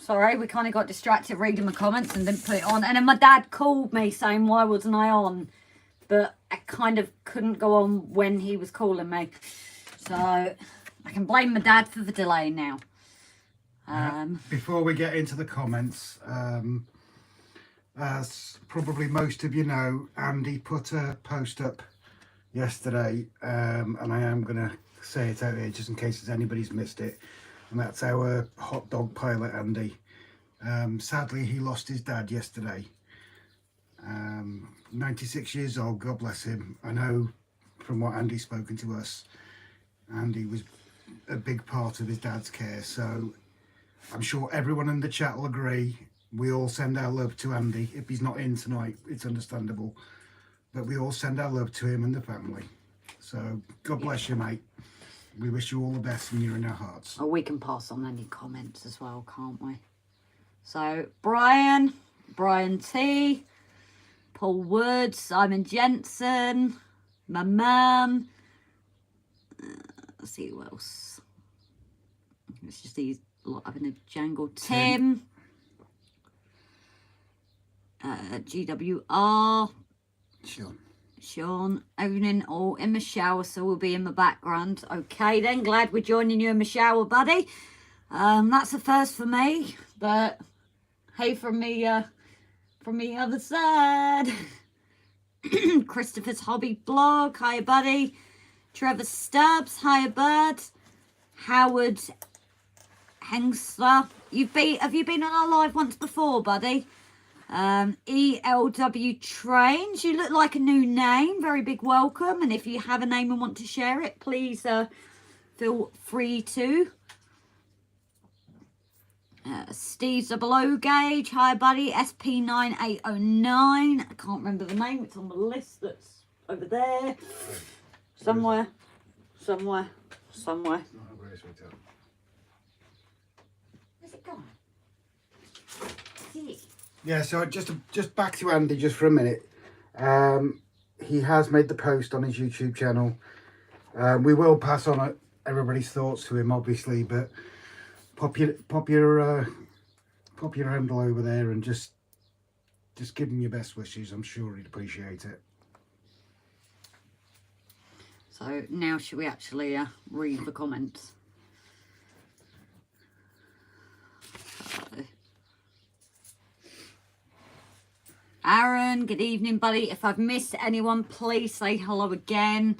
Sorry, we kind of got distracted reading my comments and didn't put it on. And then my dad called me saying, why wasn't I on? But I kind of couldn't go on when he was calling me. So I can blame my dad for the delay now. Before we get into the comments, as probably most of you know, Andy put a post up yesterday, and I am going to say it out here just in case anybody's missed it, and that's our hot dog pilot Andy. Sadly, he lost his dad yesterday. 96 years old, God bless him. I know from what Andy's spoken to us, Andy was a big part of his dad's care, so I'm sure everyone in the chat will agree. We all send our love to Andy. If he's not in tonight, it's understandable, but we all send our love to him and the family. So God bless you, mate. We wish you all the best and you're in our hearts. Oh, we can pass on any comments as well, can't we? So Brian T, Paul Woods, Simon Jensen, my mum. Let's see who else. It's just these lot having a jangle. Tim. GWR. Sean. Evening, all in the shower, so we'll be in the background. Okay then, glad we're joining you in the shower, buddy. That's a first for me, but hey, from the other side. Christopher's Hobby Blog, hiya buddy. Trevor Stubbs, hiya bud. Howard Hengsler, have you been on our live once before, buddy? ELW Trains, you look like a new name, very big welcome, and if you have a name and want to share it, please feel free to. Steve Below Gauge, hi buddy. SP9809, I can't remember the name, it's on the list that's over there somewhere. Where's it gone? Yeah, so just back to Andy just for a minute. He has made the post on his YouTube channel. We will pass on everybody's thoughts to him, obviously, but pop your handle over there and just give him your best wishes. I'm sure he'd appreciate it. So now should we actually read the comments? Aaron, good evening, buddy. If I've missed anyone, please say hello again.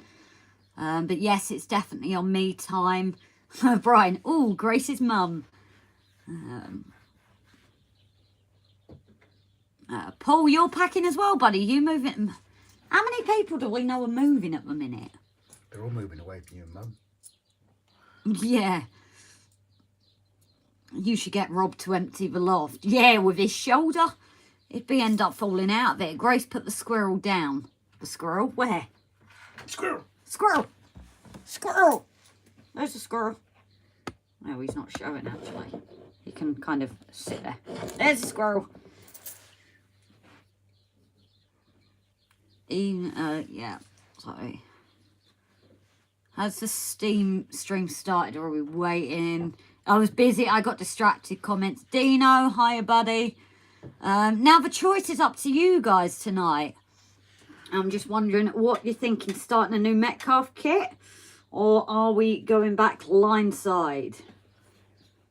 But yes, it's definitely on me time. Brian, oh, Grace's mum. Paul, you're packing as well, buddy. You moving? How many people do we know are moving at the minute? They're all moving away from you, mum. Yeah. You should get Rob to empty the loft. Yeah, with his shoulder. It'd end up falling out there. Grace put the squirrel down. The squirrel? Where? Squirrel. Squirrel. Squirrel. There's a squirrel. No, he's not showing actually. He can kind of sit there. There's a squirrel. Yeah. Sorry. Has the stream started or are we waiting? I was busy. I got distracted. Comments. Dino, hiya buddy. Now the choice is up to you guys tonight. I'm just wondering what you're thinking, starting a new Metcalf kit or are we going back line side?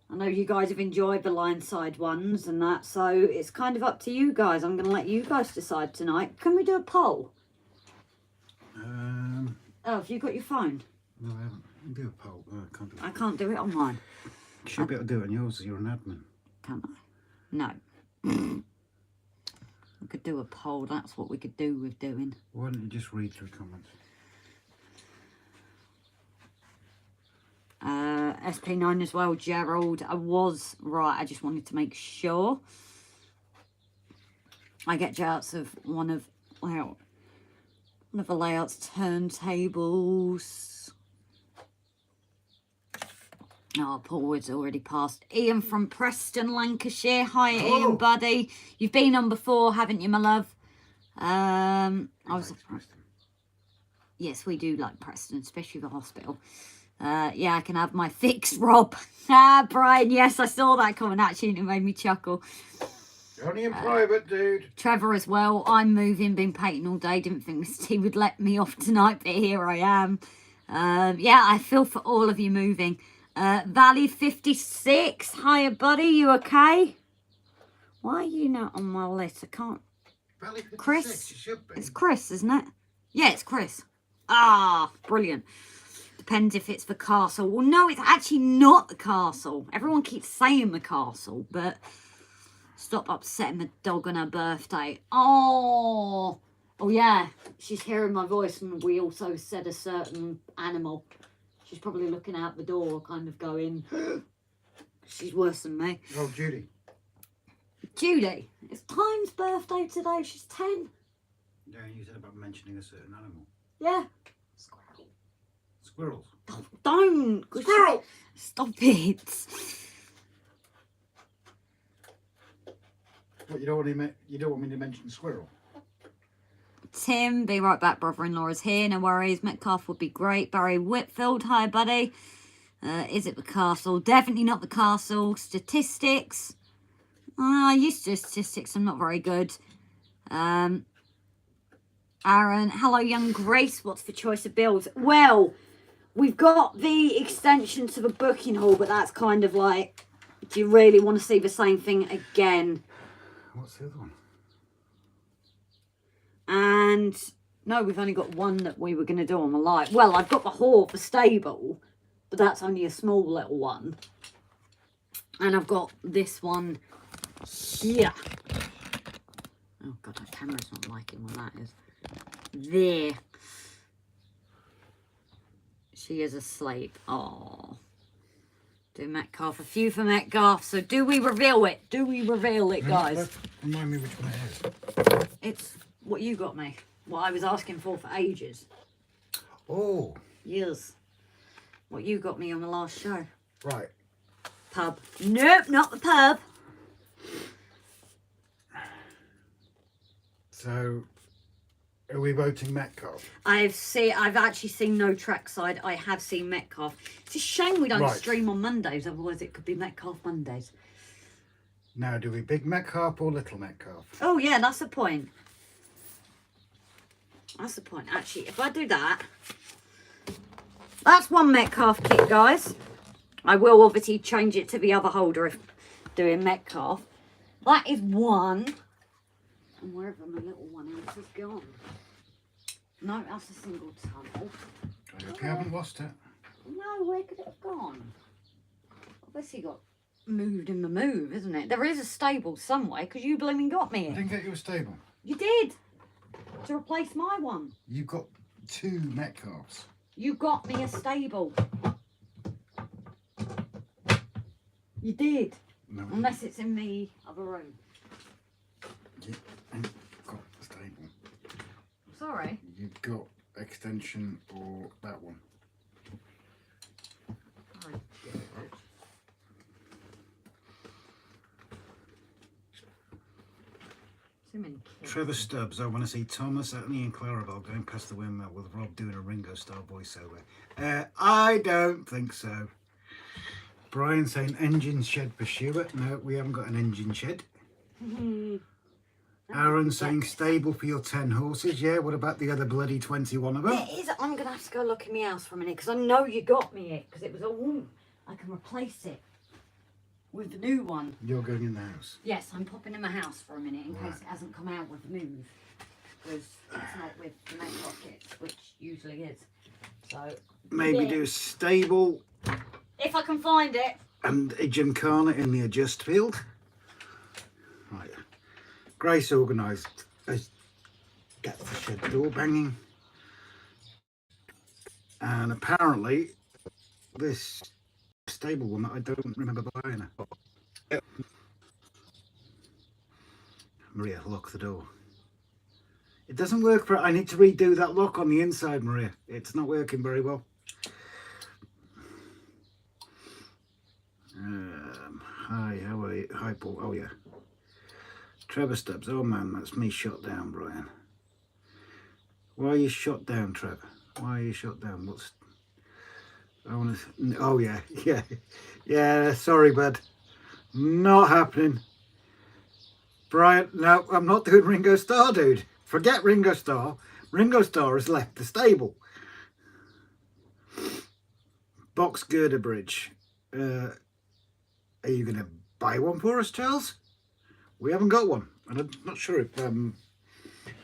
I know you guys have enjoyed the line side ones and that, so it's kind of up to you guys. I'm going to let you guys decide tonight. Can we do a poll? Oh, have you got your phone? No, I haven't. I can do a poll. I can't do it. I can't do it on mine. You should be able to do it on yours. You're an admin. Can't I? No. We could do a poll. That's what we could do with doing. Why don't you just read through comments? SP9 as well, Gerald. I was right. I just wanted to make sure. I get jouts of one of the layouts turntables. Oh, Paul Wood's already passed. Ian from Preston, Lancashire. Hi, Ian, buddy. You've been on before, haven't you, my love? I was. Preston. Yes, we do like Preston, especially the hospital. Yeah, I can have my fix, Rob. Ah, Brian, yes, I saw that comment actually and it made me chuckle. Only in private, dude. Trevor as well. I'm moving, been painting all day. Didn't think Mr. T would let me off tonight, but here I am. Yeah, I feel for all of you moving. Valley 56. Hiya, buddy. You okay? Why are you not on my list? I can't. Valley 56, Chris? it should be. It's Chris, isn't it? Yeah, it's Chris. Ah, brilliant. Depends if it's the castle. Well, no, it's actually not the castle. Everyone keeps saying the castle, but stop upsetting the dog on her birthday. Oh, yeah. She's hearing my voice, and we also said a certain animal. She's probably looking out the door, kind of going. She's worse than me. Oh, Judy. Judy, it's Time's birthday today. She's 10. Yeah, you said about mentioning a certain animal. Yeah. Squirrel. Squirrels. Don't. Squirrel! Stop it. What, you don't want me to mention squirrel? Tim, be right back. Brother-in-law is here. No worries. Metcalf would be great. Barry Whitfield, hi, buddy. Is it the castle? Definitely not the castle. Statistics. I used to do statistics. I'm not very good. Aaron, hello, young Grace. What's the choice of builds? Well, we've got the extension to the booking hall, but that's kind of like, do you really want to see the same thing again? What's the other one? And no, we've only got one that we were going to do on the live. Well, I've got the hall for stable, but that's only a small little one. And I've got this one here. Oh God, that camera's not liking what that is. There. She is asleep. Oh. Do Metcalf. A few for Metcalf. So do we reveal it? Do we reveal it, guys? Remind me which one it is. It's what you got me. What I was asking for ages. Oh. Yes. What you got me on the last show. Right. Pub. Nope, not the pub. So, are we voting Metcalf? I've actually seen no trackside. I have seen Metcalf. It's a shame we don't stream on Mondays, otherwise it could be Metcalf Mondays. Now, do we big Metcalf or little Metcalf? Oh yeah, that's the point. That's the point. Actually, if I do that, that's one Metcalf kit, guys. I will obviously change it to the other holder if doing Metcalf. That is one. And wherever my little one else has gone. No, that's a single tunnel. I hope you haven't lost it. No, where could it have gone? Obviously got moved in the move, isn't it? There is a stable somewhere because you blooming got me I it. didn't get you a stable. You did. To replace my one. You got 2 Metcalfs. You got me a stable. You did. No, Unless it's in the other room. you ain't got a stable. Sorry. You've got extension or that one. Too many kids. Trevor Stubbs, I want to see Thomas, Anthony and Clarabelle going past the windmill with Rob doing a Ringo style voiceover. I don't think so. Brian saying engine shed for Stuart. No, we haven't got an engine shed. Aaron saying stable for your 10 horses. Yeah, what about the other bloody 21 of them? It is. I'm going to have to go look in my house for a minute because I know you got me it because it was all. I can replace it with the new one. You're going in the house? Yes, I'm popping in my house for a minute in case it hasn't come out with the move because it's not with the main pockets, which usually is. So maybe do stable. If I can find it. And a gymkhana in the adjust field. Right. Grace organised. Get the shed door banging. And apparently this stable one that I don't remember buying her. Maria, lock the door. It doesn't work for I need to redo that lock on the inside, Maria. It's not working very well. Hi, how are you? Hi, Paul. Oh, yeah. Trevor Stubbs. Oh, man, that's me shot down, Brian. Why are you shot down, Trevor? Why are you shot down? Oh yeah, yeah. Sorry, bud. Not happening. Brian, no, I'm not doing Ringo Starr, dude. Forget Ringo Starr. Ringo Starr has left the stable. Box girder bridge. Are you going to buy one for us, Charles? We haven't got one. And I'm not sure if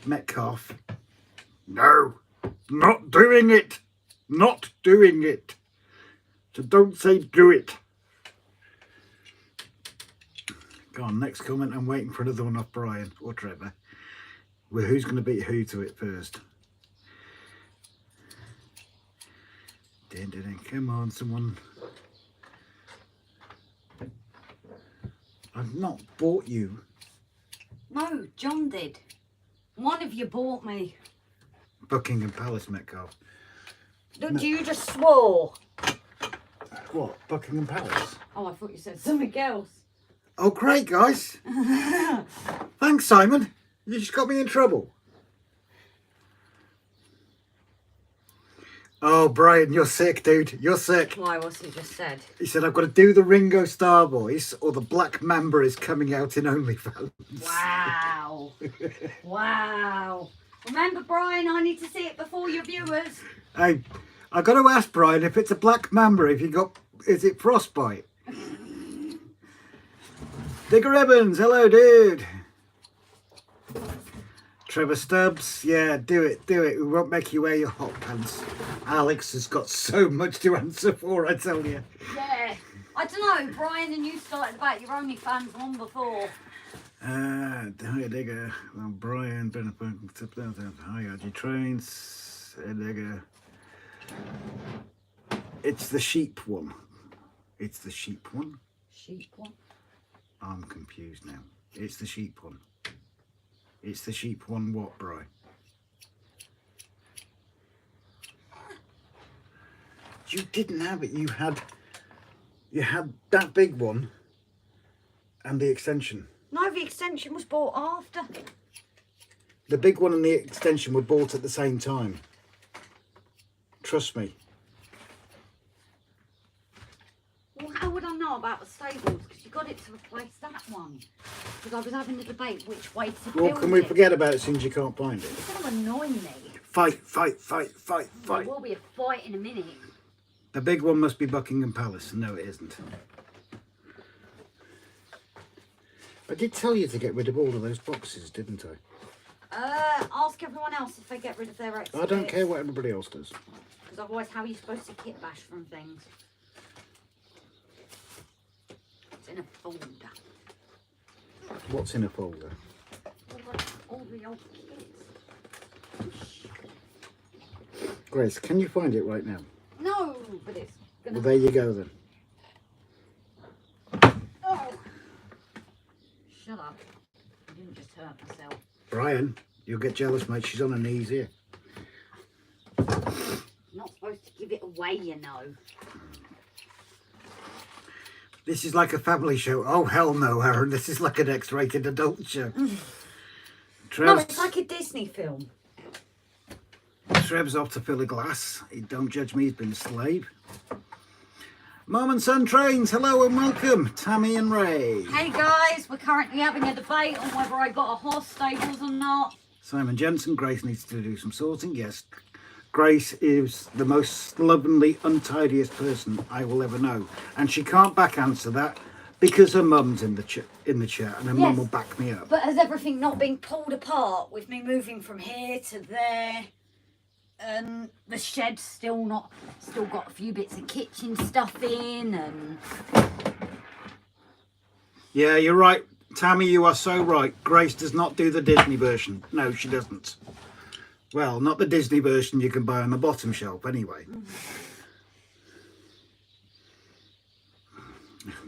Metcalf. No, not doing it. Not doing it. So don't say do it. Go on, next comment. I'm waiting for another one off Brian or Trevor. Well, who's going to beat who to it first? Come on, someone. I've not bought you. No, John did. One of you bought me. Buckingham Palace, Metcalf. Look, you just swore. What? Buckingham Palace? Oh, I thought you said something else. Oh, great, guys. Thanks, Simon. You just got me in trouble. Oh, Brian, you're sick, dude. You're sick. Why? What's he just said? He said, I've got to do the Ringo Starr voice or the Black Mamba is coming out in OnlyFans. Wow. Wow. Remember, Brian, I need to see it before your viewers. Hey, I got to ask Brian if it's a Black Mamba, is it frostbite? Digger Evans, hello, dude. Trevor Stubbs, yeah, do it. We won't make you wear your hot pants. Alex has got so much to answer for, I tell you. Yeah, I don't know, Brian, and you started about your OnlyFans one before. Hi, Digger. Well, Brian, hi, RG Trains, Digger. It's the sheep one. It's the sheep one. Sheep one? I'm confused now. It's the sheep one. It's the sheep one what, Bri? You didn't have it. You had that big one and the extension. No, the extension was bought after. The big one and the extension were bought at the same time. Trust me. Well, how would I know about the stables? Because you got it to replace that one. Because I was having a debate which way to build it. Well, can we forget about it as soon as you can't find it? It's going to annoy me. Fight. There will be a fight in a minute. The big one must be Buckingham Palace. No, it isn't. I did tell you to get rid of all of those boxes, didn't I? Ask everyone else if they get rid of their extras. I don't care what everybody else does. Because otherwise, how are you supposed to kit bash from things? It's in a folder. What's in a folder? All the old kits. Grace, can you find it right now? No, but it's gonna... Well, there you go then. Oh. Shut up. I didn't just hurt myself. Brian, you'll get jealous, mate. She's on her knees here. Not supposed to give it away, you know. This is like a family show. Oh, hell no, Aaron. This is like an X-rated adult show. No, it's like a Disney film. Trev's off to fill a glass. Don't judge me, he's been a slave. Mum and Son Trains, hello and welcome. Tammy and Ray. Hey guys, we're currently having a debate on whether I got a horse stables or not. Simon Jensen, Grace needs to do some sorting. Yes, Grace is the most slovenly, untidiest person I will ever know. And she can't back answer that because her mum's in the chat and her mum will back me up. But has everything not been pulled apart with me moving from here to there? And the shed's still got a few bits of kitchen stuff in and... Yeah, you're right. Tammy, you are so right. Grace does not do the Disney version. No, she doesn't. Well, not the Disney version you can buy on the bottom shelf anyway.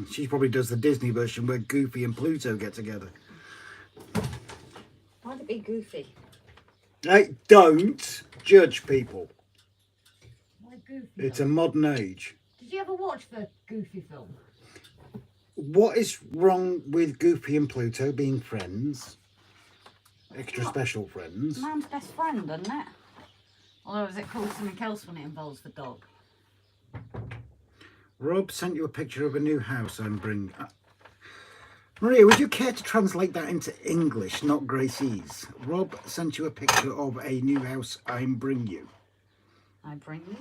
She probably does the Disney version where Goofy and Pluto get together. Why'd it be Goofy? Hey, don't judge people. Why Goofy? It's a modern age. Did you ever watch the Goofy film? What is wrong with Goofy and Pluto being friends? Extra special friends. Man's best friend, isn't it? Or is it called something else when it involves the dog? Rob sent you a picture of a new house I'm bringing. Maria, would you care to translate that into English, not Gracie's? Rob sent you a picture of a new house I'm bring you. I bring you?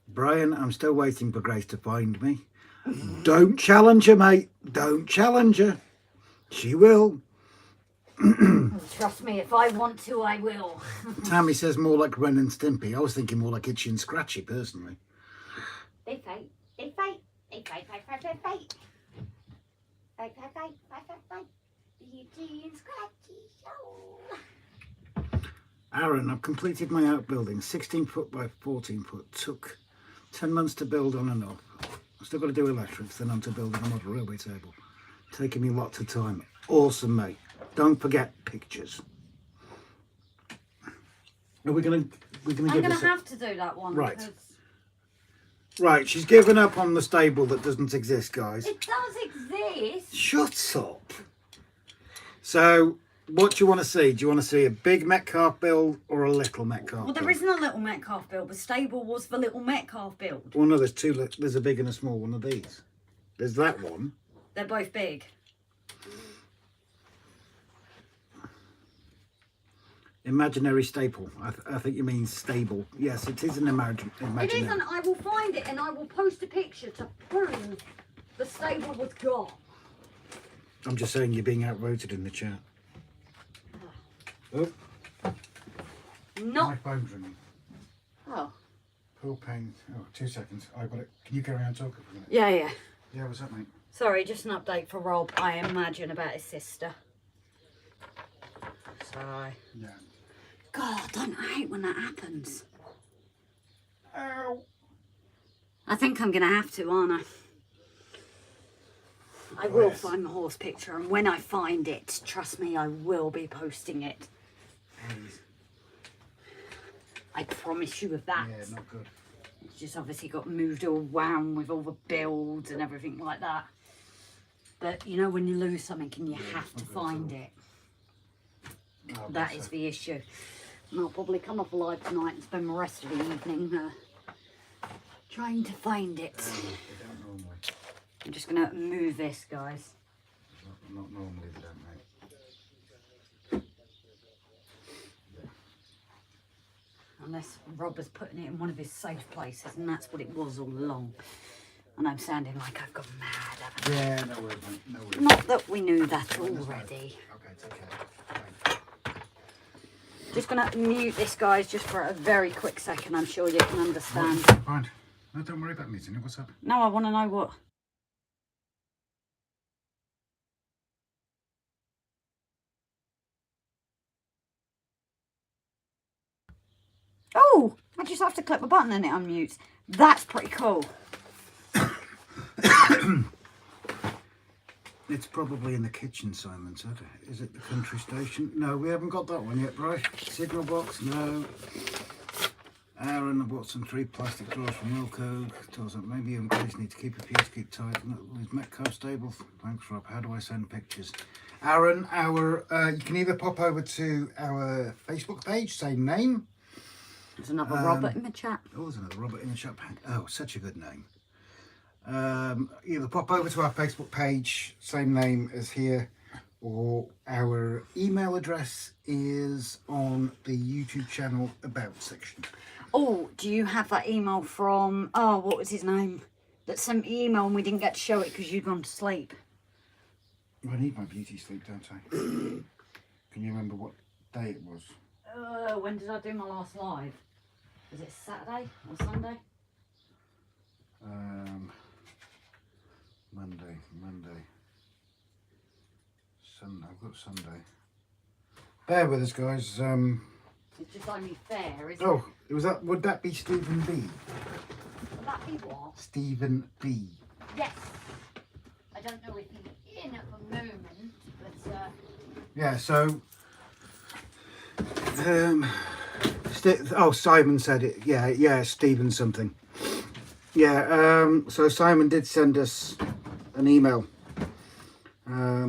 Brian, I'm still waiting for Grace to find me. Don't challenge her, mate. Don't challenge her. She will. Oh, trust me, if I want to, I will. Tammy says more like Ren and Stimpy. I was thinking more like Itchy and Scratchy, personally. They fight. They fight. They fight, fight, fight, fight, fight. Fight, fight, fight, fight, fight, fight. The Itchy and Scratchy show. Aaron, I've completed my outbuilding. 16 foot by 14 foot. Took 10 months to build on and off. I've still got to do electrics, then on to building a model railway table. Taking me lots of time. Awesome, mate. Don't forget pictures. Are we gonna I'm gonna have to do that one. Right. Because Right, she's given up on the stable that doesn't exist, guys. it does exist. Shut up. So, what do you want to see? Do you want to see a big Metcalf build or a little Metcalf Well, build? there isn't a little Metcalf build. The stable was the little Metcalf build. Well, no, there's two. There's a big and a small one of these. There's that one. They're both big. Imaginary staple. I think you mean stable. Yes, it is an imaginary. It isn't. I will find it and I will post a picture to prove the stable was gone. I'm just saying you're being outvoted in the chat. Oh, Not. my phone's ringing. Oh. Pool pain. Oh, 2 seconds. I got it. Can you carry on talking for a minute? Yeah, yeah. Yeah, what's up, mate? Sorry, just an update for Rob. I imagine about his sister. Sorry. Yeah. God, don't I hate when that happens? Ow. I think I'm gonna have to, aren't I? I will find the horse picture, and when I find it, trust me, I will be posting it. Please. I promise you of that. Yeah, not good. It's just obviously got moved around with all the builds and everything like that. But you know when you lose something and you have to find it. Oh, That is the issue. And I'll probably come off live tonight and spend the rest of the evening trying to find it. They don't normally. I'm just going to move this, guys. Not normally, they don't, mate. Unless Rob was putting it in one of his safe places, and that's what it was all along. And I'm sounding like I've gone mad, haven't I? Yeah, no worries, mate. No worries. Not that we knew that already. Okay, take care. Just going to mute this, guys, just for a very quick second. I'm sure you can understand. Fine. No, don't worry about muting it. What's up? No, I want to know what. Oh, I just have to click the button and it unmutes. That's pretty cool. It's probably in the kitchen, Simon said. Is it the country station? No, we haven't got that one yet, right? Signal box? No. Aaron, I bought some 3 plastic drawers from Wilco. Tells that maybe you and Grace need to keep a few to keep tight. Is Metcalf stable? Thanks, Rob. How do I send pictures? Aaron, you can either pop over to our Facebook page, same name. There's another Robert in the chat. Oh, there's another Robert in the chat. Oh, such a good name. Either pop over to our Facebook page, same name as here, or our email address is on the YouTube channel About section. Oh, do you have that email from, oh, what was his name? That sent me email and we didn't get to show it because you'd gone to sleep. I need my beauty sleep, don't I? Can you remember what day it was? When did I do my last live? Was it Saturday or Sunday? Monday. Sunday. I've got Sunday. Bear with us, guys. It's just only fair, isn't Oh, was that? Would that be Stephen B? Would that be what? Stephen B. Yes. I don't know if he's in at the moment, but Yeah. So. Simon said it. Yeah. Stephen something. Yeah. So Simon did send us an email.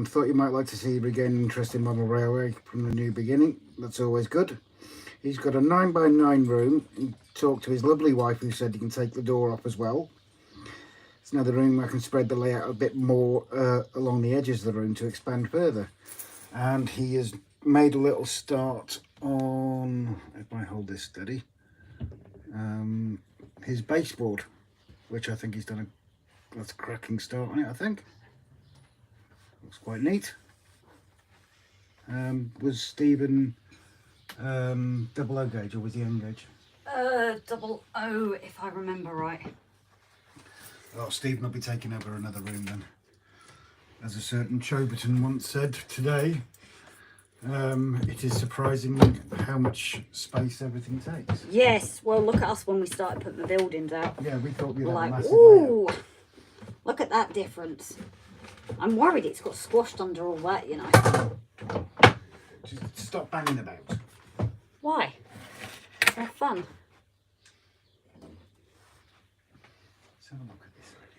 Thought you might like to see regain interest in model railway from the new beginning. That's always good. He's got a 9x9 room. He talked to his lovely wife who said he can take the door off as well. It's another room I can spread the layout a bit more along the edges of the room to expand further. And he has made a little start on, if I hold this steady, his baseboard, which I think he's done that's a cracking start on it, I think. Looks quite neat. Was Stephen double O gauge or was he N gauge? Double O, if I remember right. Oh, Stephen will be taking over another room then. As a certain Choberton once said today, it is surprising how much space everything takes. Yes, well, look at us when we started putting the buildings out. Yeah, we thought we We're had a like, massive ooh, layout. look at that difference. I'm worried it's got squashed under all that, you know. Just stop banging about. Why? For fun. Let's have a look at this already.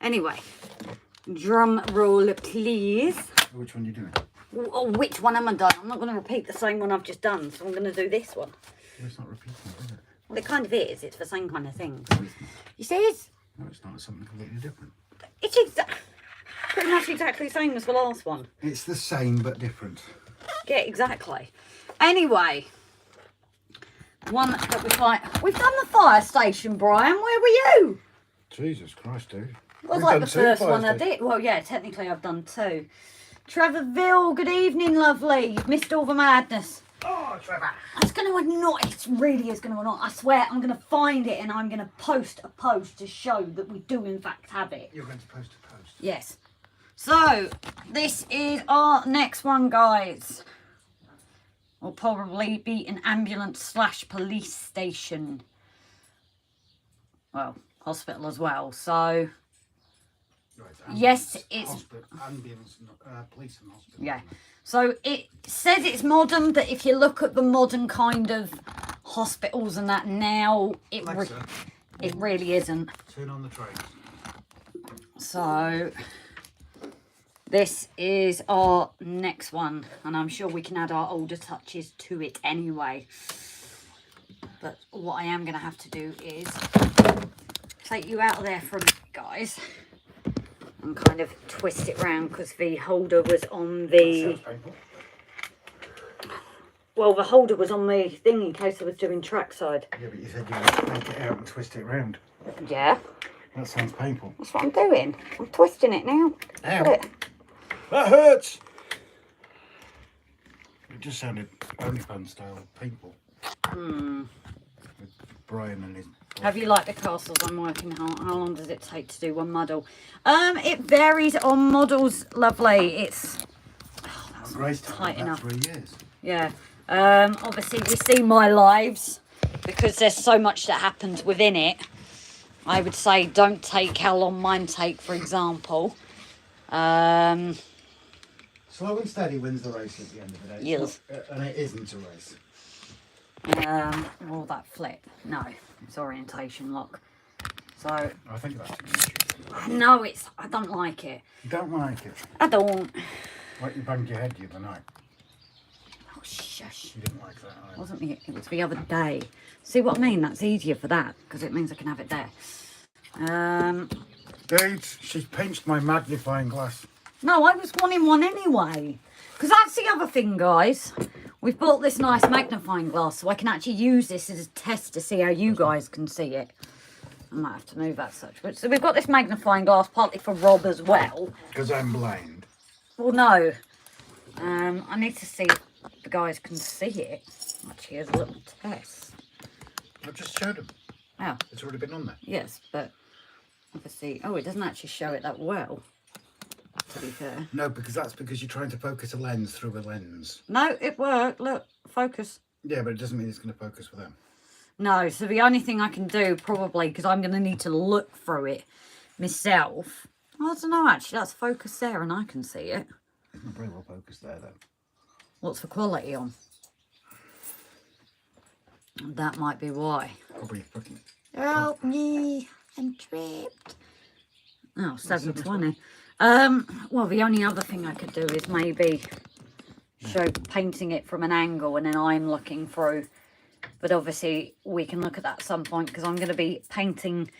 Anyway, drum roll, please. Which one are you doing? Oh, which one am I done? I'm not going to repeat the same one I've just done, so I'm going to do this one. Well, it's not repeating, is it? Well, it kind of is. It's the same kind of thing. No, it's not. You see, it's No, it's not. It's something completely different. pretty much exactly the same as the last one. It's the same but different. Yeah, exactly. Anyway, one that was like, we've done the fire station, Brian. Where were you? Jesus Christ, dude. It was like the first one I did. Well, yeah, technically I've done two. Trevor Veail, good evening, lovely. You've missed all the madness. Oh, Trevor. It's going to annoy, it really is going to annoy. I swear, I'm going to find it and I'm going to post a post to show that we do in fact have it. You're going to post a post. Yes. So, this is our next one, guys. Will probably be an ambulance / police station. Well, hospital as well, so... Right, yes, it's... Hospital, ambulance, police and hospital. Yeah. So it says it's modern, but if you look at the modern kind of hospitals and that now, it really isn't. Turn on the train. So this is our next one, and I'm sure we can add our older touches to it anyway. But what I am going to have to do is take you out of there for a minute, guys, and kind of twist it round because the holder was on the... Well, the holder was on the thing in case I was doing trackside. Yeah, but you said you would take it out and twist it round. Yeah. That sounds painful. That's what I'm doing. I'm twisting it now. Ow. Look. That hurts! It just sounded OnlyFans style painful. Hmm. With Brian and his... Have you liked the castles I'm working on? How long does it take to do one model? It varies on models, lovely. It's Great, tight about enough. 3 years. Yeah. Obviously we see my lives because there's so much that happens within it. I would say don't take how long mine take, for example. Slow and steady wins the race at the end of the day. It's Yes. not, and it isn't a race. All that flip. No, it's orientation lock. So I think that's too much. no, I don't like it. You don't like it? I don't. Like you banged your head the other night. Oh shush. You didn't like that either. Wasn't me? It was the other day. See what I mean? That's easier for that because it means I can have it there. Dude, she's pinched my magnifying glass. No, I was wanting one anyway. Because that's the other thing, guys. We've bought this nice magnifying glass so I can actually use this as a test to see how you guys can see it. I might have to move that such. But so we've got this magnifying glass partly for Rob as well. Because I'm blind. Well, no. I need to see if the guys can see it. Actually, as a little test. I've just showed him. Oh, It's already been on there. yes, but obviously... Oh, it doesn't actually show it that well, to be fair. No, because that's because you're trying to focus a lens through a lens. No, it worked. Look, focus. Yeah, but it doesn't mean it's going to focus with them. No, so the only thing I can do, probably, because I'm going to need to look through it myself. I don't know, actually, that's focus there and I can see it. It's not very well focused there, though. What's the quality on? That might be why. Probably fucking... Help me, I'm tripped. Oh, 720. Well, the only other thing I could do is maybe show painting it from an angle and then I'm looking through. But obviously, we can look at that at some point because I'm going to be painting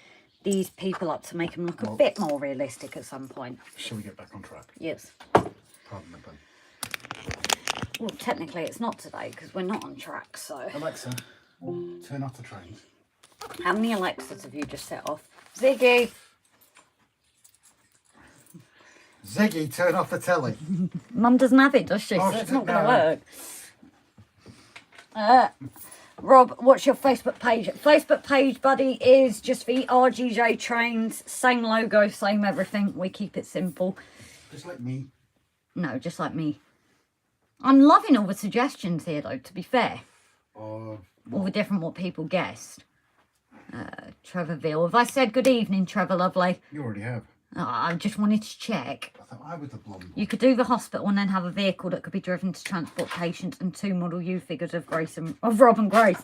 these people up to make them look a bit more realistic at some point. Shall we get back on track? Yes. Pardon the pun. Well, technically it's not today because we're not on track, so... Alexa, turn off the trains. How many Alexas have you just set off? Ziggy! Ziggy, turn off the telly. Mum doesn't have it, does she? Oh, So it's she not doesn't going to work. Rob, what's your Facebook page? Facebook page, buddy, is just the RGJ trains. Same logo, same everything. We keep it simple. Just like me. No, just like me. I'm loving all the suggestions here, though, to be fair. All the different what people guessed. Trevor Veail. Have I said good evening, Trevor, lovely? You already have. Oh, I just wanted to check. I thought I was the blonde one. You could do the hospital and then have a vehicle that could be driven to transport patients and 2 Model U figures of Rob and Grace.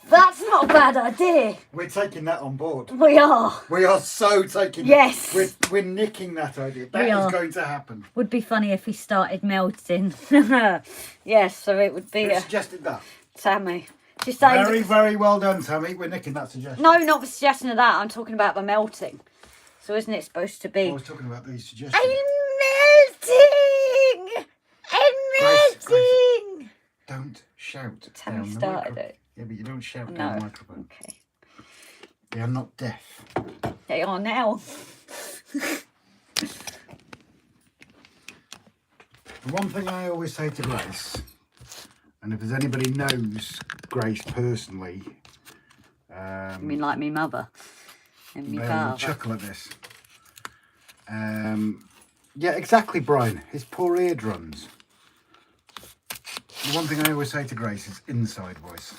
That's not a bad idea. We're taking that on board. We are. We are so taking Yes. We're nicking that idea. That We is are. going to happen. Would be funny if he started melting. Yes, so it would be Who suggested that? Tammy. She's saying, Very, very well done, Tammy. We're nicking that suggestion. no, not the suggestion of that. I'm talking about the melting. So isn't it supposed to be? I was talking about these suggestions. I'm melting! I'm Grace, melting! Don't shout. Tammy down the started microphone. it. Yeah, but you don't shout No. down the microphone. Okay. They are not deaf. They are now. The one thing I always say to Grace, and if there's anybody knows Grace personally, I mean, like me mother and me they will father. chuckle at this. Yeah, exactly, Brian. His poor eardrums. The one thing I always say to Grace is inside voice.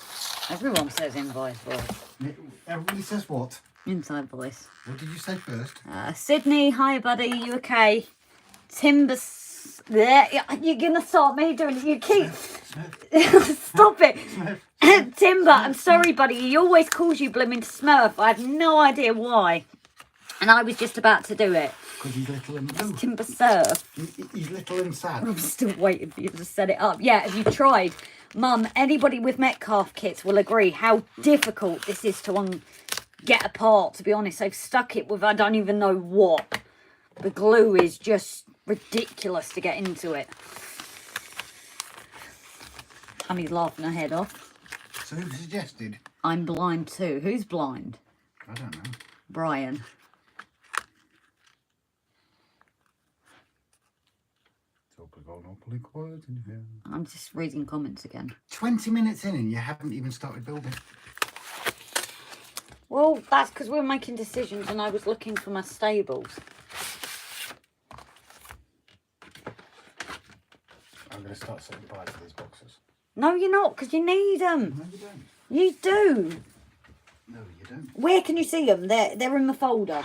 Everyone says inside voice. Everybody says what? Inside voice. What did you say first? Sydney, hi buddy, you okay? Timbers. There, you're gonna stop me doing it. You keep. Stop it. Timber, I'm sorry, buddy. He always calls you blooming Smurf. I have no idea why. And I was just about to do it. Because he's little and blue. Timber Surf. He's little and sad. I'm still waiting for you to set it up. Yeah, have you tried? Mum, anybody with Metcalf kits will agree how difficult this is to get apart, to be honest. They've stuck it with I don't even know what. The glue is just ridiculous to get into it. Tammy's laughing her head off. So who suggested? I'm blind too. Who's blind? I don't know. Brian. Awfully quiet in here. I'm just reading comments again. 20 minutes in and you haven't even started building. Well, that's because we were making decisions and I was looking for my stables. I'm going to start setting fire to these boxes. No, you're not, because you need them. No, you don't. You do. No, you don't. Where can you see them? They're in the folder.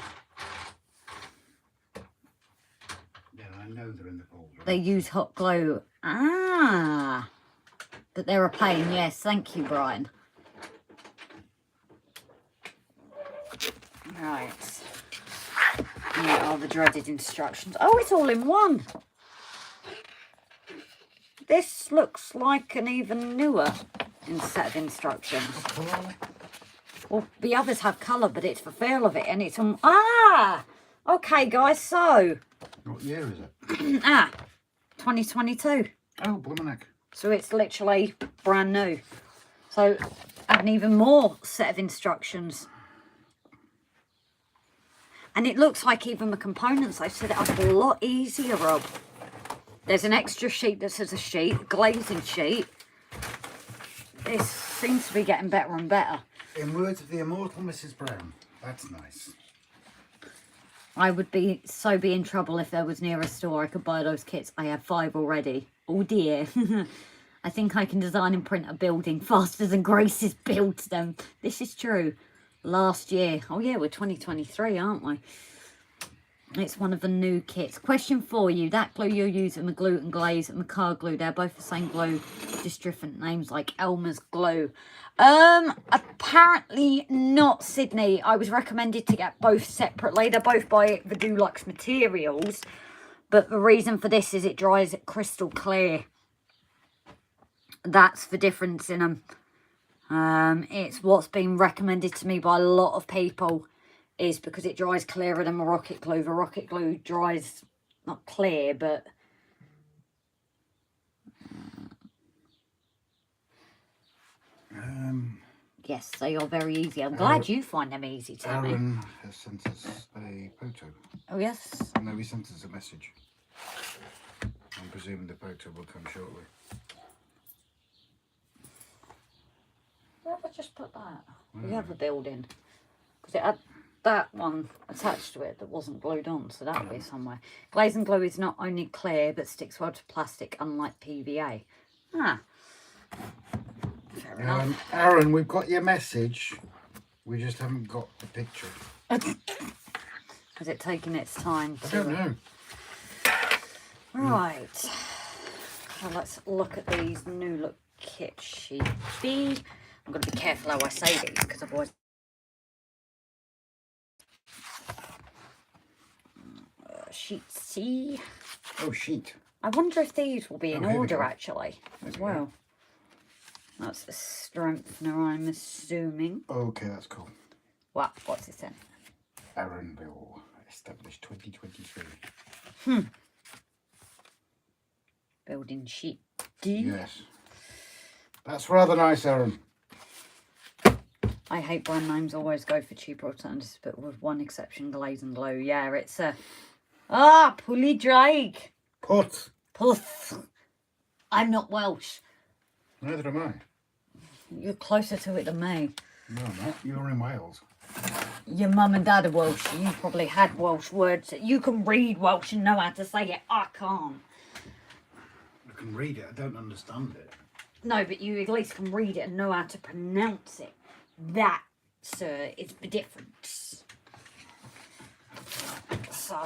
Yeah, I know they're in the folder. They use hot glue. Ah. But they're a pain, yes. Thank you, Brian. Right. Here are the dreaded instructions. Oh, it's all in one. This looks like an even newer set of instructions. What colour are they? Well, the others have colour, but it's the feel of it, and it's on... Ah! Okay, guys, so... What year is it? 2022. Oh, blimey. So it's literally brand new. So, an even more set of instructions. And it looks like even the components, they've set it up a lot easier, Rob. There's an extra sheet that says a sheet, glazing sheet. This seems to be getting better and better. In words of the immortal Mrs. Brown, that's nice. I would be in trouble if there was near a store I could buy those kits. I have 5 already. Oh dear. I think I can design and print a building faster than Grace has built them. This is true. Last year. Oh yeah, we're 2023, aren't we? It's one of the new kits. Question for you. That glue you're using, the glue and glaze and the car glue, they're both the same glue, just different names like Elmer's glue. Apparently not, Sydney. I was recommended to get both separately. They're both by the Dulux Materials. But the reason for this is it dries crystal clear. That's the difference in them. It's what's been recommended to me by a lot of people. is because it dries clearer than the rocket glue. The rocket glue dries not clear, but yes, they are very easy. I'm glad you find them easy, Tammy. Aaron has sent us a photo. Oh, yes. No, he sent us a message. I'm presuming the photo will come shortly. Where have I just put that? The other building. Because it had that one attached to it that wasn't glued on, so that'll be somewhere. Glazing glue is not only clear, but sticks well to plastic, unlike PVA. Ah. Fair enough. Aaron, we've got your message. We just haven't got the picture. Has it taken its time to... I don't know. Right. So let's look at these new look kit sheet B. I'm going to be careful how I say these because otherwise... sheet C. Oh, sheet. I wonder if these will be in here we order go. actually as well. That's the strengthener, I'm assuming. Okay, that's cool. What? What's it then? Aaronville, established 2023. Building sheet D. Yes. That's rather nice, Aaron. I hate brand names, always go for cheaper alternatives, but with one exception, Glazing Glow. Yeah, it's a... pulley drag. Put. Puss. I'm not Welsh. Neither am I. You're closer to it than me. No, I'm not. You're in Wales. Your mum and dad are Welsh. You probably had Welsh words. You can read Welsh and know how to say it. I can't. I can read it. I don't understand it. No, but you at least can read it and know how to pronounce it. That, sir, is the difference. So,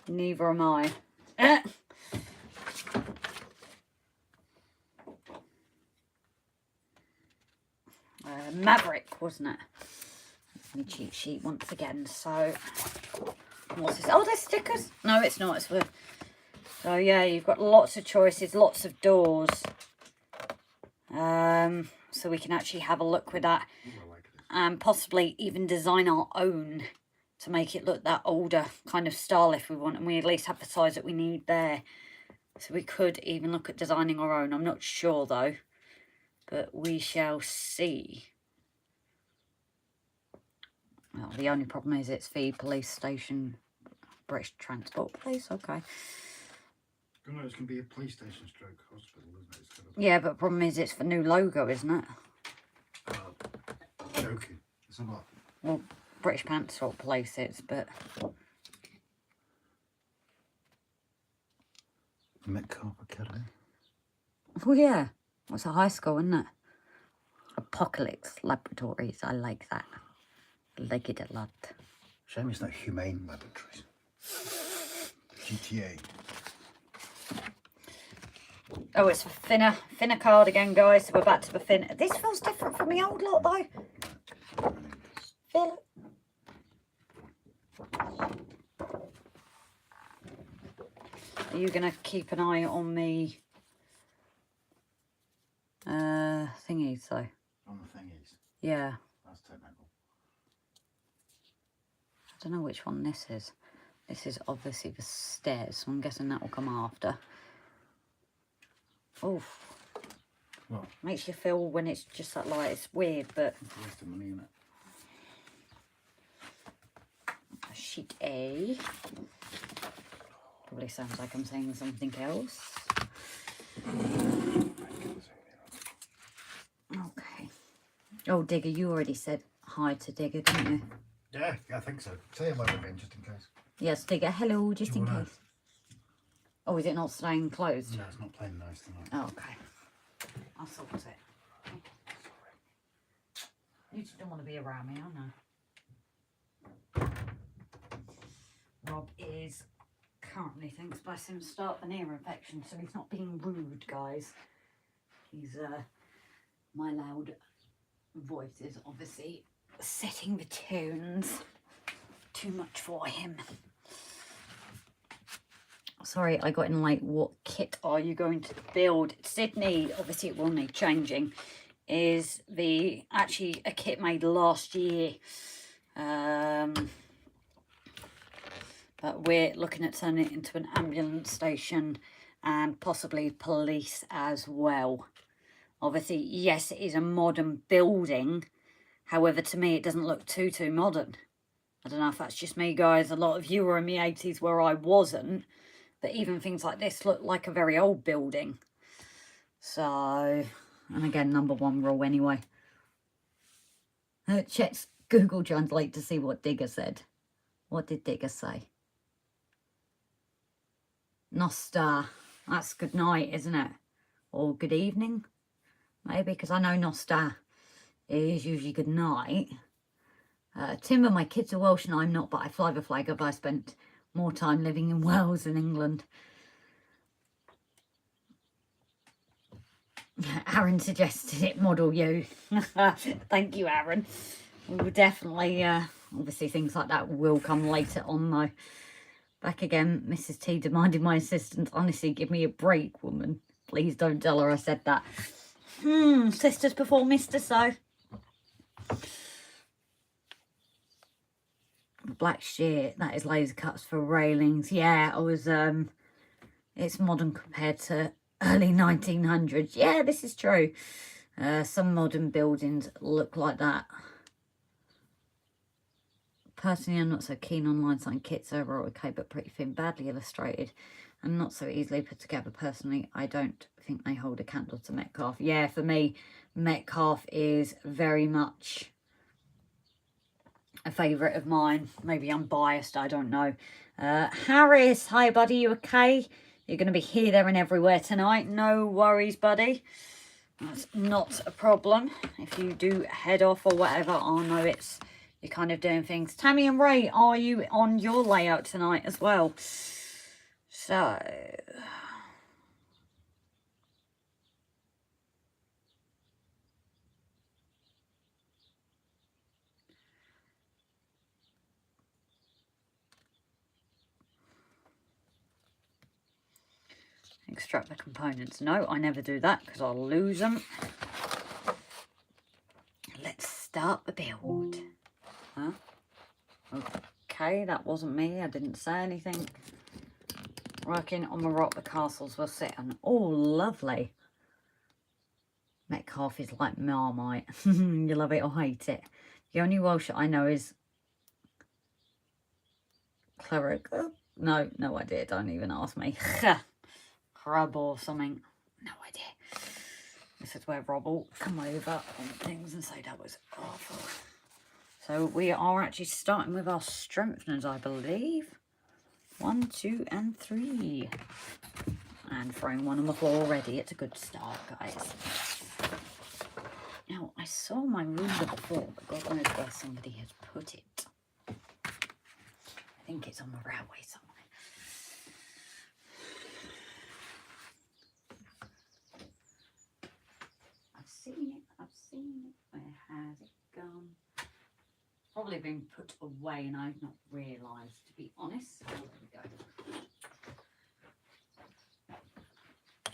neither am I. Maverick, wasn't it? My cheat sheet once again. So, what's this? Oh, there's stickers. No, it's not. It's for. So yeah, you've got lots of choices, lots of doors. So we can actually have a look with that, and possibly even design our own to make it look that older kind of style if we want, and we at least have the size that we need there. So we could even look at designing our own. I'm not sure though, but we shall see. Well, the only problem is it's the police station, British Transport Police. Okay. No, it's going to be a police station stroke hospital, isn't it? It's gonna be... Yeah, but the problem is it's the new logo, isn't it? Joking. It's a lot. Well, British Transport Police is, but... Metcalfe Academy. Oh, yeah. What's a high school, isn't it? Apocalypse Laboratories. I like that. I like it a lot. Shame it's not Humane Laboratories. GTA. Oh, it's a thinner card again, guys. So we're back to the thin. This feels different from the old lot, though. Feel it. Are you going to keep an eye on the thingies, though? On the thingies. Yeah. That's technical. I don't know which one this is. This is obviously the stairs, so I'm guessing that will come after. Oof. What? Makes you feel when it's just that light. It's weird, but... It's a waste of money, isn't it? Sheet A. Probably sounds like I'm saying something else. Okay. Oh, Digger, you already said hi to Digger, didn't you? Yeah, I think so. Say hello again, just in case. Yes, Digger, hello, just in wanna- case. Oh, is it not staying closed? No, it's not playing nice tonight. Oh, okay. I'll sort it. You just don't want to be around me, I know. Rob is currently, thanks bless him, start an ear infection, so he's not being rude, guys. He's, my loud voice is obviously setting the tunes. Too much for him. Sorry, I got in late. What kit are you going to build? Sydney, obviously it will need changing, is actually a kit made last year. But we're looking at turning it into an ambulance station and possibly police as well. Obviously, yes, it is a modern building. However, to me, it doesn't look too modern. I don't know if that's just me, guys. A lot of you were in the 80s where I wasn't. But even things like this look like a very old building. So, and again, number 1 rule anyway. Checks Google Translate to see what Digger said. What did Digger say? Nostar. That's good night, isn't it? Or good evening? Maybe, because I know Nostar is usually good night. Timber, my kids are Welsh and I'm not, but I fly the flag of I spent more time living in Wales than England. Aaron suggested it model you. Thank you, Aaron. We will definitely, obviously things like that will come later on though. Back again, Mrs. T demanding my assistance. Honestly, give me a break, woman. Please don't tell her I said that. Sisters before Mr. So. Black shit, that is laser cuts for railings. Yeah, I was, it's modern compared to early 1900s. Yeah, this is true. Some modern buildings look like that. Personally, I'm not so keen on line sign kits. Overall, okay, but pretty thin, badly illustrated, and not so easily put together. Personally, I don't think they hold a candle to Metcalf. Yeah, for me, Metcalf is very much a favourite of mine. Maybe I'm biased, I don't know. Harris, hi buddy, you okay? You're going to be here, there and everywhere tonight. No worries, buddy. That's not a problem. If you do head off or whatever, I'll know it's you're kind of doing things. Tammy and Ray, are you on your layout tonight as well? So... extract the components. No, I never do that because I'll lose them. Let's start the build. Huh? Okay, that wasn't me. I didn't say anything. Working on the rock the castles will sit on. Oh, lovely. Metcalf is like Marmite. You love it or hate it. The only Welsh I know is cleric. Oh, no idea. Don't even ask me. Crab or something. No idea. This is where Rob will come over on things and say that was awful. So we are actually starting with our strengtheners, I believe. 1, 2, and 3. And throwing one on the floor already. It's a good start, guys. Now, I saw my ruler before, but God knows where somebody has put it. I think it's on the railway somewhere. I've seen it. Where has it gone? Probably been put away and I've not realised, to be honest. There we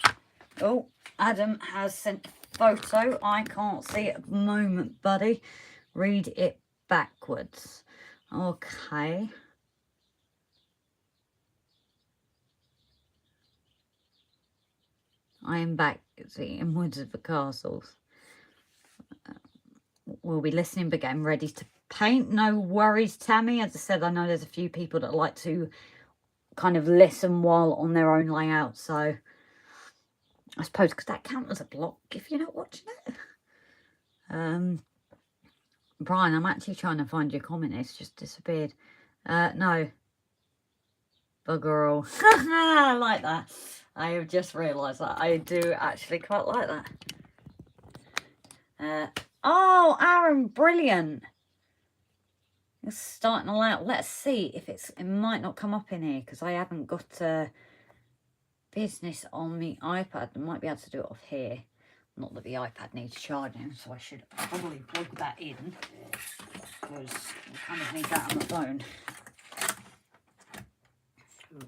go. Oh, Adam has sent a photo. I can't see it at the moment, buddy. Read it backwards. Okay. I am back in Woods of the Castles. We'll be listening, but getting ready to paint. No worries, Tammy. As I said, I know there's a few people that like to kind of listen while on their own layout. So I suppose because that counts as a block if you're not watching it. Brian, I'm actually trying to find your comment. It's just disappeared. No. Bugger all. I like that. I have just realised that. I do actually quite like that. Oh, Aaron, brilliant. It's starting all out. Let's see if it might not come up in here because I haven't got business on the iPad. I might be able to do it off here. Not that the iPad needs charging, so I should probably plug that in because we kind of need that on the phone.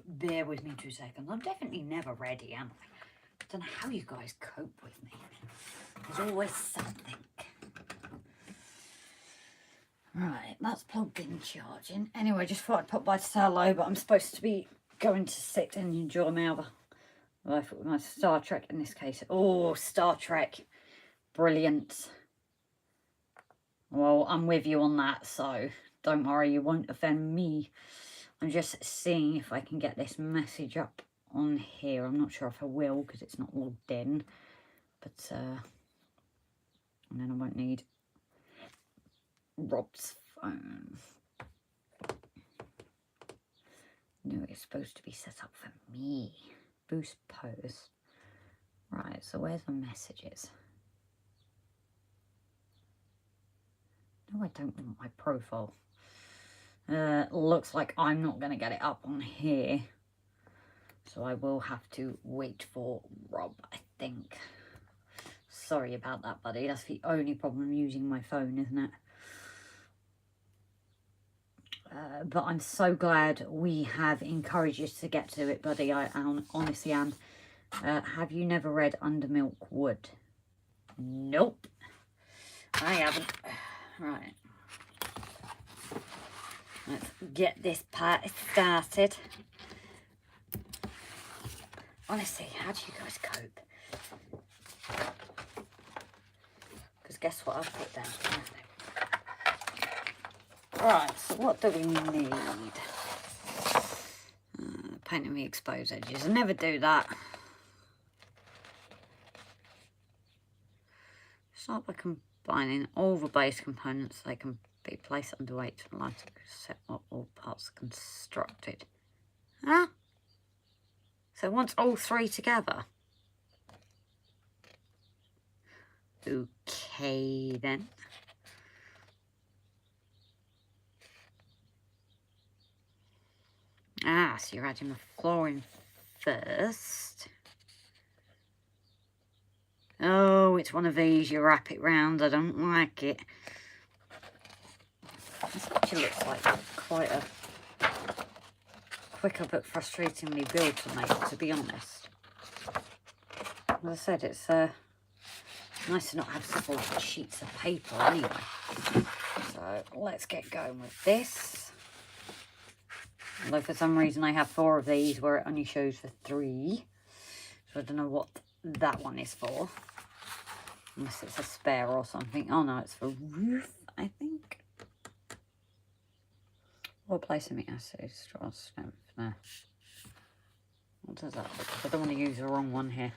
Bear with me 2 seconds. I'm definitely never ready, am I? I don't know how you guys cope with me. There's always something. Right, that's plugged in charging. Anyway, just thought I'd pop by to say hello, but I'm supposed to be going to sit and enjoy my other life with my Star Trek in this case. Oh, Star Trek. Brilliant. Well, I'm with you on that, so don't worry, you won't offend me. I'm just seeing if I can get this message up on here. I'm not sure if I will because it's not logged in, but and then I won't need Rob's phone. No, it's supposed to be set up for me. Boost post. Right, so where's the messages? No, I don't want my profile. Looks like I'm not going to get it up on here. So I will have to wait for Rob, I think. Sorry about that, buddy. That's the only problem using my phone, isn't it? But I'm so glad we have encouraged you to get to it, buddy. I honestly am. Have you never read Undermilk Wood? Nope. I haven't. Right. Let's get this part started. Honestly, how do you guys cope? Because guess what I've put down? Right, so what do we need? Painting the exposed edges. I never do that. Start by combining all the base components so they can be placed underweight to allow to set what all parts are constructed. Huh? So once all three together? Okay then. Ah, so you're adding the flooring first. Oh, it's one of these. You wrap it round. I don't like it. This actually looks like quite a quicker but frustratingly build to make, to be honest. As I said, it's nice to not have several sheets of paper anyway. So let's get going with this. Although for some reason I have 4 of these where it only shows for 3. So I don't know what that one is for. Unless it's a spare or something. Oh no, it's for roof, I think. Or placing the acid straw strength there. What does that look like? I don't want to use the wrong one here.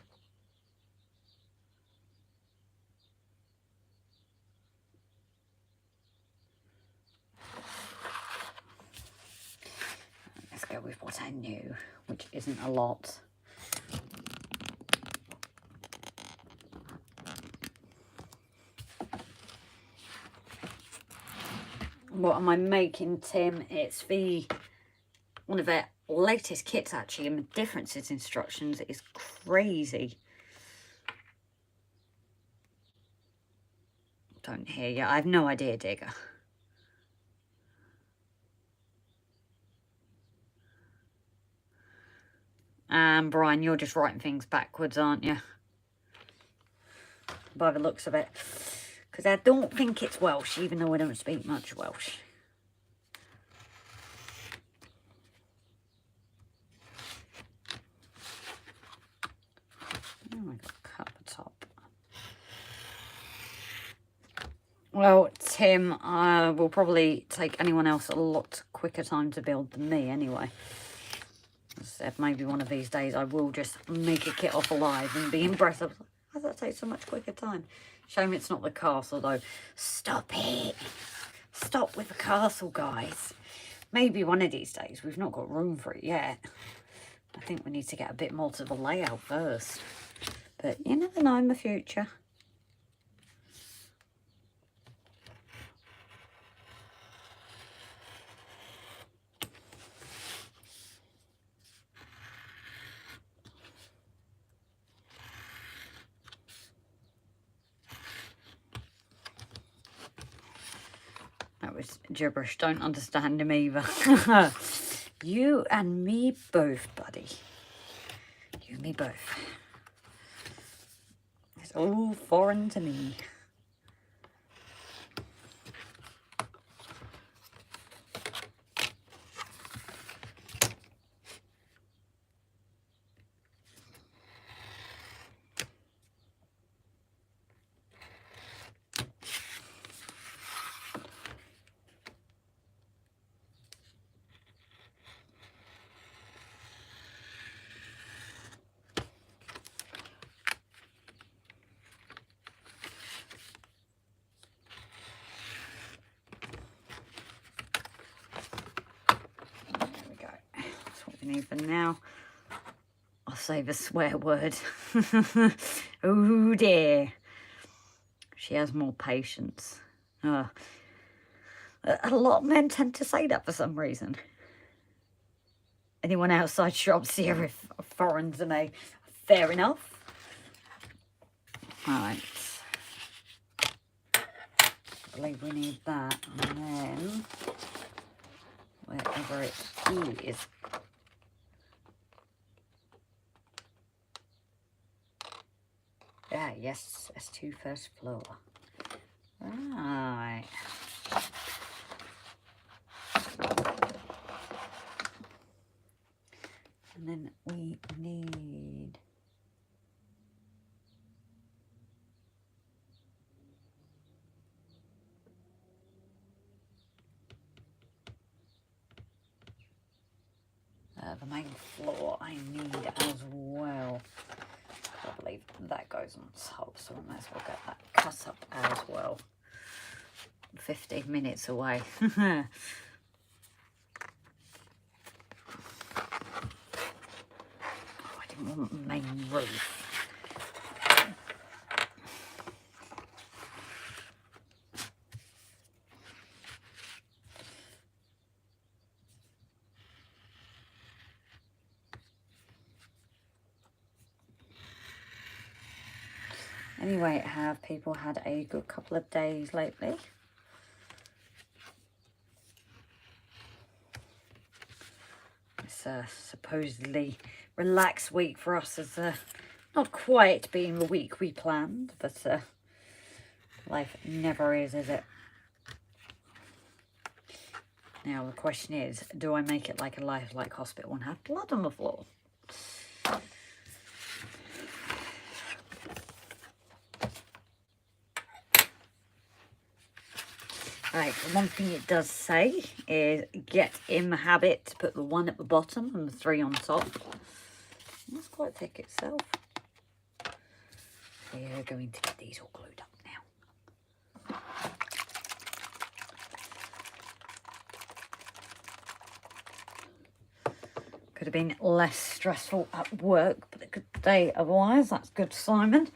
Let's go with what I knew, which isn't a lot. What am I making, Tim? It's one of their latest kits actually, and the differences instructions is crazy. Don't hear you. I have no idea, Digger. And Brian, you're just writing things backwards, aren't you? By the looks of it. Because I don't think it's Welsh, even though I don't speak much Welsh. Oh, I got cut the top. Well, Tim, will probably take anyone else a lot quicker time to build than me anyway. As I said, maybe one of these days I will just make a kit off alive and be impressed. How does that take so much quicker time? Shame it's not the castle though. Stop it. Stop with the castle, guys. Maybe one of these days. We've not got room for it yet. I think we need to get a bit more to the layout first. But you never know in the future. That was gibberish. Don't understand him either. You and me both, buddy. You and me both. It's all foreign to me. and even now, I'll say the swear word. Oh dear. She has more patience. A lot of men tend to say that for some reason. Anyone outside shops here if foreign to me. Fair enough. Right. I believe we need that. And then, wherever it is. Yeah, yes, S2 first floor. Right. And then we need the main floor I need as well. I believe that goes on top, so I might as well get that cut up as well. 15 minutes away. Oh, I didn't want the main roof. Anyway, have people had a good couple of days lately? It's a supposedly relaxed week for us as not quite being the week we planned, but life never is it? Now the question is, do I make it like a life like hospital and have blood on the floor? Right, the one thing it does say is get in the habit to put the 1 at the bottom and the 3 on top. That's quite thick itself. We are going to get these all glued up now. Could have been less stressful at work, but a good day otherwise. That's good, Simon.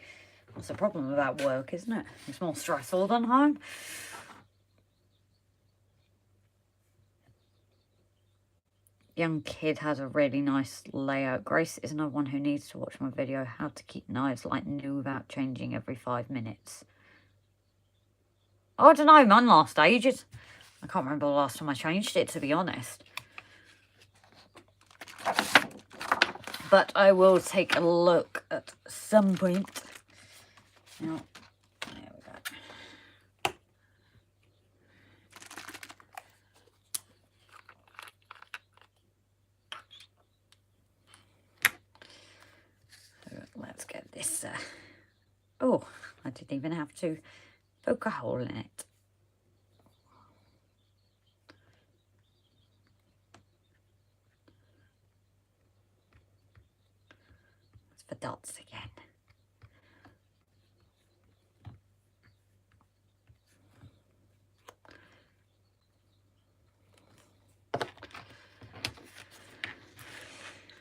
That's the problem about work, isn't it? It's more stressful than home. Young kid has a really nice layout. Grace is another one who needs to watch my video, how to keep knives like new without changing every 5 minutes. Oh, I don't know, mine last ages. I can't remember the last time I changed it, to be honest. But I will take a look at some point. Now, there we go. Let's get this. Oh, I didn't even have to poke a hole in it. It's for dots again.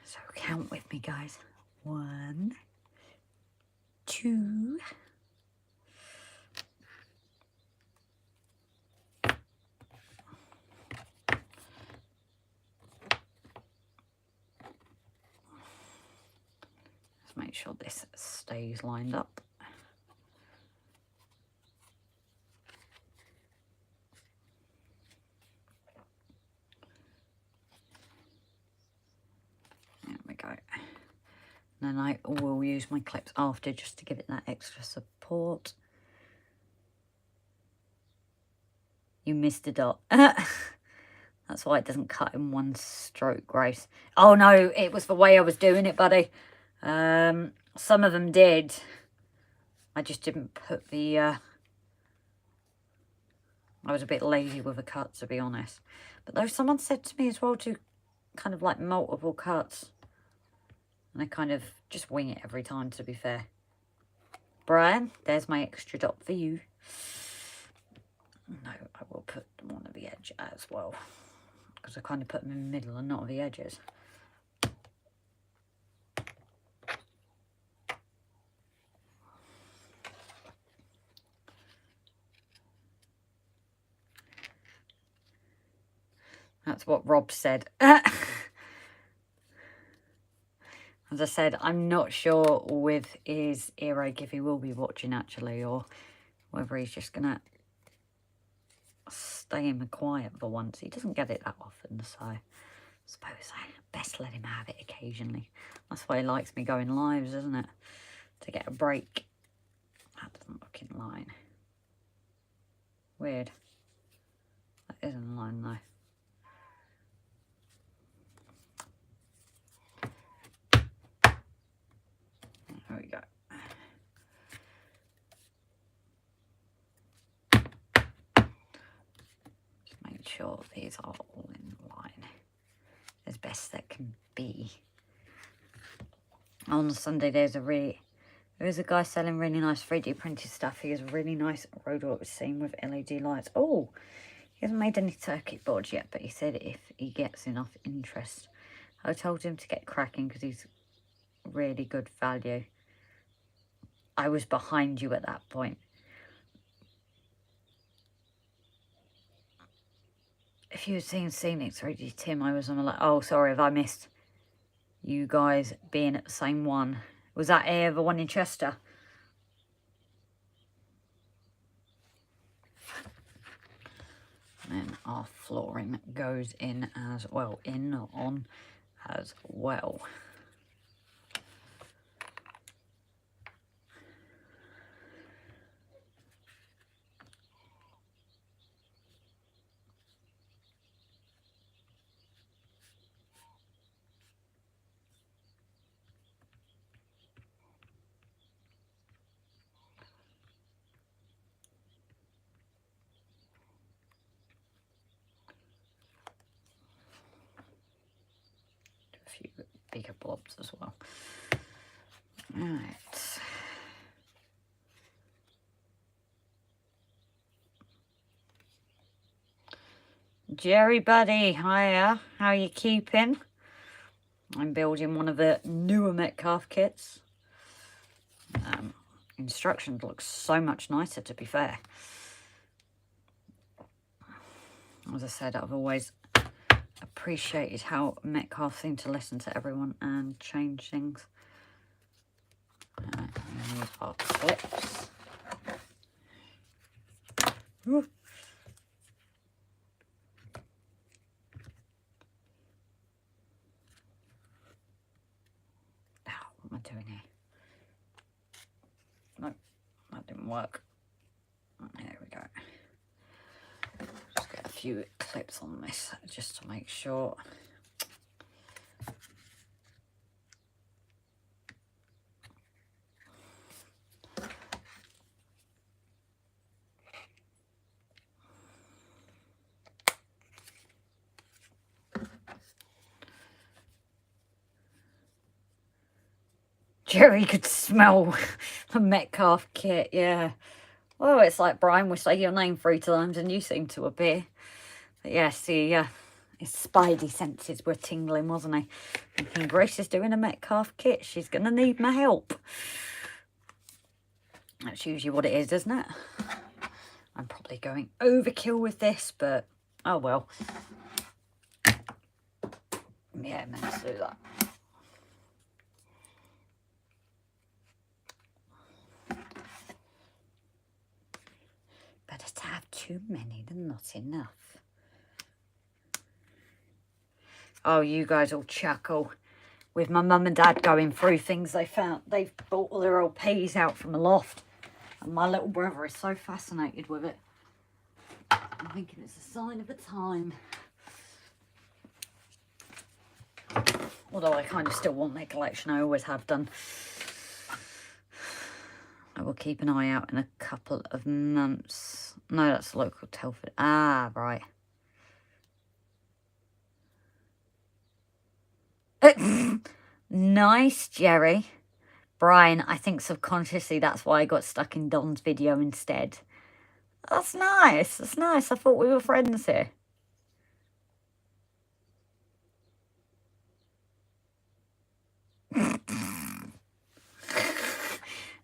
So count with me, guys. 1, 2, 'Let's make sure this stays lined up. There we go. And then I will use my clips after just to give it that extra support. You missed a dot. That's why it doesn't cut in one stroke, Grace. Oh no, it was the way I was doing it, buddy. Some of them did. I just didn't put the... I was a bit lazy with a cut, to be honest. But though someone said to me as well to kind of like multiple cuts. And I kind of just wing it every time, to be fair. Brian, there's my extra dot for you. No, I will put them on the edge as well. Because I kind of put them in the middle and not the edges. That's what Rob said. As I said, I'm not sure with his earache if he will be watching actually, or whether he's just going to stay in the quiet for once. He doesn't get it that often, so I suppose I best let him have it occasionally. That's why he likes me going lives, isn't it? To get a break. That doesn't look in line. Weird. That is in line though. There we go. Just make sure these are all in line as best that can be. On Sunday there is a guy selling really nice 3D printed stuff. He has a really nice roadwork scene with LED lights. Oh, he hasn't made any circuit boards yet, but he said if he gets enough interest. I told him to get cracking because he's really good value. I was behind you at that point. If you had seen Scenic 3D Tim, I was on a like, oh, sorry, have I missed you guys being at the same one? Was that the one in Chester? And then our flooring goes in as well, on as well. Few bigger blobs as well. Right. Jerry buddy, hiya. How are you keeping? I'm building one of the newer Metcalf kits. Instructions look so much nicer, to be fair. As I said, I've always appreciated how Metcalf seem to listen to everyone and change things. Right, these are clips. Ooh. Now, what am I doing here? No, that didn't work. There we go. Just get a few clips on this just to make sure. Jerry could smell the Metcalf kit, yeah. Oh, it's like Brian, we say your name 3 times and you seem to appear. But yes, his spidey senses were tingling, wasn't he? Thinking, Grace is doing a Metcalf kit. She's going to need my help. That's usually what it is, isn't it? I'm probably going overkill with this, but oh well. Yeah, I'm meant to do that. Better to have too many than not enough. Oh, you guys will chuckle with my mum and dad going through things they found. They've brought all their old peas out from the loft. And my little brother is so fascinated with it. I'm thinking it's a sign of the time. Although I kind of still want their collection. I always have done. I will keep an eye out in a couple of months. No, that's local Telford. Ah, right. Nice, Jerry. Brian, I think subconsciously that's why I got stuck in Don's video instead. That's nice. That's nice. I thought we were friends here.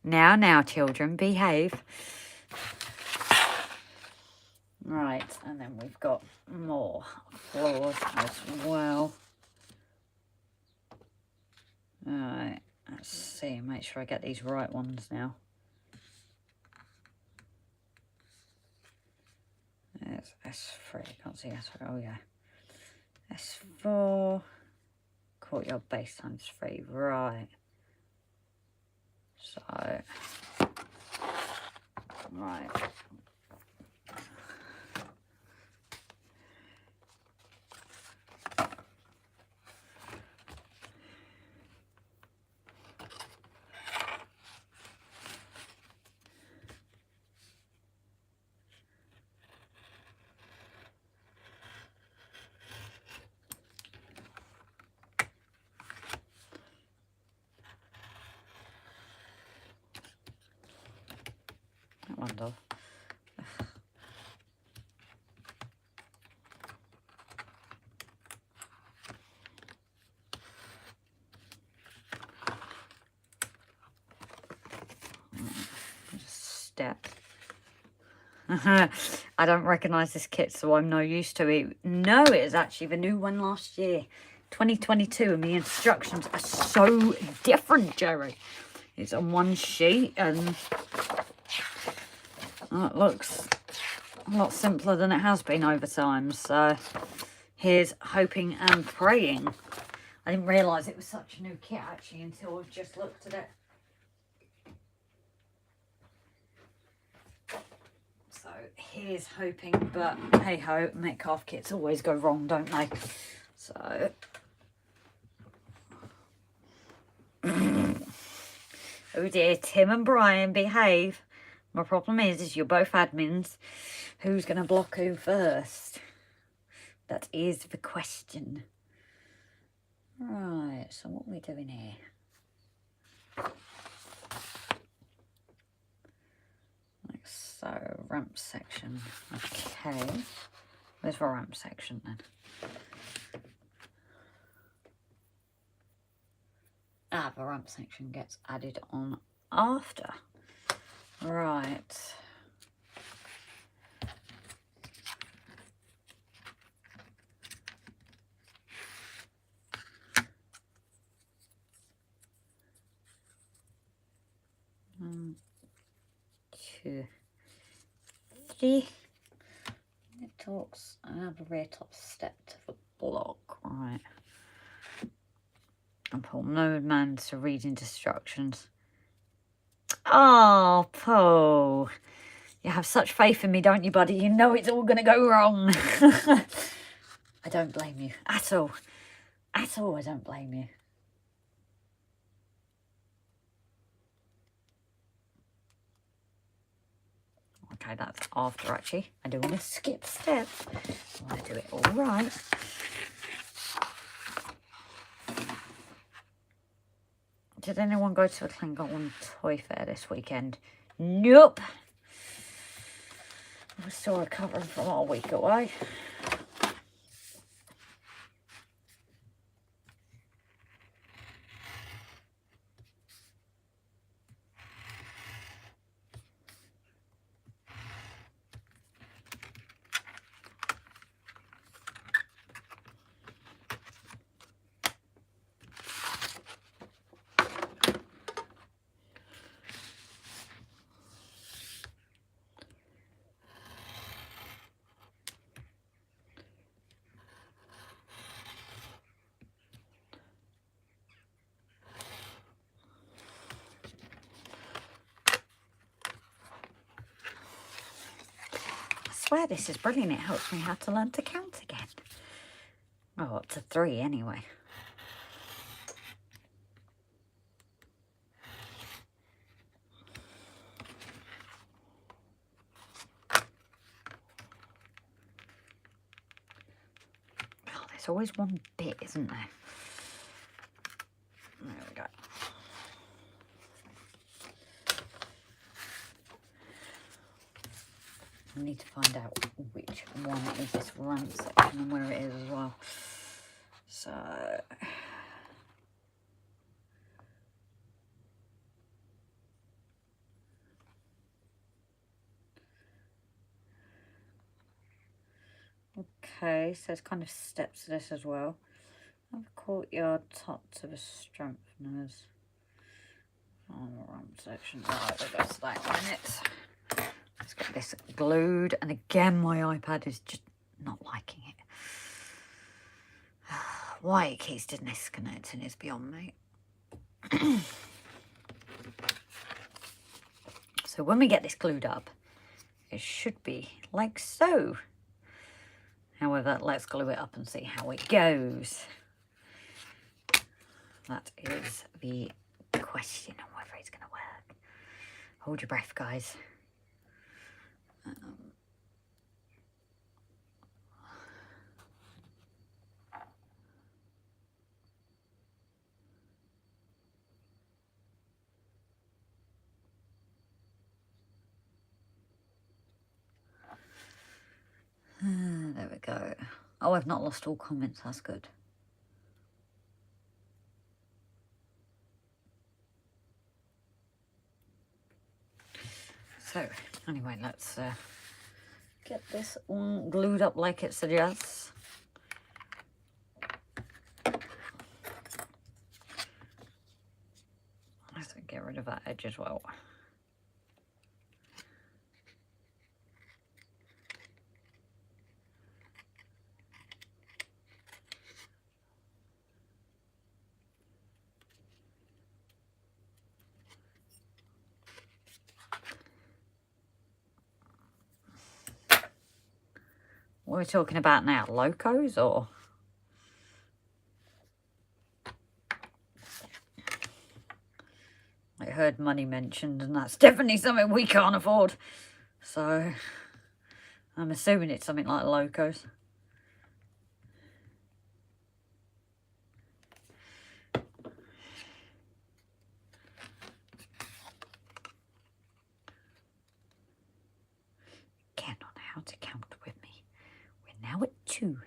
Now, children, behave. Right, and then we've got more floors as well. Alright, let's see, make sure I get these right ones now. There's S3, can't see S3, oh yeah. S4, courtyard base times 3, right. So, right. That one does. Step. I don't recognise this kit, so I'm no use to it. No, it is actually the new one last year, 2022, and the instructions are so different, Jerry. It's on one sheet, and it looks a lot simpler than it has been over time. So here's hoping and praying. I didn't realise it was such a new kit, actually, until I've just looked at it. So here's hoping, but hey ho, Metcalf kits always go wrong, don't they? So oh dear, Tim and Brian, behave. My problem is you're both admins. Who's going to block who first? That is the question. Right, so what are we doing here? So, ramp section. Okay. Where's the ramp section then? Ah, the ramp section gets added on after. Right. Two. It talks. I have a rear top step to the block, right? And Paul, no man to read instructions. Oh, Paul, you have such faith in me, don't you, buddy? You know it's all going to go wrong. I don't blame you at all. At all, I don't blame you. Okay, that's after, actually. I don't want to skip steps. I want to do it all right. Did anyone go to a Klingon toy fair this weekend? Nope. We're still recovering from our week away. I swear this is brilliant. It helps me how to learn to count again. Oh, up to 3 anyway. Oh, there's always one bit, isn't there? There we go. I need to find out which one is this ramp section and where it is as well. So okay, so it's kind of steps to this as well. Have a courtyard top to the strengtheners. Wrong section. Right, we'll go to that in a minute. Let's get this glued. And again, my iPad is just not liking it. Why it keeps disconnecting is beyond me. So when we get this glued up, it should be like so. However, let's glue it up and see how it goes. That is the question on whether it's going to work. Hold your breath, guys. There we go. Oh, I've not lost all comments. That's good. So, anyway, let's get this all glued up like it suggests. Let's get rid of that edge as well. What are we talking about now? Locos or? I heard money mentioned, and that's definitely something we can't afford. So I'm assuming it's something like locos. Cannot how to count with me. We're now at 2.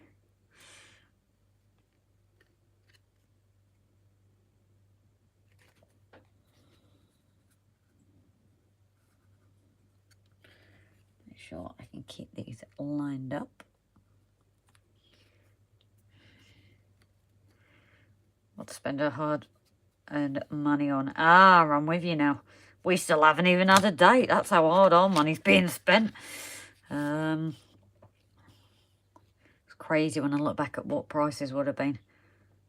Make sure I can keep these lined up. What to spend our hard-earned money on. Ah, I'm with you now. We still haven't even had a date. That's how hard our money's being spent. It's crazy when I look back at what prices would have been.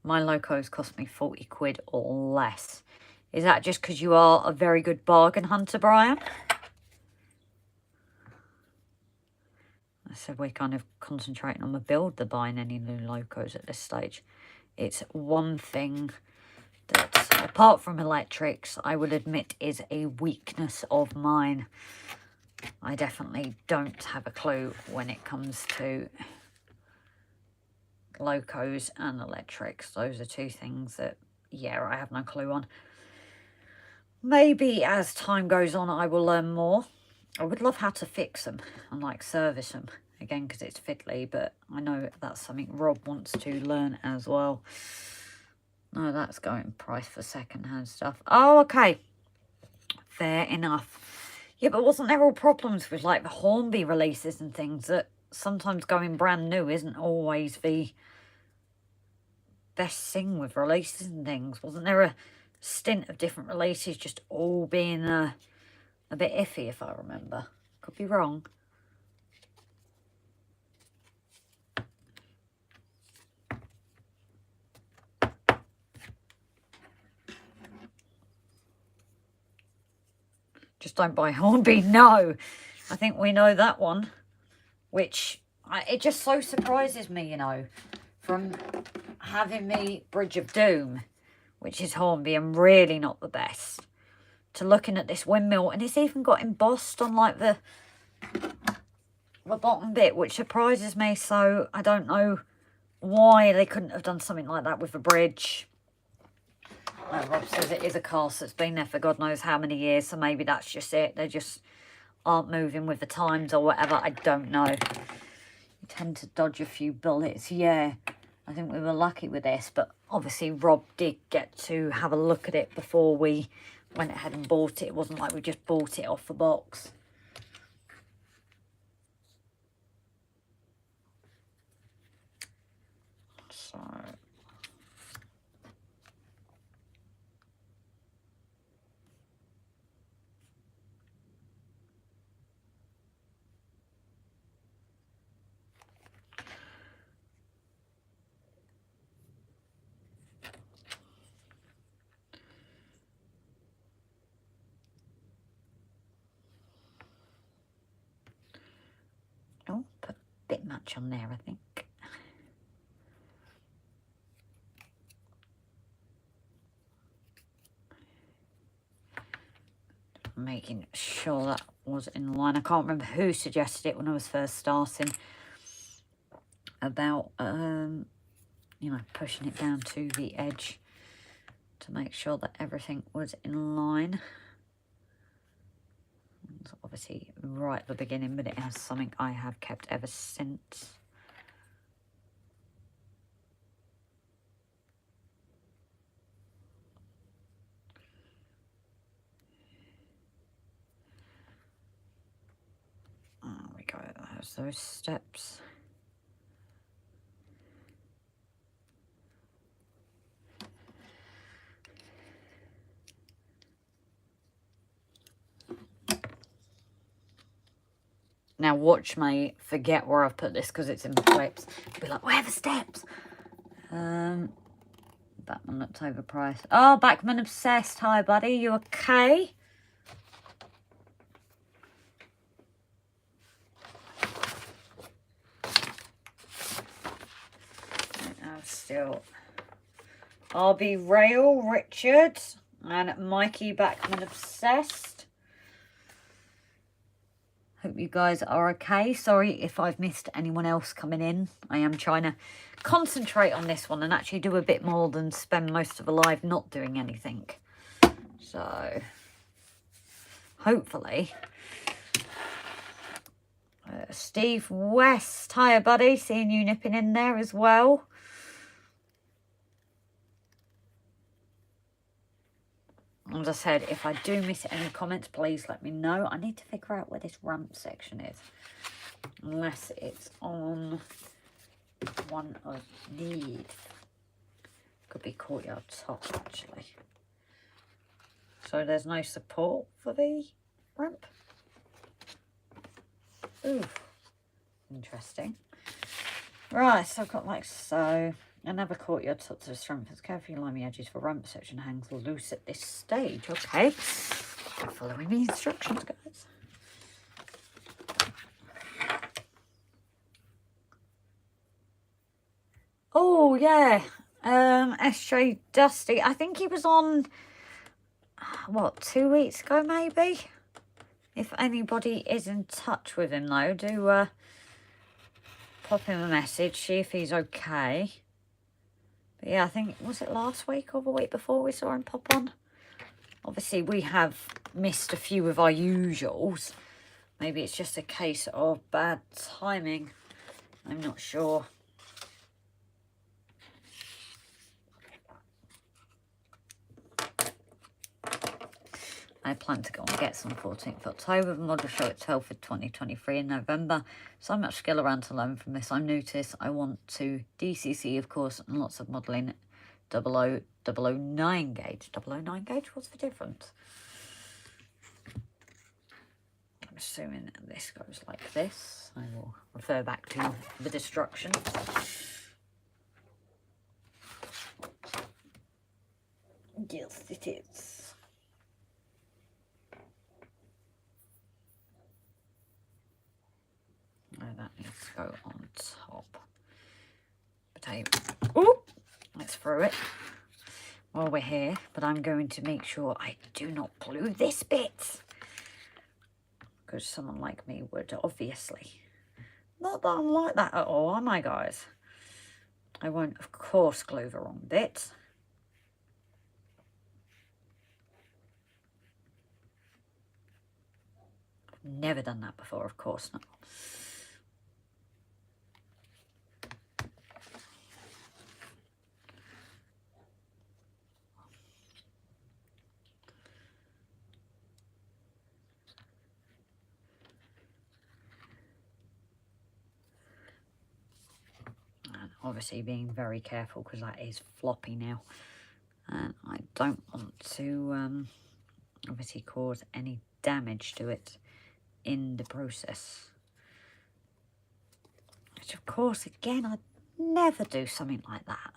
My locos cost me 40 quid or less. Is that just because you are a very good bargain hunter, Brian? I said we're kind of concentrating on the build than buying any new locos at this stage. It's one thing that, apart from electrics, I would admit is a weakness of mine. I definitely don't have a clue when it comes to locos and electrics. Those are two things that, yeah, I have no clue on. Maybe as time goes on, I will learn more. I would love how to fix them and like service them again because it's fiddly, but I know that's something Rob wants to learn as well. No, that's going price for second-hand stuff. Oh, okay. Fair enough. Yeah, but wasn't there all problems with like the Hornby releases and things that sometimes going brand new isn't always the best thing with releases and things? Wasn't there a stint of different releases just all being a bit iffy, if I remember? Could be wrong. Just don't buy Hornby. No, I think we know that one. Which, it just so surprises me, you know, from having me Bridge of Doom, which is Hornby and really not the best, to looking at this windmill, and it's even got embossed on like the bottom bit, which surprises me. So I don't know why they couldn't have done something like that with the bridge. Rob says it is a cast that's been there for God knows how many years, so maybe that's just it. They just aren't moving with the times or whatever. I don't know. You tend to dodge a few bullets. Yeah, I think we were lucky with this, but obviously Rob did get to have a look at it before we went ahead and bought it. It wasn't like we just bought it off the box. So oh, put a bit much on there, I think. Making sure that was in line. I can't remember who suggested it when I was first starting about you know, pushing it down to the edge to make sure that everything was in line. It's obviously right at the beginning, but it has something I have kept ever since. There we go, there's those steps. Now watch me forget where I've put this because it's in the clips. Be like, where are the steps? Batman looked overpriced. Oh, Backman Obsessed. Hi, buddy. You okay? Still. RB Rail, Richard, and Mikey Backman Obsessed. Hope you guys are okay. Sorry if I've missed anyone else coming in. I am trying to concentrate on this one and actually do a bit more than spend most of the live not doing anything. So, hopefully. Steve West. Hiya, buddy. Seeing you nipping in there as well. As I said, if I do miss any comments, please let me know. I need to figure out where this ramp section is. Unless it's on one of these. Could be courtyard top, actually. So there's no support for the ramp. Ooh, interesting. Right, so I've got like so. Another courtyard top to the strength. Carefully line the edges for ramp section hangs loose at this stage. Okay. Following the instructions, guys. Oh, yeah. SJ Dusty. I think he was on, what, 2 weeks ago, maybe? If anybody is in touch with him, though, do pop him a message, see if he's okay. But yeah, I think, was it last week or the week before we saw him pop on? Obviously, we have missed a few of our usuals. Maybe it's just a case of bad timing. I'm not sure. I plan to go and get some 14th October. The model show at Telford 2023 in November. So much skill around to learn from this. I'm new to this. I want to DCC, of course, and lots of modelling. 009 gauge. 009 gauge? What's the difference? I'm assuming this goes like this. I will refer back to the destruction. Yes, it is. No, that needs to go on top. Potato. Ooh! Let's throw it while we're here. But I'm going to make sure I do not glue this bit. Because someone like me would, obviously. Not that I'm like that at all, am I, guys? I won't, of course, glue the wrong bit. Never done that before, of course not. And obviously being very careful because that is floppy now. And I don't want to obviously cause any damage to it in the process. Which of course, again, I'd never do something like that.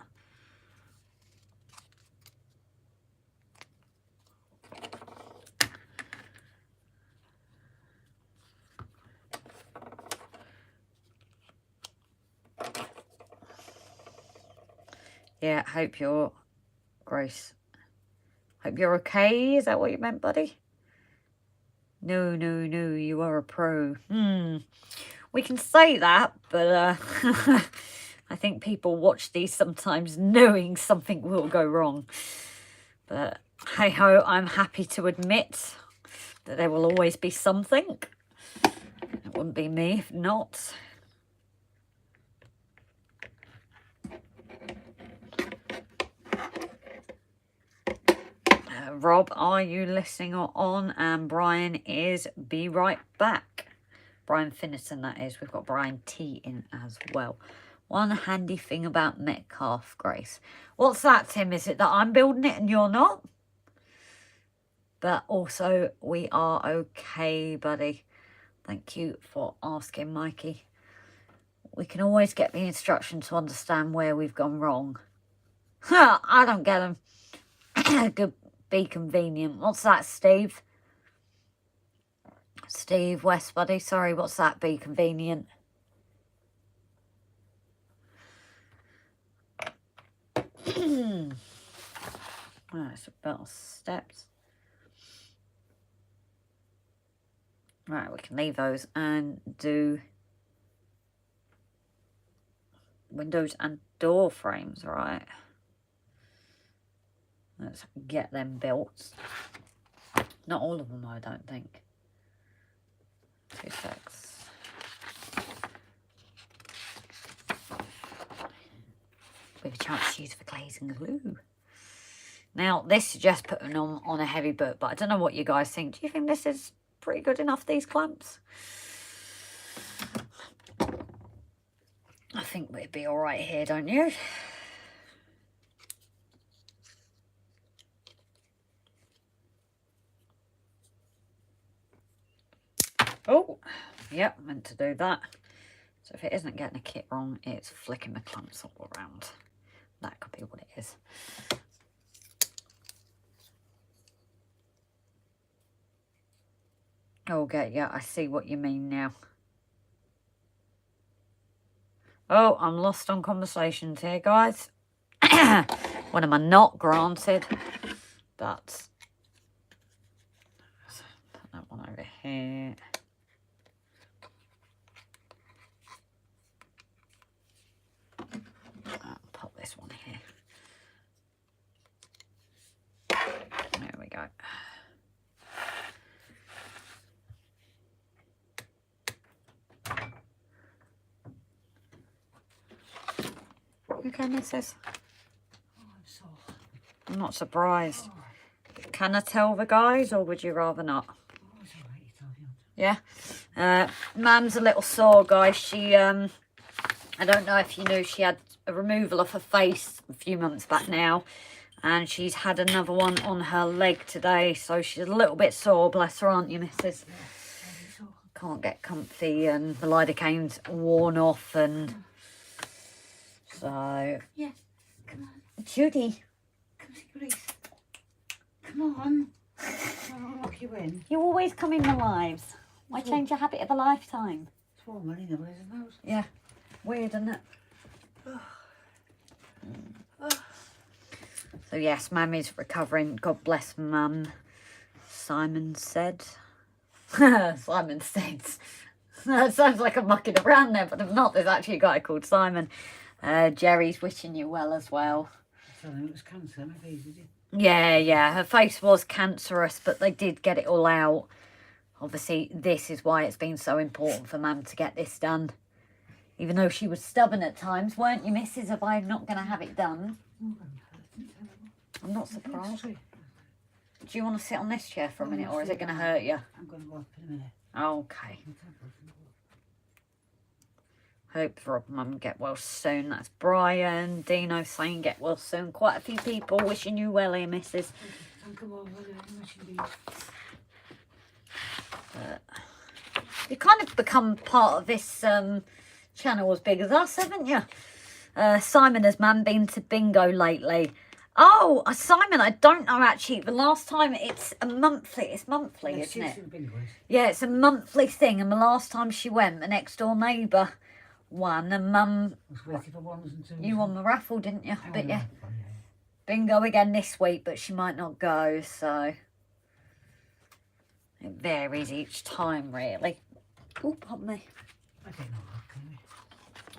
Yeah, hope you're, Grace, hope you're okay. Is that what you meant, buddy? No, you are a pro. We can say that, but I think people watch these sometimes knowing something will go wrong. But hey ho, I'm happy to admit that there will always be something. It wouldn't be me if not. Rob, are you listening or on? And Brian is be right back. Brian Finnerton, that is. We've got Brian T in as well. One handy thing about Metcalf, Grace. What's that, Tim? Is it that I'm building it and you're not? But also, we are okay, buddy. Thank you for asking, Mikey. We can always get the instruction to understand where we've gone wrong. Huh, I don't get them. Good. Be convenient. What's that, Steve? Steve West, buddy. Sorry, what's that? Be convenient. Right, so better steps. Right, we can leave those and do windows and door frames, right? Let's get them built. Not all of them, I don't think. 2 secs. With a chance to use for glazing glue. Now, this is just putting on a heavy boot, but I don't know what you guys think. Do you think this is pretty good enough, these clamps? I think we'd be all right here, don't you? Oh, yep, meant to do that. So if it isn't getting a kit wrong, it's flicking the clamps all around. That could be what it is. Okay, yeah, I see what you mean now. Oh, I'm lost on conversations here, guys. When am I not granted? But put that one over here. I'll pop this one here. There we go. Okay, missus. I'm not surprised. Can I tell the guys, or would you rather not? Yeah. Mum's a little sore, guys. She, I don't know if you knew, she had a removal of her face a few months back now. And she's had another one on her leg today. So she's a little bit sore, bless her, aren't you, missus? Can't get comfy and the lidocaine's worn off and... So... Yeah, come on. Judy. Come see Grace. Come on. I'll lock you in. You always come in my lives. Why change your habit of a lifetime? It's warm anyway, isn't it? Yeah. Weird, isn't it? So yes, Mum is recovering. God bless Mum. Simon said. Simon said. That sounds like I'm mucking around there, but I'm not. There's actually a guy called Simon. Jerry's wishing you well as well. So it was cancer, maybe, did you? Yeah. Her face was cancerous, but they did get it all out. Obviously, this is why it's been so important for Mum to get this done. Even though she was stubborn at times, weren't you, missus, if I'm not going to have it done? I'm not surprised. Do you want to sit on this chair for a minute, or is it going to hurt you? I'm going to go up in a minute. Okay. Hope Rob Mum get well soon. That's Brian. Dino saying get well soon. Quite a few people wishing you well here, missus. You kind of become part of this channel as big as us, haven't you? Simon has been to bingo lately. Oh, Simon, I don't know actually. The last time it's monthly, isn't it? Yeah, it's a monthly thing. And the last time she went, the next door neighbour won. And Mum, you won the raffle, didn't you? But yeah, bingo again this week, but she might not go. So it varies each time, really. Oh, pardon me. I get no luck,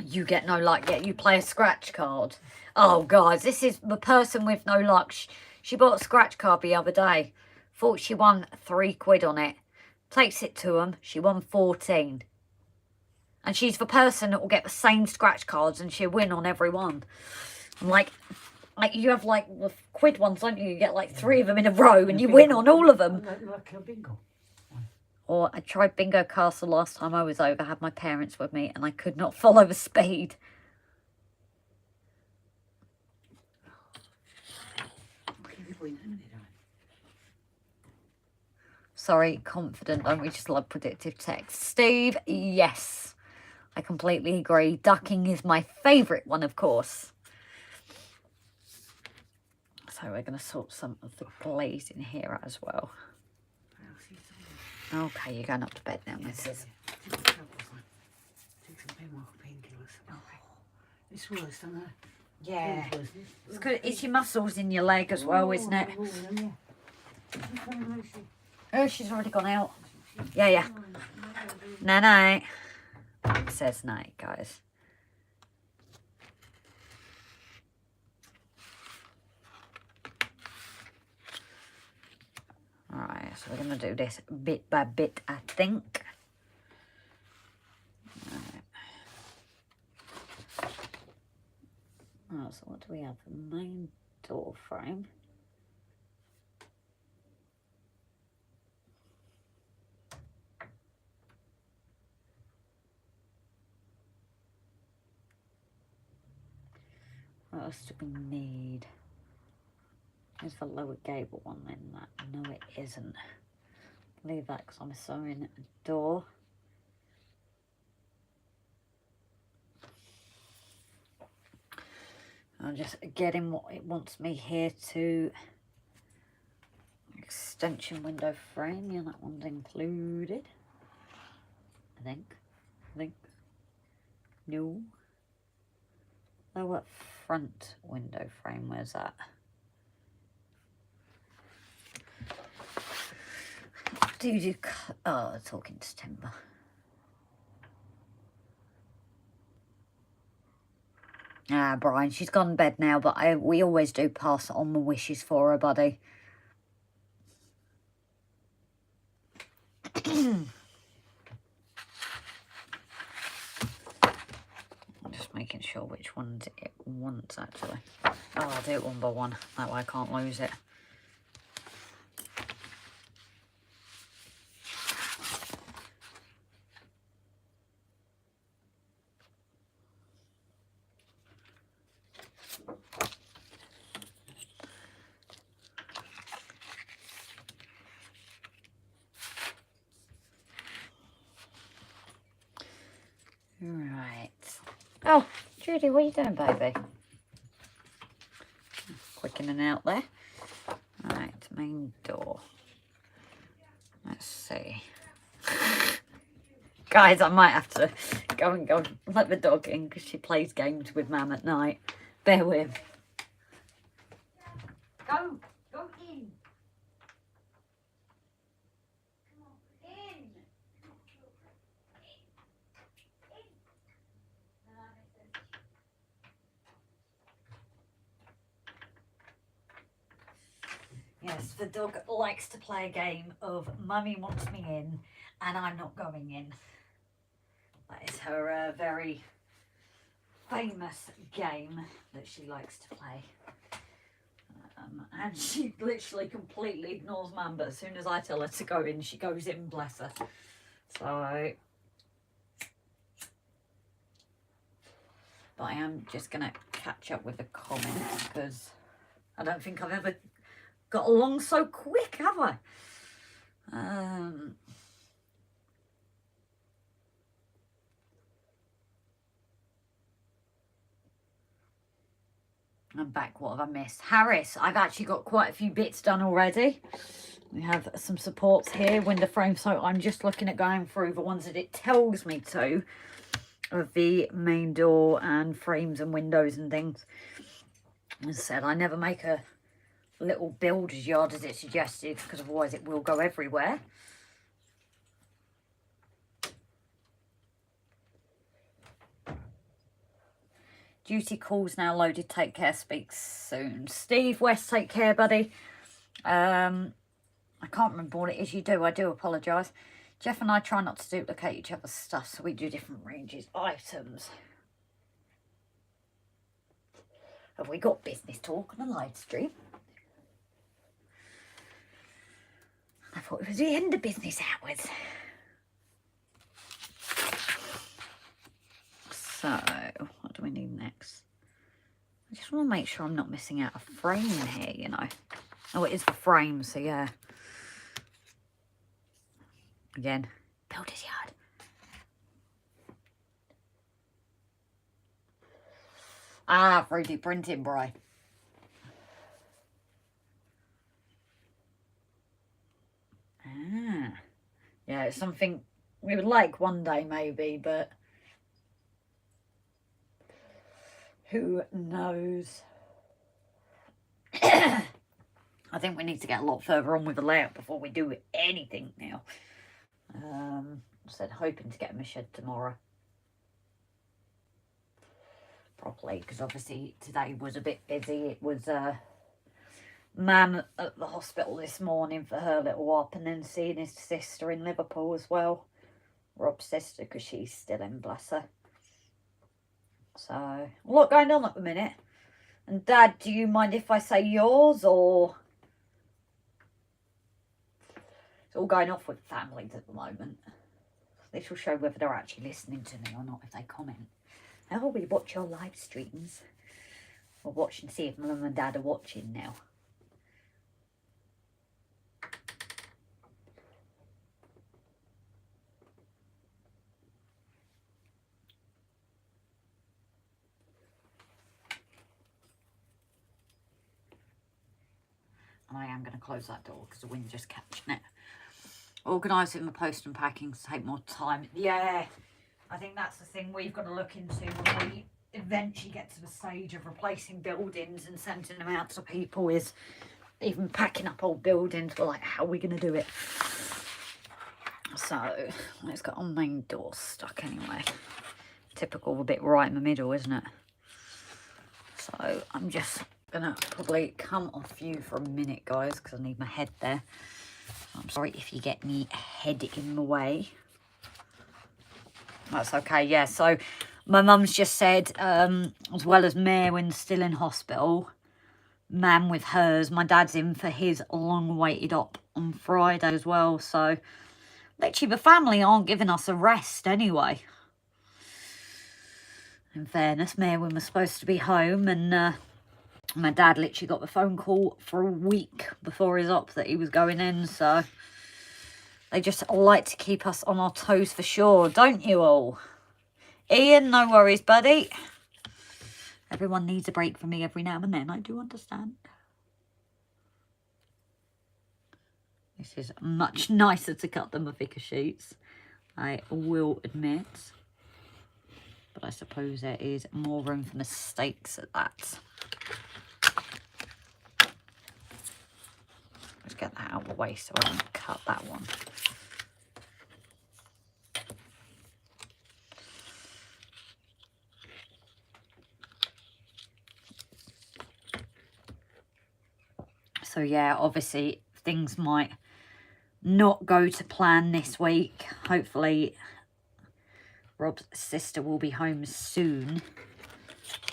You get no luck yet. You play a scratch card. Oh, guys, this is the person with no luck. She bought a scratch card the other day. Thought she won £3 on it. Takes it to them. She won 14. And she's the person that will get the same scratch cards and she'll win on every one. I'm like you have like the quid ones, don't you? You get like 3 of them in a row and you win on all of them. Like bingo. Or I tried Bingo Castle last time I was over. I had my parents with me and I could not follow the speed. Sorry, confident. Don't we just love predictive text? Steve, yes. I completely agree. Ducking is my favourite one, of course. So we're going to sort some of the glazing here as well. Okay, you're going up to bed now, missus. Take some painkillers. It's worse, isn't it? Yeah. It's good. It's your muscles in your leg as well, isn't it? Oh, she's already gone out. Yeah. Night. It says night, guys. Alright, so we're going to do this bit by bit, I think. Right. Oh, so what do we have? The main door frame. What else do we need? There's the lower gable one then. That no, it isn't. Leave that because I'm sewing a door. I'm just getting what it wants me here to. Extension window frame. Yeah, that one's included. I think. No. Lower front window frame. Where's that? Do you do? Oh, talking to timber. Ah, Brian, she's gone to bed now, but we always do pass on the wishes for her, buddy. I'm just making sure which ones it wants, actually. Oh, I'll do it one by one. That way I can't lose it. Right. Oh, Judy, what are you doing, baby? Quick in and out there. Right, main door. Let's see. Guys, I might have to go and let the dog in because she plays games with Mum at night. Bear with. Go in. Yes, the dog likes to play a game of Mummy wants me in and I'm not going in. That is her very famous game that she likes to play. And she literally completely ignores Mum, but as soon as I tell her to go in, she goes in, bless her. So, But I am just going to catch up with the comments because I don't think I've ever got along so quick, have I? I'm back. What have I missed? Harris, I've actually got quite a few bits done already. We have some supports here, window frame, so I'm just looking at going through the ones that it tells me to of the main door and frames and windows and things. As I said, I never make a little builder's yard as it suggested because otherwise it will go everywhere. Duty calls now loaded. Take care. Speak soon. Steve West, take care, buddy. I can't remember what it is you do. I do apologise. Jeff and I try not to duplicate each other's stuff, so we do different ranges. Items. Have we got business talk on a live stream? I thought it was the end of business hours. So, what do we need next? I just want to make sure I'm not missing out a frame here, you know. Oh, it is the frame, so yeah. Again, builder's yard. Ah, 3D printing, bro. Ah. Yeah, it's something we would like one day maybe, but who knows? I think we need to get a lot further on with the layout before we do anything now. I said hoping to get my shed tomorrow. Properly, because obviously today was a bit busy. It was Mam at the hospital this morning for her little op, and then seeing his sister in Liverpool as well. Rob's sister, because she's still in, bless her. So, a lot going on at the minute. And Dad, do you mind if I say yours, or? It's all going off with families at the moment. This will show whether they're actually listening to me or not if they comment. Oh, we watch your live streams. We'll watch and see if Mum and Dad are watching now. And I am going to close that door because the wind's just catching it. Organising the post and packing to take more time. Yeah, I think that's the thing we've got to look into when we eventually get to the stage of replacing buildings and sending them out to people, is even packing up old buildings. We're like, how are we going to do it? So, it's got our main door stuck anyway. Typical, a bit right in the middle, isn't it? So, I'm just going to probably come off you for a minute, guys, because I need my head there. I'm sorry if you get me head in the way. That's okay, yeah. So my mum's just said, as well as Maywin's still in hospital, Mam with hers, my dad's in for his long-awaited op on Friday as well. So literally the family aren't giving us a rest anyway. In fairness, Maywin was supposed to be home, and my dad literally got the phone call for a week before his op that he was going in, so they just like to keep us on our toes for sure, don't you all? Ian, no worries, buddy. Everyone needs a break from me every now and then, I do understand. This is much nicer to cut than the thicker sheets, I will admit. But I suppose there is more room for mistakes at that. Let's get that out of the way so I don't cut that one. So yeah, obviously things might not go to plan this week. Hopefully Rob's sister will be home soon.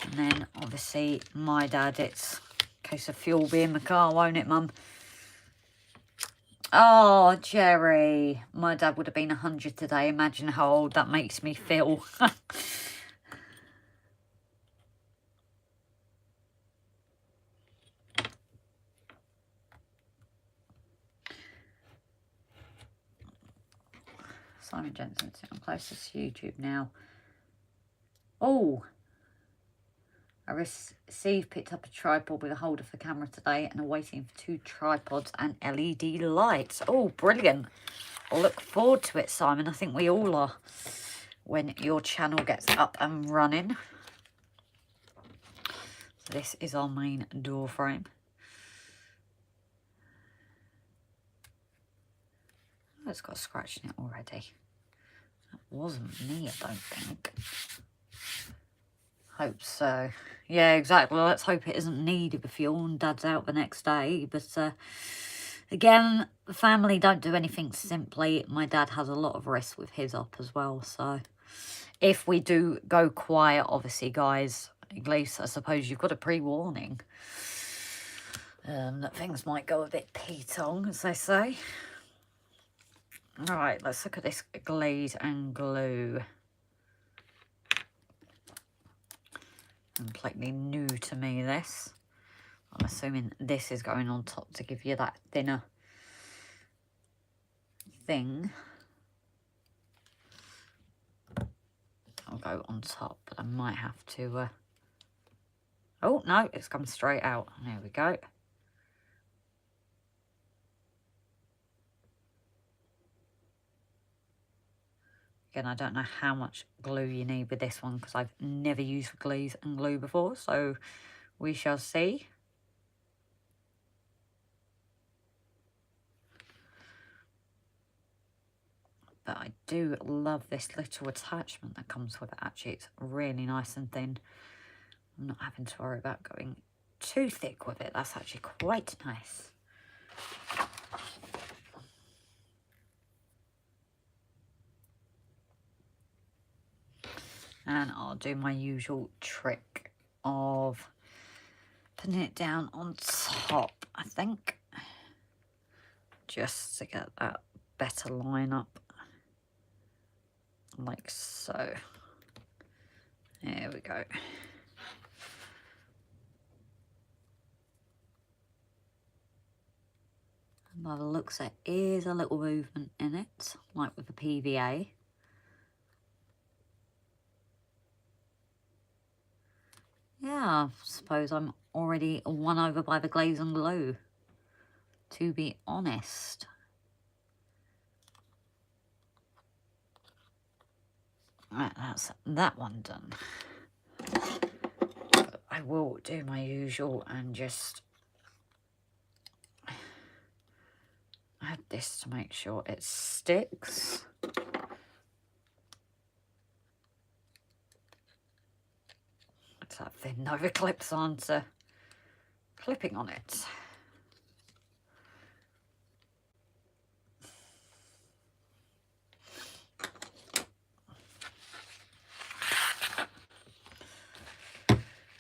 And then obviously my dad, it's a case of fuel being in the car, won't it, Mum? Oh, Jerry. My dad would have been 100 today. Imagine how old that makes me feel. Simon Jensen, I'm closest to YouTube now. Oh, I received, picked up a tripod with a holder for camera today and are waiting for 2 tripods and LED lights. Oh, brilliant. I'll look forward to it, Simon. I think we all are when your channel gets up and running. So this is our main door frame. Oh, it's got a scratch in it already. That wasn't me, I don't think. Hope so. Yeah, exactly. Let's hope it isn't needed with fuel and Dad's out the next day. But again, the family don't do anything simply. My dad has a lot of risk with his op as well. So if we do go quiet, obviously, guys, at least I suppose you've got a pre-warning that things might go a bit petong, as they say. All right, let's look at this glaze and glue. Completely new to me, this. I'm assuming this is going on top to give you that thinner thing. I'll go on top, but I might have to... Oh, no, it's come straight out. There we go. Again, I don't know how much glue you need with this one because I've never used glaze and glue before, so we shall see. But I do love this little attachment that comes with it. Actually, it's really nice and thin. I'm not having to worry about going too thick with it. That's actually quite nice. And I'll do my usual trick of putting it down on top, I think. Just to get that better line up. Like so. There we go. By the looks, there is a little movement in it, like with the PVA. Yeah, I suppose I'm already won over by the glaze and glue, to be honest. Right, that's that one done. But I will do my usual and just add this to make sure it sticks. It's that thin over clips onto clipping on it.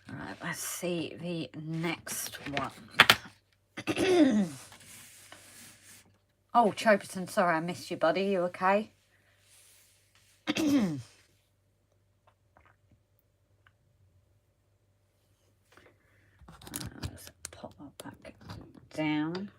Right, let's see the next one. Oh, Choperton, sorry I missed you, buddy. You okay? Let's pop that back down.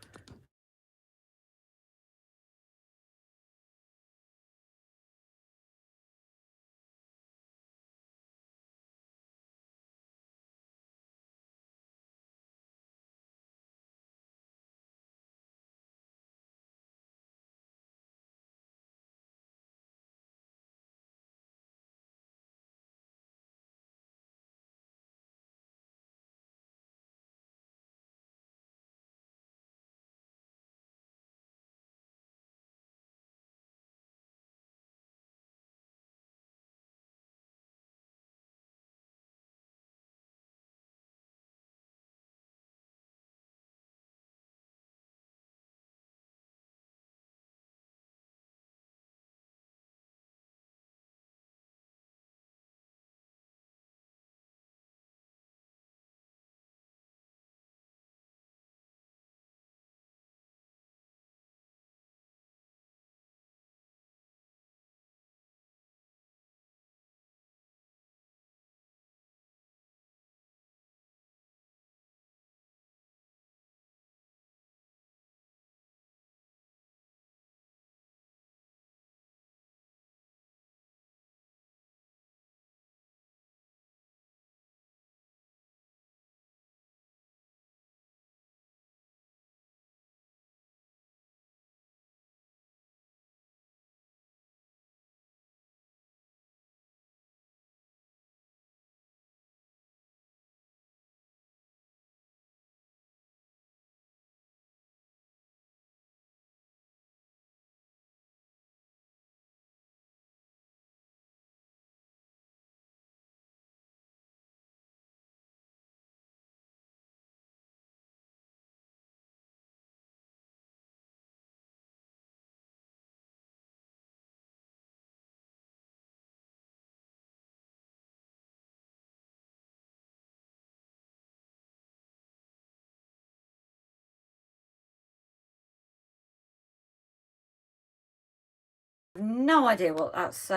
no idea what that's...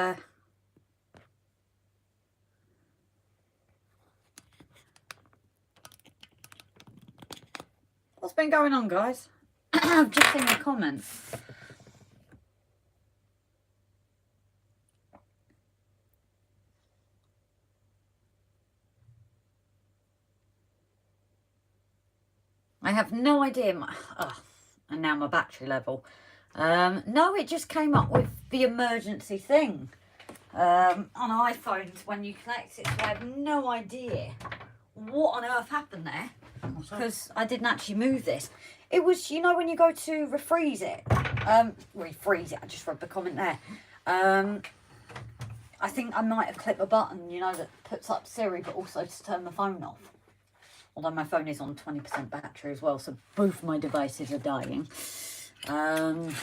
What's been going on, guys? I've just seen the comments. I have no idea. And now my battery level. No, it just came up with the emergency thing on iPhones when you connect it. So I have no idea what on earth happened there. Because I didn't actually move this. It was, you know, when you go to refreeze it. Refreeze it, I just read the comment there. I think I might have clicked a button, you know, that puts up Siri, but also to turn the phone off. Although my phone is on 20% battery as well, so both my devices are dying. But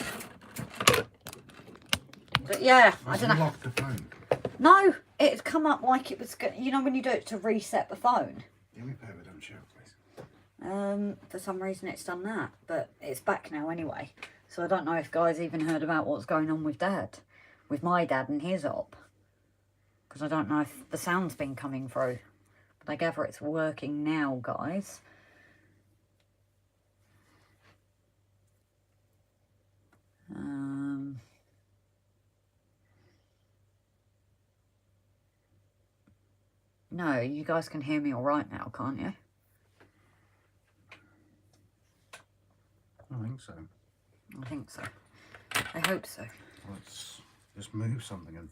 yeah, I don't know. Lock the phone. No, it had come up like it was, you know, when you do it to reset the phone. Give me paper, don't share, please. For some reason it's done that, but it's back now anyway. So I don't know if guys even heard about what's going on with Dad, with my dad and his op. Because I don't know if the sound's been coming through. But I gather it's working now, guys. No, you guys can hear me all right now, can't you? I think so. I think so. I hope so. Let's just move something and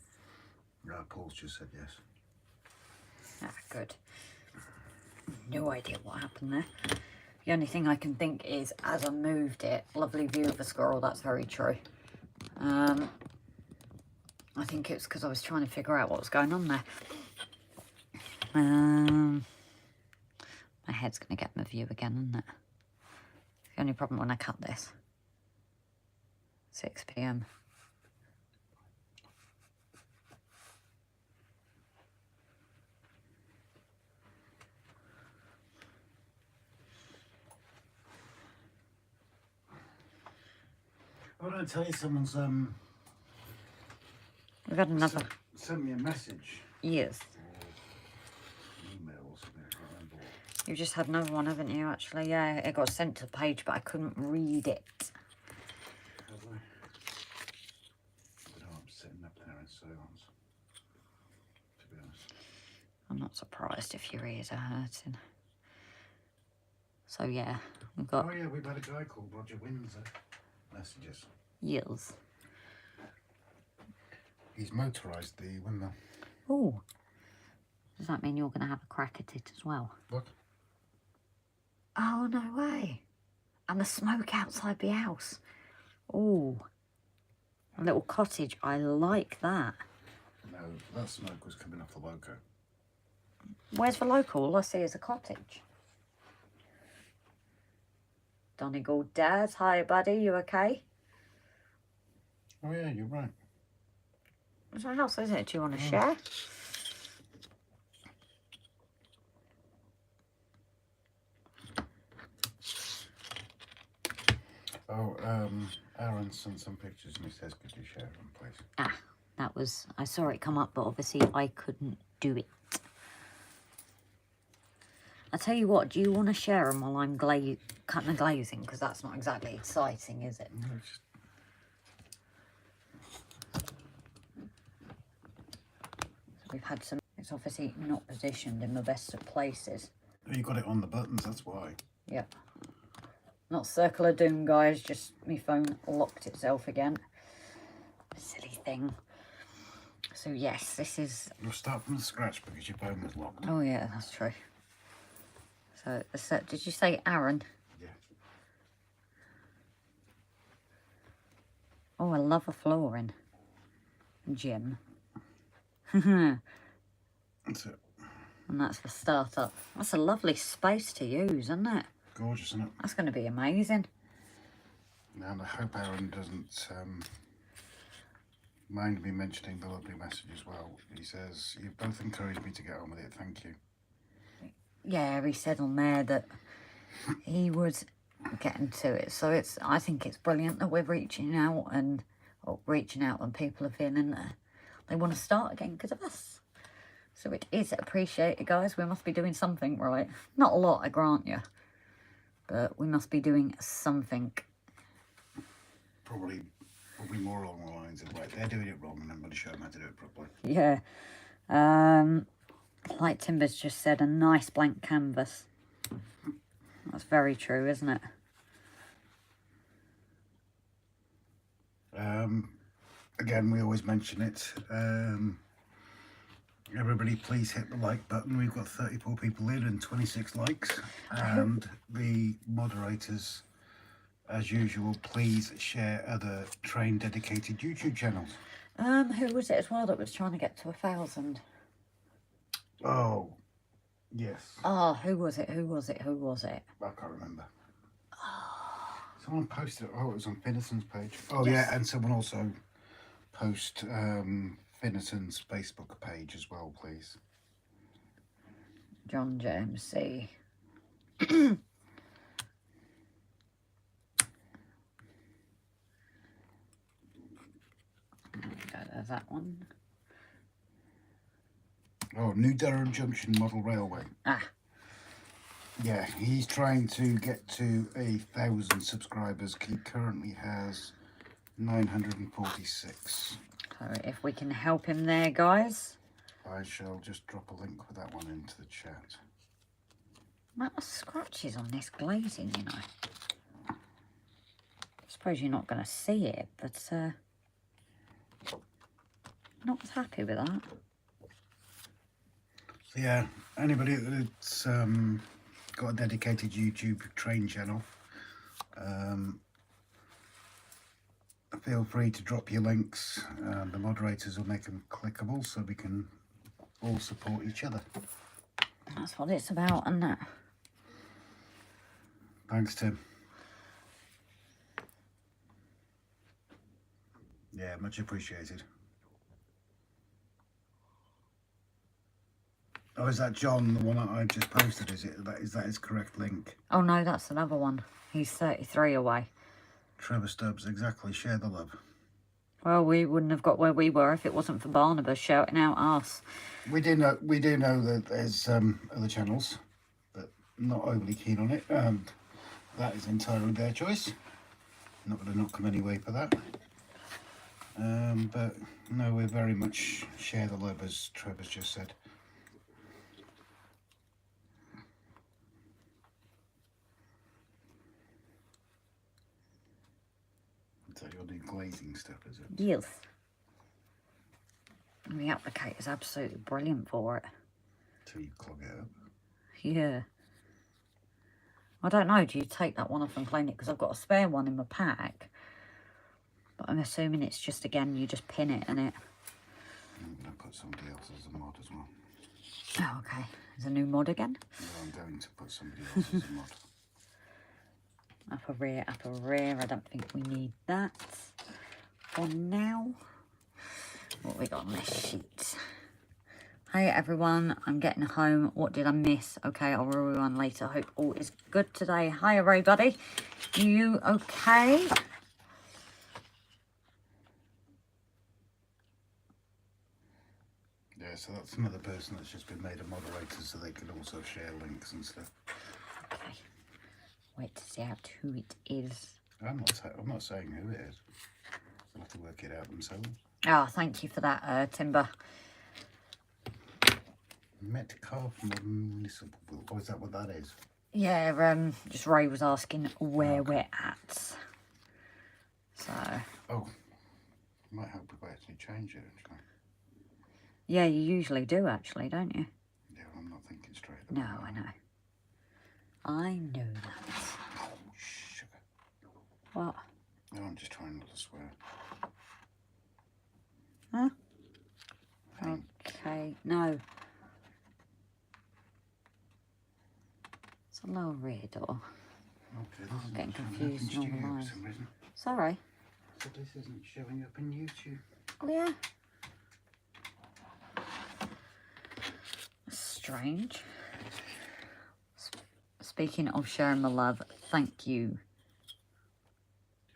Paul's just said yes. Ah, good. No idea what happened there. The only thing I can think is, as I moved it, lovely view of a squirrel, that's very true. I think it's because I was trying to figure out what was going on there. My head's going to get my view again, isn't it? The only problem when I cut this. 6 p.m. I want to tell you, someone's We've got another. sent me a message. Yes. Email or something, I can't remember. You've just had another one, haven't you, actually? Yeah, it got sent to the page, but I couldn't read it. Have I? I don't know, I'm sitting up there in silence, to be honest. I'm not surprised if your ears are hurting. So, yeah, we've got Oh yeah, we've had a guy called Roger Windsor messages. yields. He's motorised the windmill. Oh, does that mean you're going to have a crack at it as well? What? Oh, no way. And the smoke outside the house. Oh, a little cottage. I like that. No, that smoke was coming off the loco. Where's the local? All I see is a cottage. Donegal Dad, hi buddy, you okay? Oh yeah, you're right. What's our house, isn't it? Do you want to share? Oh, Aaron sent some pictures and he says, could you share them, please? Ah, that was, I saw it come up, but obviously I couldn't do it. I'll tell you what, do you want to share them while I'm cutting the glazing? Because that's not exactly exciting, is it? No, it's just... We've had some, it's obviously not positioned in the best of places. Oh, you got it on the buttons, that's why. Yep. Not Circle of Doom, guys, just my phone locked itself again. Silly thing. So yes, this is... You'll start from scratch because your phone was locked. Oh yeah, that's true. So, did you say Aaron? Yeah. Oh, I love a flooring. Jim. And That's it. that's the startup. That's a lovely space to use, isn't it? Gorgeous, isn't it? That's going to be amazing. And I hope Aaron doesn't mind me mentioning the lovely message as well. He says, you've both encouraged me to get on with it, thank you. Yeah, he said on there that he would get into it. So I think it's brilliant that we're reaching out and or reaching out when people are feeling they want to start again because of us. So it is appreciated, guys. We must be doing something right. Not a lot, I grant you. But we must be doing something. Probably more along the lines of, right, they're doing it wrong and I'm going to show them how to do it properly. Yeah. Like Timber's just said, a nice blank canvas. That's very true, isn't it? Again, we always mention it. Everybody please hit the like button. We've got 34 people in and 26 likes. And the moderators, as usual, please share other train dedicated YouTube channels. Who was it as well that was trying to get to 1,000? Oh, yes. Oh, who was it? Who was it? I can't remember. Someone posted it. Oh, it was on Finnison's page. Oh, yes. Yeah, and someone also post Finnison's Facebook page as well, please. John James C. There's that one. Oh, New Durham Junction Model Railway. Ah. Yeah, he's trying to get to 1,000 subscribers. He currently has 946. So if we can help him there, guys. I shall just drop a link for that one into the chat. That was scratches on this glazing, you know. I suppose you're not going to see it, but not as happy with that. So yeah, anybody that's got a dedicated YouTube train channel, feel free to drop your links. The moderators will make them clickable so we can all support each other. That's what it's about, isn't it? Thanks, Tim. Yeah, much appreciated. Oh, is that John, the one that I just posted? Is that his correct link? Oh no, that's another one. He's 33 away. Trevor Stubbs, exactly. Share the love. Well, we wouldn't have got where we were if it wasn't for Barnabas shouting out us. We do know that there's other channels, but not overly keen on it. That is entirely their choice. Not going to knock them anyway for that. But no, we very much share the love, as Trevor's just said. So you'll do glazing stuff, is it? Yes. And the applicator's absolutely brilliant for it. So you clog it up? Yeah. I don't know, do you take that one off and clean it? Because I've got a spare one in my pack. But I'm assuming it's just, again, you just pin it in it. I'm going to put somebody else as a mod as well. Oh, okay. There's a new mod again? No, I'm going to put somebody else as a mod. Upper rear, upper rear. I don't think we need that for now. What we got on this sheet? Hey everyone, I'm getting home. What did I miss? Okay, I'll rewind later. Hope all is good today. Hi everybody. You okay? Yeah, so that's another person that's just been made a moderator so they can also share links and stuff. Okay. Wait to see out who it is. I'm not saying who it is. They'll have to work it out themselves. Oh, thank you for that, Timber. Metcalfe Municipal Building. Oh, is that what that is? Yeah, just Ray was asking where we're at. So. Oh, might help if I actually change it. Actually. Yeah, you usually do, actually, don't you? Yeah, I'm not thinking straight. No, I know. I know that. Oh, sugar. What? No, I'm just trying not to swear. Huh? Hang. Okay, no. It's a lower rear door. Okay, this I'm getting isn't showing confused up in on the Studio lines. for some reason. Sorry. So this isn't showing up in YouTube. Oh, yeah. Strange. Speaking of sharing the love, thank you.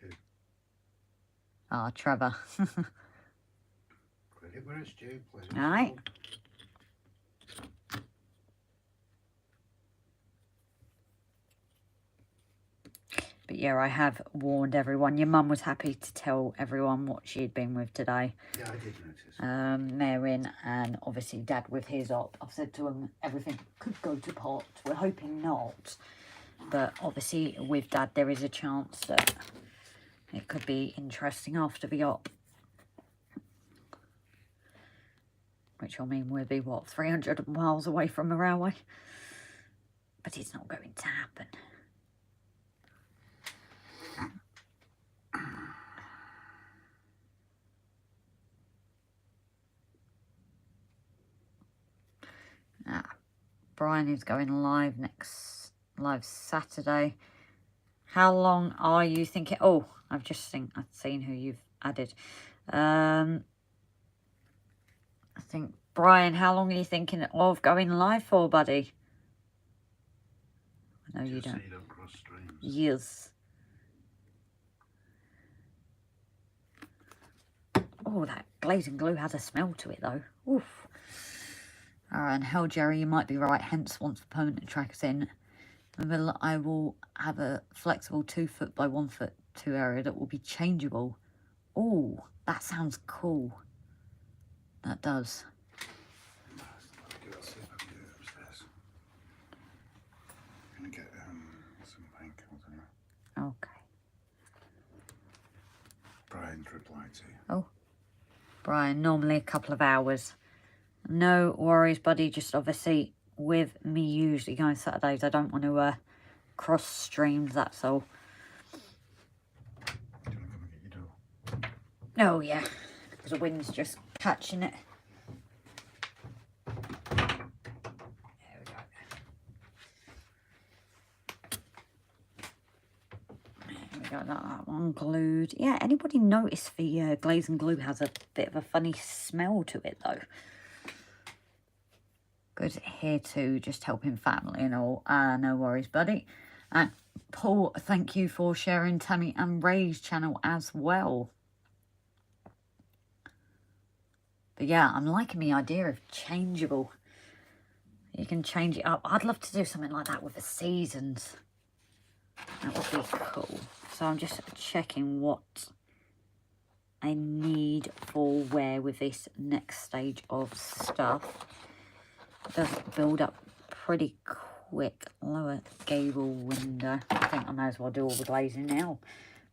Who? Ah, Trevor. Credit where it's due, please. All right. But yeah, I have warned everyone. Your mum was happy to tell everyone what she'd been with today. Yeah, I did notice. Marin and obviously Dad with his op. I've said to him everything could go to pot. We're hoping not. But obviously with Dad there is a chance that it could be interesting after the op. Which will mean we'll be, what, 300 miles away from the railway? But it's not going to happen. Brian is going live Saturday. How long are you thinking? Oh, I've seen who you've added. I think, Brian, how long are you thinking of going live for, buddy? I know you don't. So you don't cross streams. Yes. Oh, that glazing glue has a smell to it, though. Oof. And hell, Jerry, you might be right. Hence, once the permanent track is in, I will have a flexible 2 foot by 1 foot 2 area that will be changeable. Oh, that sounds cool. That does. I'll see if I can do it upstairs. I'm going to get some painkillers in there. Okay. Brian's replied to you. Oh, Brian, normally a couple of hours. No worries, buddy. Just obviously with me usually going Saturdays, I don't want to cross streams, that's all. Do you want to come and get your door? Oh, yeah. Because the wind's just catching it. There we go. There we go, that one glued. Yeah, anybody notice the glazing glue has a bit of a funny smell to it, though? Good here too, just helping family and all. No worries, buddy. And Paul, thank you for sharing Tammy and Ray's channel as well. But yeah, I'm liking the idea of changeable. You can change it up. I'd love to do something like that with the seasons. That would be cool. So I'm just checking what I need for where with this next stage of stuff. It does build up pretty quick. Lower gable window. I think I may as well do all the glazing now.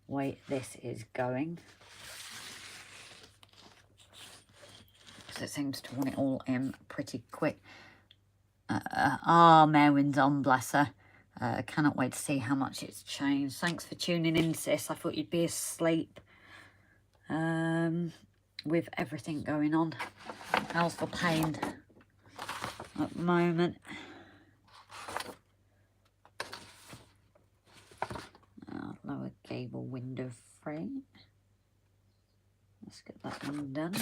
Wait, this is going. Because it seems to want it all in pretty quick. Marin's on, bless her. Cannot wait to see how much it's changed. Thanks for tuning in, sis. I thought you'd be asleep. With everything going on. How's the pain at the moment? Lower gable window frame. Let's get that one done.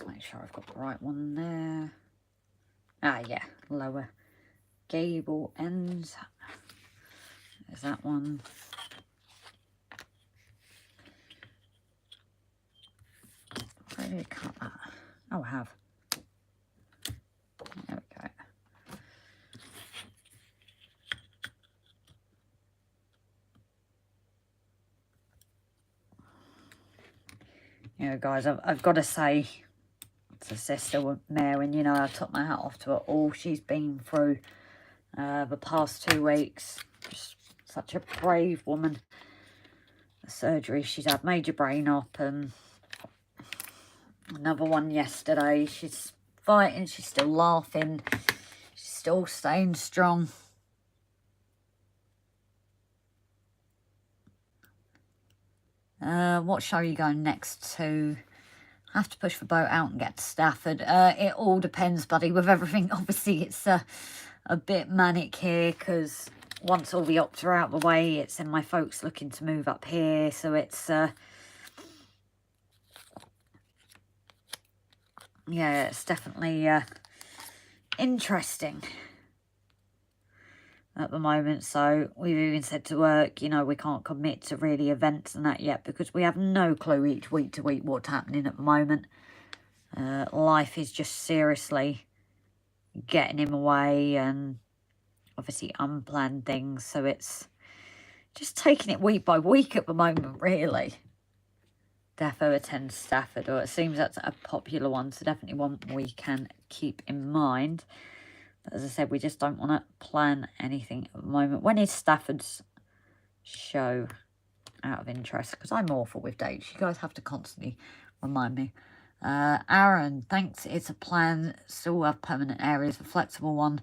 Make sure I've got the right one there. Yeah, lower gable ends. There's that one. Where did I cut that? Oh, I have. There we go. You know, guys, I've got to say, to Sister Mary, you know, I took my hat off to her. All she's been through the past 2 weeks. Just such a brave woman. The surgery she's had, major brain op, and another one yesterday. She's fighting, she's still laughing, she's still staying strong. What show are you going next to? I have to push the boat out and get to Stafford. It all depends, buddy, with everything. Obviously, it's a bit manic here because once all the ops are out of the way, it's then my folks looking to move up here. So it's, yeah, it's definitely interesting at the moment. So we've even said to work, you know, we can't commit to really events and that yet because we have no clue each week to week what's happening at the moment. Life is just seriously getting in the way, and obviously unplanned things, so it's just taking it week by week at the moment, really. Defo attends Stafford, or it seems that's a popular one, so definitely one we can keep in mind. But as I said, we just don't want to plan anything at the moment. When is Stafford's show, out of interest? Because I'm awful with dates. You guys have to constantly remind me. Aaron, thanks. It's a plan. Still have permanent areas, a flexible one.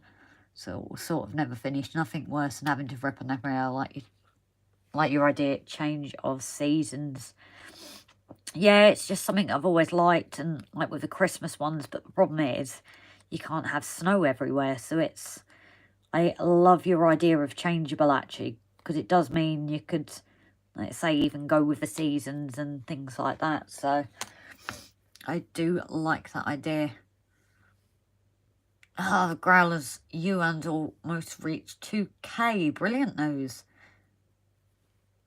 So it will sort of never finish. Nothing worse than having to rip on every hour like your idea. Change of seasons. Yeah, it's just something I've always liked, and like with the Christmas ones, but the problem is you can't have snow everywhere. So it's, I love your idea of changeable actually, because it does mean you could, let's say, even go with the seasons and things like that. So I do like that idea. Ah, Growlers, you and almost reached 2K. Brilliant news.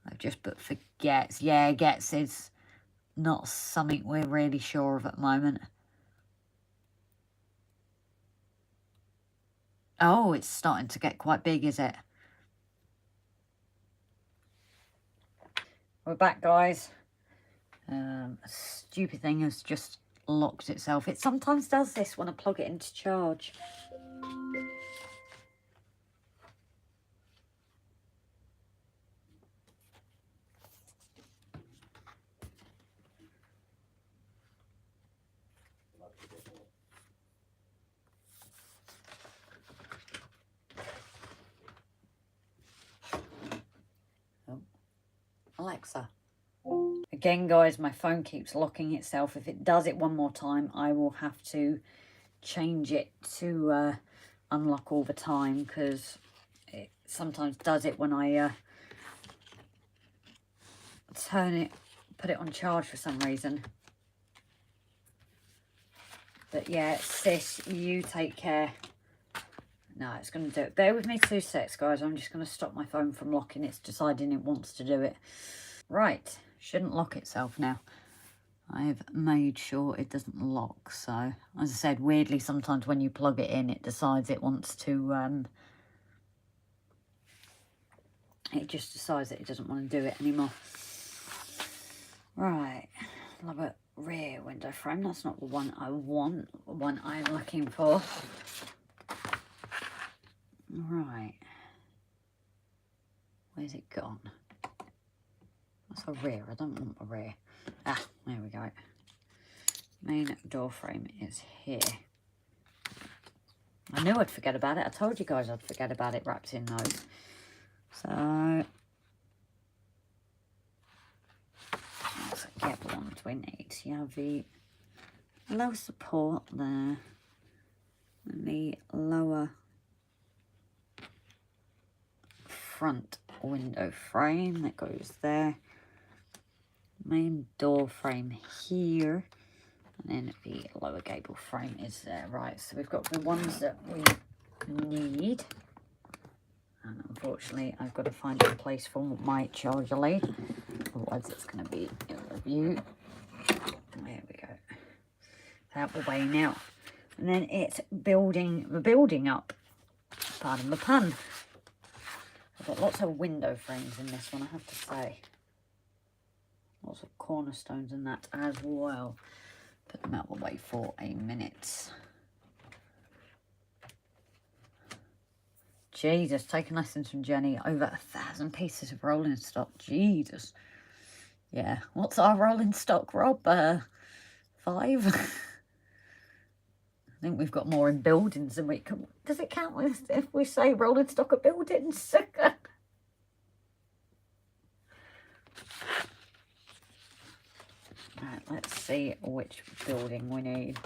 I've just put forgets. Yeah, gets is not something we're really sure of at the moment. Oh, it's starting to get quite big, is it? We're back, guys. A stupid thing has just locked itself. It sometimes does this when I plug it into charge. Oh. Alexa. Again, guys, my phone keeps locking itself. If it does it one more time, I will have to change it to unlock all the time, because it sometimes does it when I put it on charge for some reason. But yeah, sis, you take care. No, it's going to do it. Bear with me 2 secs, guys. I'm just going to stop my phone from locking. It's deciding it wants to do it. Right. Shouldn't lock itself now. I've made sure it doesn't lock. So, as I said, weirdly, sometimes when you plug it in, it decides it wants to... it just decides that it doesn't want to do it anymore. Right. Love a rear window frame. That's not the one I want. The one I'm looking for. Right. Where's it gone? That's a rear. I don't want a rear. Ah, there we go. Main door frame is here. I knew I'd forget about it. I told you guys I'd forget about it wrapped in those. So, let's get the ones we need. You have the low support there. And the lower front window frame that goes there. Main door frame here, and then the lower gable frame is there. Right, so we've got the ones that we need, and unfortunately I've got to find a place for my charger lead, otherwise it's going to be in review. There we go. Out the way now. And then it's building the building up. Pardon the pun. I've got lots of window frames in this one, I have to say. Lots of cornerstones and that as well. Put them out the way for a minute. Jesus, taking lessons from Jenny. Over 1,000 pieces of rolling stock. Jesus. Yeah. What's our rolling stock, Rob? 5? I think we've got more in buildings than we can. Does it count if we say rolling stock of buildings? Right, let's see which building we need.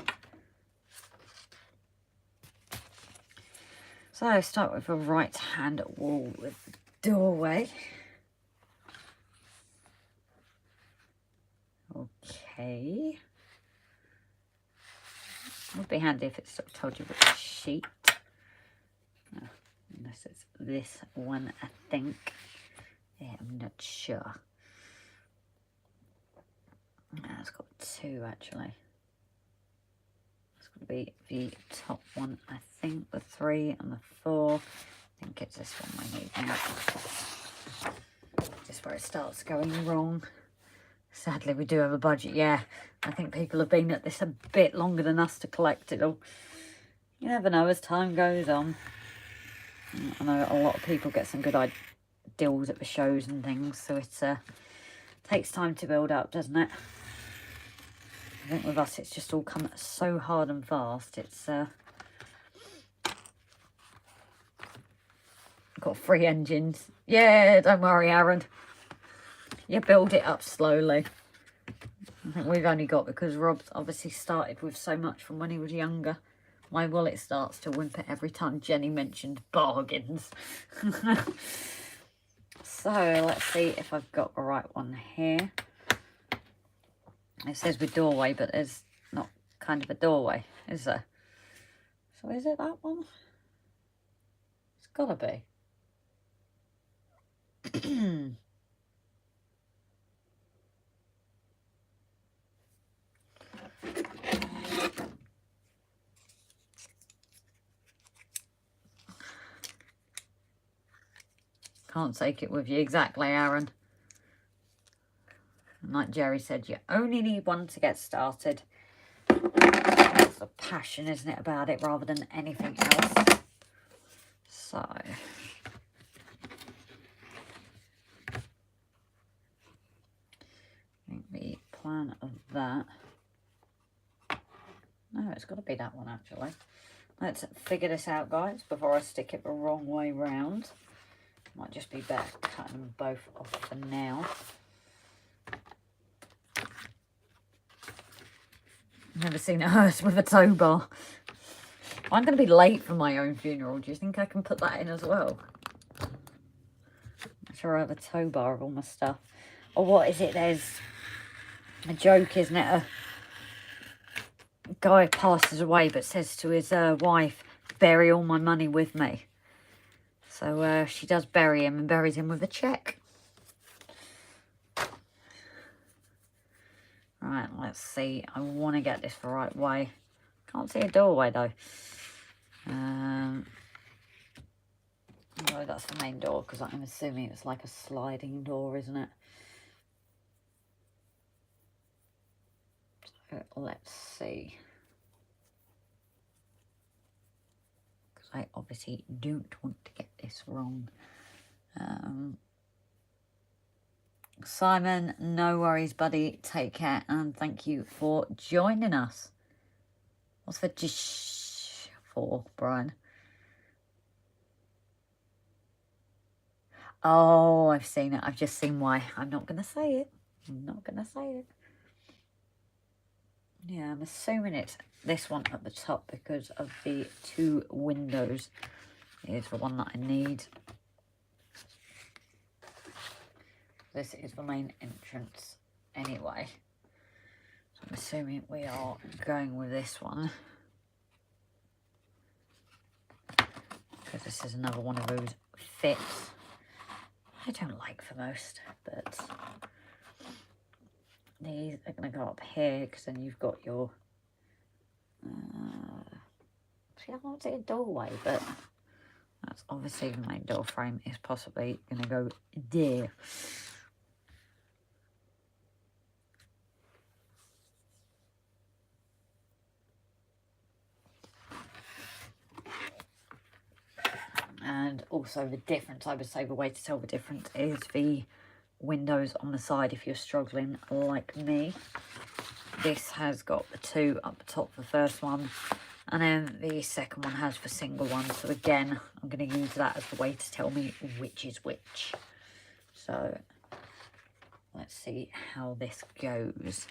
So start with a right hand wall with the doorway. Okay. Would be handy if it sort of told you which sheet. Oh, unless it's this one, I think. Yeah, I'm not sure. It's got two actually. It's going to be the top one, I think, the 3 and the 4. I think it's this one we need now. Just where it starts going wrong. Sadly, we do have a budget, yeah. I think people have been at this a bit longer than us to collect it all. You never know as time goes on. I know a lot of people get some good deals at the shows and things, so it takes time to build up, doesn't it? I think with us, it's just all come so hard and fast. It's got 3 engines. Yeah, don't worry, Aaron. You build it up slowly. I think we've only got, because Rob's obviously started with so much from when he was younger. My wallet starts to whimper every time Jenny mentioned bargains. So let's see if I've got the right one here. It says with doorway, but there's not kind of a doorway, is there? So is it that one? It's gotta be. Can't take it with you exactly, Aaron. And like Jerry said, you only need one to get started. That's the passion, isn't it, about it, rather than anything else. So I think the plan of that. No, it's got to be that one actually. Let's figure this out, guys, before I stick it the wrong way round. Might just be better cutting them both off for now. Never seen a hearse with a tow bar. I'm going to be late for my own funeral. Do you think I can put that in as well? I'm sure I have a tow bar of all my stuff. Or what is it? There's a joke, isn't it? A guy passes away but says to his wife, bury all my money with me. So she does bury him and buries him with a cheque. Right, let's see. I want to get this the right way. Can't see a doorway though. No, that's the main door, because I'm assuming it's like a sliding door, isn't it? So let's see. I obviously don't want to get this wrong. Simon, no worries, buddy. Take care and thank you for joining us. What's the dish for, Brian? Oh, I've seen it. I've just seen why. I'm not going to say it. I'm not going to say it. Yeah, I'm assuming it's this one at the top because of the 2 windows. Here's the one that I need. This is the main entrance anyway. So I'm assuming we are going with this one. Because this is another one of those fits I don't like the most, but these are going to go up here because then you've got your see, I can't see a doorway, but that's obviously the main door frame is possibly going to go there. And also the difference, I would say the way to tell the difference is the windows on the side if you're struggling like me. This has got the 2 up the top, the first one, and then the second one has the single one. So again, I'm going to use that as the way to tell me which is which. So let's see how this goes.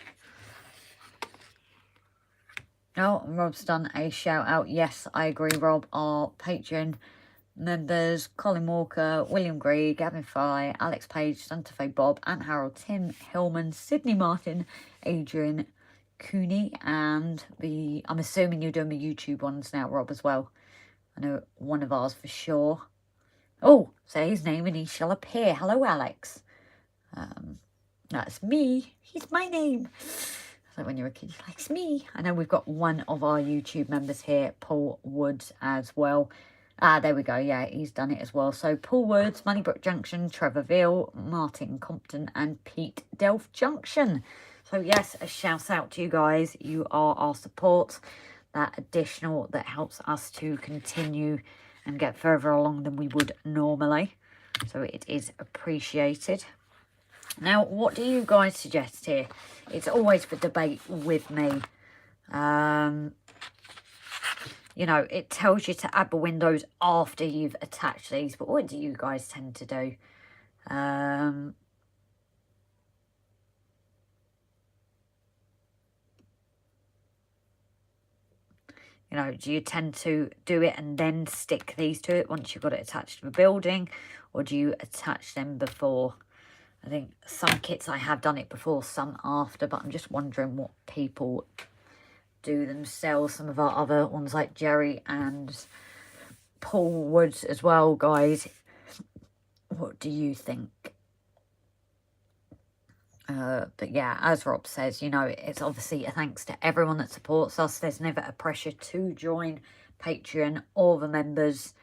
Oh, Rob's done a shout out. Yes, I agree, Rob. Our Patreon And then there's Colin Walker, William Gree, Gavin Fry, Alex Page, Santa Fe Bob, Ant Harold, Tim, Hillman, Sydeney Martin, Adrian Cooney, and I'm assuming you're doing the YouTube ones now, Rob, as well. I know one of ours for sure. Oh, say his name and he shall appear. Hello, Alex. That's me. He's my name. So when you're a kid, you're like, it's me. I know we've got one of our YouTube members here, Paul Woods, as well. Ah, there we go. Yeah, he's done it as well. So Paul Woods, MoneyBrook Junction, Trevor Veail, Martin Compton, and Pete Delph Junction. So yes, a shout out to you guys. You are our support. That additional that helps us to continue and get further along than we would normally. So it is appreciated. Now, what do you guys suggest here? It's always for debate with me. You know, it tells you to add the windows after you've attached these. But what do you guys tend to do? You know, do you tend to do it and then stick these to it once you've got it attached to the building? Or do you attach them before? I think some kits I have done it before, some after. But I'm just wondering what people do themselves. Some of our other ones like Jerry and Paul Woods as well, guys. What do you think? But yeah, as Rob says, you know, it's obviously a thanks to everyone that supports us. There's never a pressure to join Patreon or the members.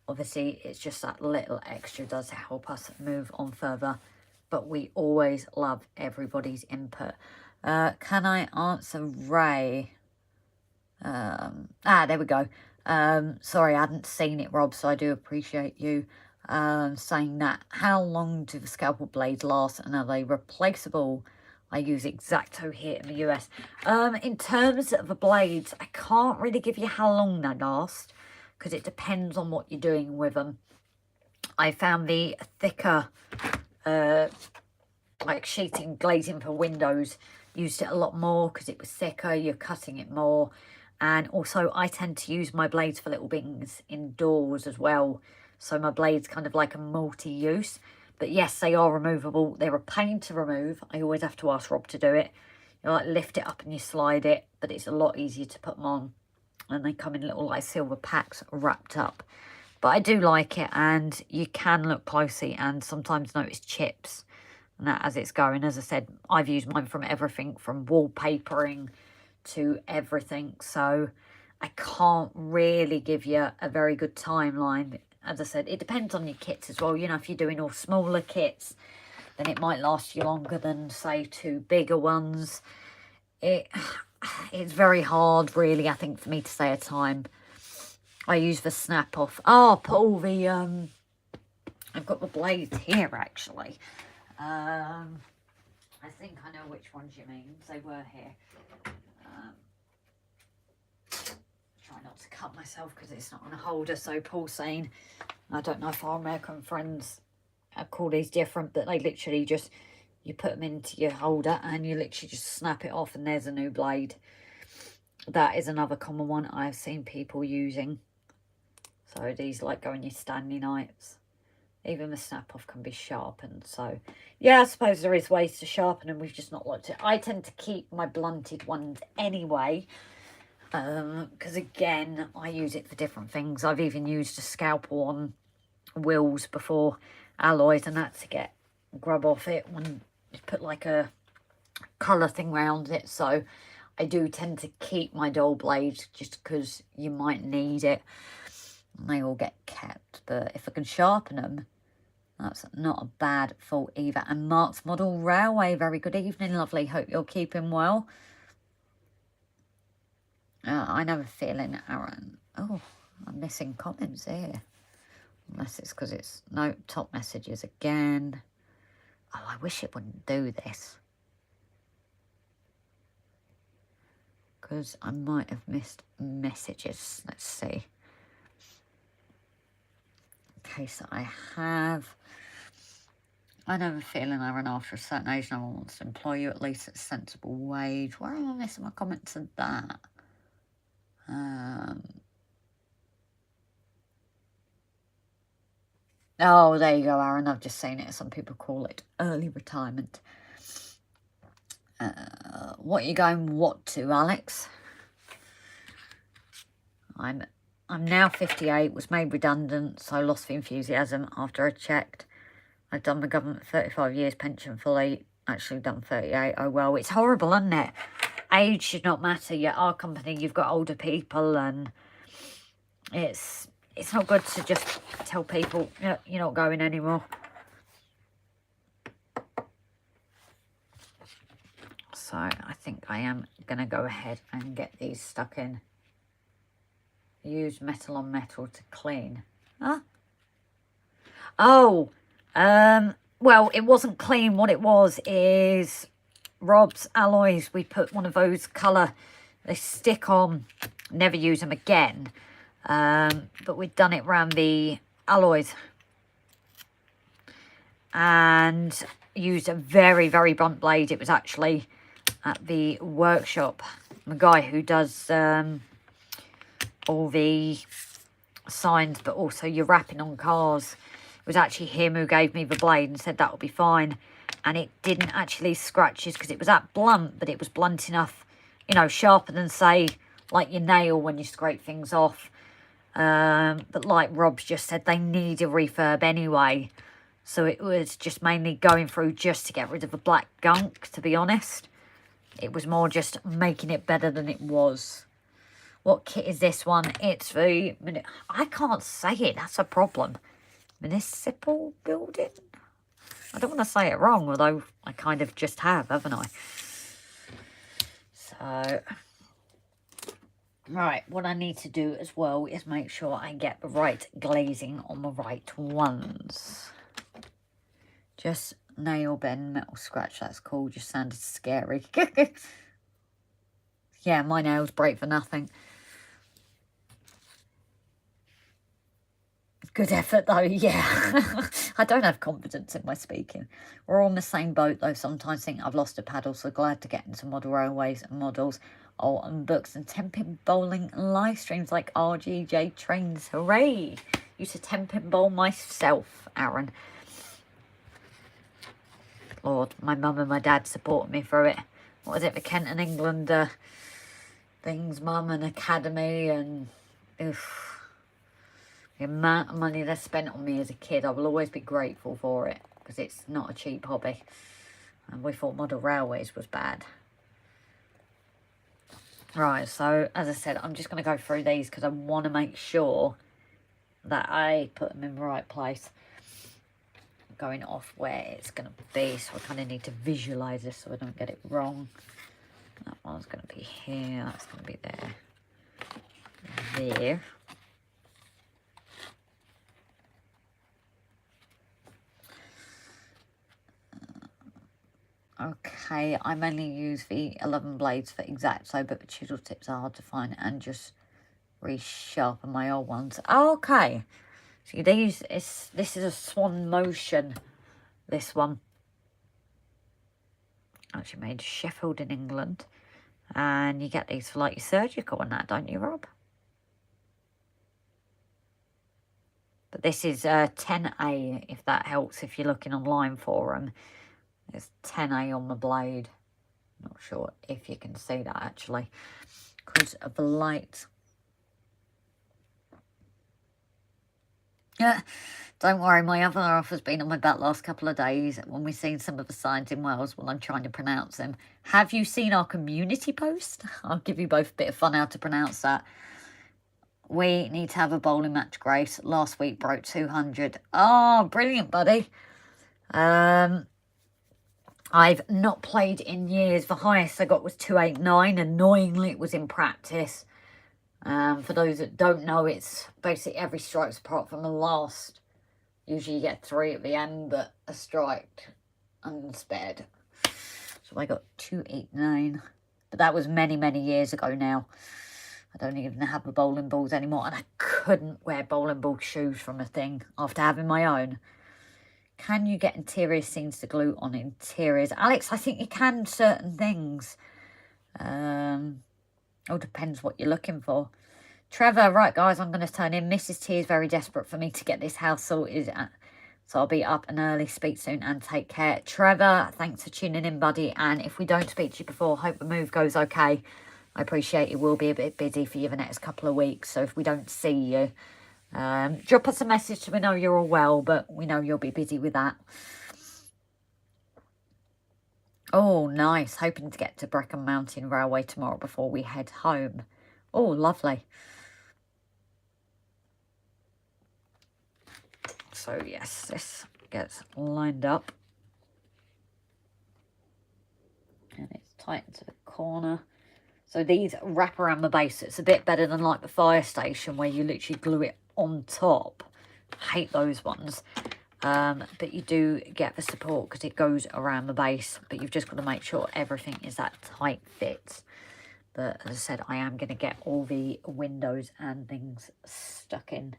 Obviously, it's just that little extra does help us move on further. But we always love everybody's input. Can I answer Ray? There we go. Sorry, I hadn't seen it, Rob, so I do appreciate you saying that. How long do the scalpel blades last and are they replaceable? I use X-Acto here in the US. In terms of the blades, I can't really give you how long they last because it depends on what you're doing with them. I found the thicker like sheeting glazing for windows, used it a lot more because it was thicker, you're cutting it more. And also I tend to use my blades for little things indoors as well. So my blade's kind of like a multi-use. But yes, they are removable. They're a pain to remove. I always have to ask Rob to do it. You like lift it up and you slide it, but it's a lot easier to put them on. And they come in little like silver packs wrapped up. But I do like it, and you can look closely and sometimes notice chips and that as it's going. As I said, I've used mine from everything from wallpapering to everything. So I can't really give you a very good timeline. As I said, it depends on your kits as well. You know, if you're doing all smaller kits, then it might last you longer than, say, 2 bigger ones. It's very hard, really, I think, for me to say a time. I use the snap off. Oh, Paul, I've got the blades here, actually. I think I know which ones you mean. They were here. Try not to cut myself because it's not on a holder. So Paul's saying, I don't know if our American friends call these different, but they literally just, you put them into your holder and you literally just snap it off and there's a new blade. That is another common one I've seen people using. So these like go in your Stanley knives. Even the snap off can be sharpened. So yeah, I suppose there is ways to sharpen them. We've just not looked at it. I tend to keep my blunted ones anyway. Because again, I use it for different things. I've even used a scalpel on wheels before, alloys and that, to get grub off it when you put like a colour thing around it. So I do tend to keep my dull blades just because you might need it. And they all get kept. But if I can sharpen them, that's not a bad thought either. And Mark's Model Railway, very good evening, lovely. Hope you're keeping well. I know a feeling, Aaron. Oh, I'm missing comments here. Unless it's because it's... No, top messages again. Oh, I wish it wouldn't do this. Because I might have missed messages. Let's see. In case I have... I know a feeling, Aaron, after a certain age, no one wants to employ you, at least at a sensible wage. Where am I missing my comments of that? Oh, there you go, Aaron. I've just seen it. Some people call it early retirement. What are you going what to, Alex? I'm now 58, was made redundant, so lost the enthusiasm after I checked. I've done the government 35 years, pension fully, actually done 38. Oh, well, it's horrible, isn't it? Age should not matter. Yet our company, you've got older people, and it's not good to just tell people, you're not going anymore. So I think I am going to go ahead and get these stuck in. Use metal on metal to clean. Huh? Oh, well, it wasn't clean. What it was is Rob's alloys. We put one of those colour, they stick on, never use them again. But we'd done it around the alloys. And used a very, very blunt blade. It was actually at the workshop. The guy who does all the signs, but also your wrapping on cars. It was actually him who gave me the blade and said that would be fine. And it didn't actually scratches because it was that blunt, but it was blunt enough, sharper than, say, like your nail when you scrape things off. But like Rob's just said, they need a refurb anyway. So it was just mainly going through just to get rid of the black gunk, to be honest. It was more just making it better than it was. What kit is this one? It's the... I can't say it. That's a problem. Municipal Building? I don't want to say it wrong, although I kind of just have, haven't I? So... Right, what I need to do as well is make sure I get the right glazing on the right ones. Just nail bend, metal scratch, that's cool. Just sounded scary. Yeah, my nails break for nothing. Good effort though, yeah. I don't have confidence in my speaking. We're all on the same boat though. Sometimes think I've lost a paddle, so glad to get into model railways and models. Oh, and books and 10-pin bowling and live streams like RGJ trains. Hooray! Used to 10-pin bowl myself, Aaron. Lord, my mum and my dad supported me through it. What was it, the Kent and England things, mum, and academy, and oof. The amount of money they spent on me as a kid, I will always be grateful for it, because it's not a cheap hobby. And we thought model railways was bad. Right, so as I said, I'm just going to go through these because I want to make sure that I put them in the right place. Going off where it's going to be, so I kind of need to visualise this so I don't get it wrong. That one's going to be here, that's going to be there. There. Okay, I mainly use the 11 blades for X-Acto, but the chisel tips are hard to find and just resharpen my old ones. Oh, okay. See, this is a Swan Motion, this one. Actually made Sheffield in England. And you get these for like your surgical and that, don't you, Rob? But this is 10A, if that helps, if you're looking online for them. There's 10A on the blade. Not sure if you can see that, actually, because of the light. Yeah, don't worry, my other half has been on my back last couple of days when we've seen some of the signs in Wales when I'm trying to pronounce them. Have you seen our community post? I'll give you both a bit of fun how to pronounce that. We need to have a bowling match, Grace. Last week broke 200. Oh, brilliant, buddy. I've not played in years. The highest I got was 289. Annoyingly, it was in practice. For those that don't know, it's basically every strike's apart from the last. Usually you get 3 at the end, but a strike unspared. So I got 289. But that was many, many years ago now. I don't even have the bowling balls anymore. And I couldn't wear bowling ball shoes from a thing after having my own. Can you get interior scenes to glue on interiors? Alex, I think you can certain things. All depends what you're looking for. Trevor, right guys, I'm going to turn in. Mrs. T is very desperate for me to get this house sorted So I'll be up and early. Speak soon and take care. Trevor, thanks for tuning in, buddy. And if we don't speak to you before, hope the move goes okay. I appreciate it will be a bit busy for you the next couple of weeks. So if we don't see you, drop us a message so we know you're all well, but we know you'll be busy with that. Oh, nice. Hoping to get to Brecon Mountain Railway tomorrow before we head home. Oh, lovely. So, yes, this gets lined up. And it's tightened to the corner. So these wrap around the base. It's a bit better than like the fire station where you literally glue it on top. I hate those ones. But you do get the support because it goes around the base. But you've just got to make sure everything is that tight fit. But as I said, I am going to get all the windows and things stuck in.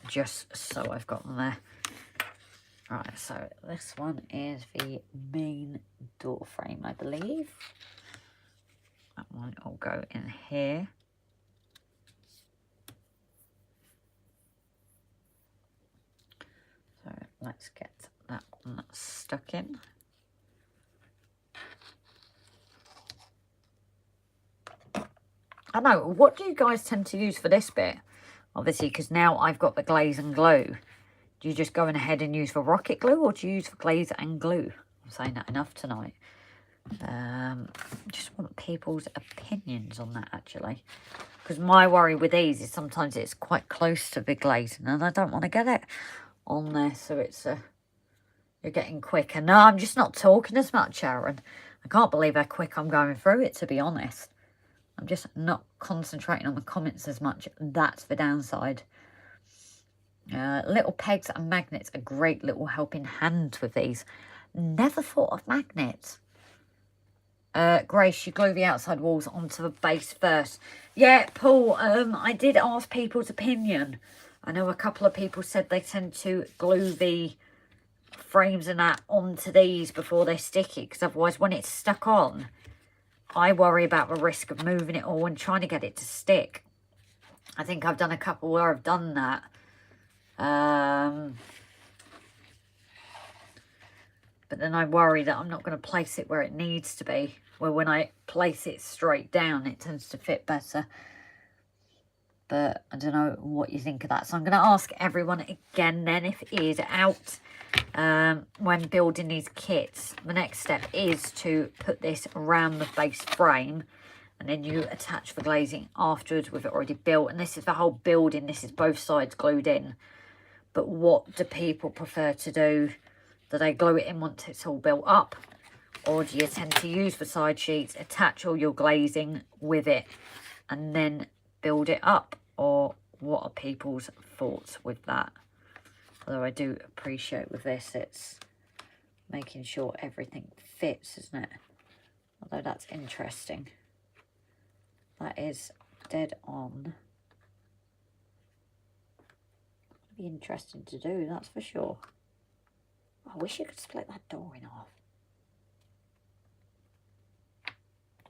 Just so I've got them there. Right, so this one is the main door frame, I believe. That one will go in here. So let's get that one stuck in. I know, what do you guys tend to use for this bit? Obviously, because now I've got the glaze and glue. Do you just go in ahead and use for rocket glue, or do you use for glaze and glue? I'm saying that enough tonight. Just want people's opinions on that, actually. Because my worry with these is sometimes it's quite close to the glazing, and I don't want to get it on there, so it's you're getting quicker. No, I'm just not talking as much, Aaron. I can't believe how quick I'm going through it, to be honest. I'm just not concentrating on the comments as much. That's the downside. Little pegs and magnets, a great little helping hand with these. Never thought of magnets. Grace, you glue the outside walls onto the base first. Yeah, Paul, I did ask people's opinion. I know a couple of people said they tend to glue the frames and that onto these before they stick it, because otherwise when it's stuck on, I worry about the risk of moving it all and trying to get it to stick. I think I've done a couple where I've done that. But then I worry that I'm not going to place it where it needs to be. Where when I place it straight down, it tends to fit better. But I don't know what you think of that. So I'm going to ask everyone again then if it is out when building these kits. The next step is to put this around the base frame. And then you attach the glazing afterwards with it already built. And this is the whole building. This is both sides glued in. But what do people prefer to do? Do they glue it in once it's all built up? Or do you tend to use the side sheets, attach all your glazing with it, and then build it up? Or what are people's thoughts with that? Although I do appreciate with this, it's making sure everything fits, isn't it? Although that's interesting. That is dead on. Be interesting to do, that's for sure. I wish you could split that door in half.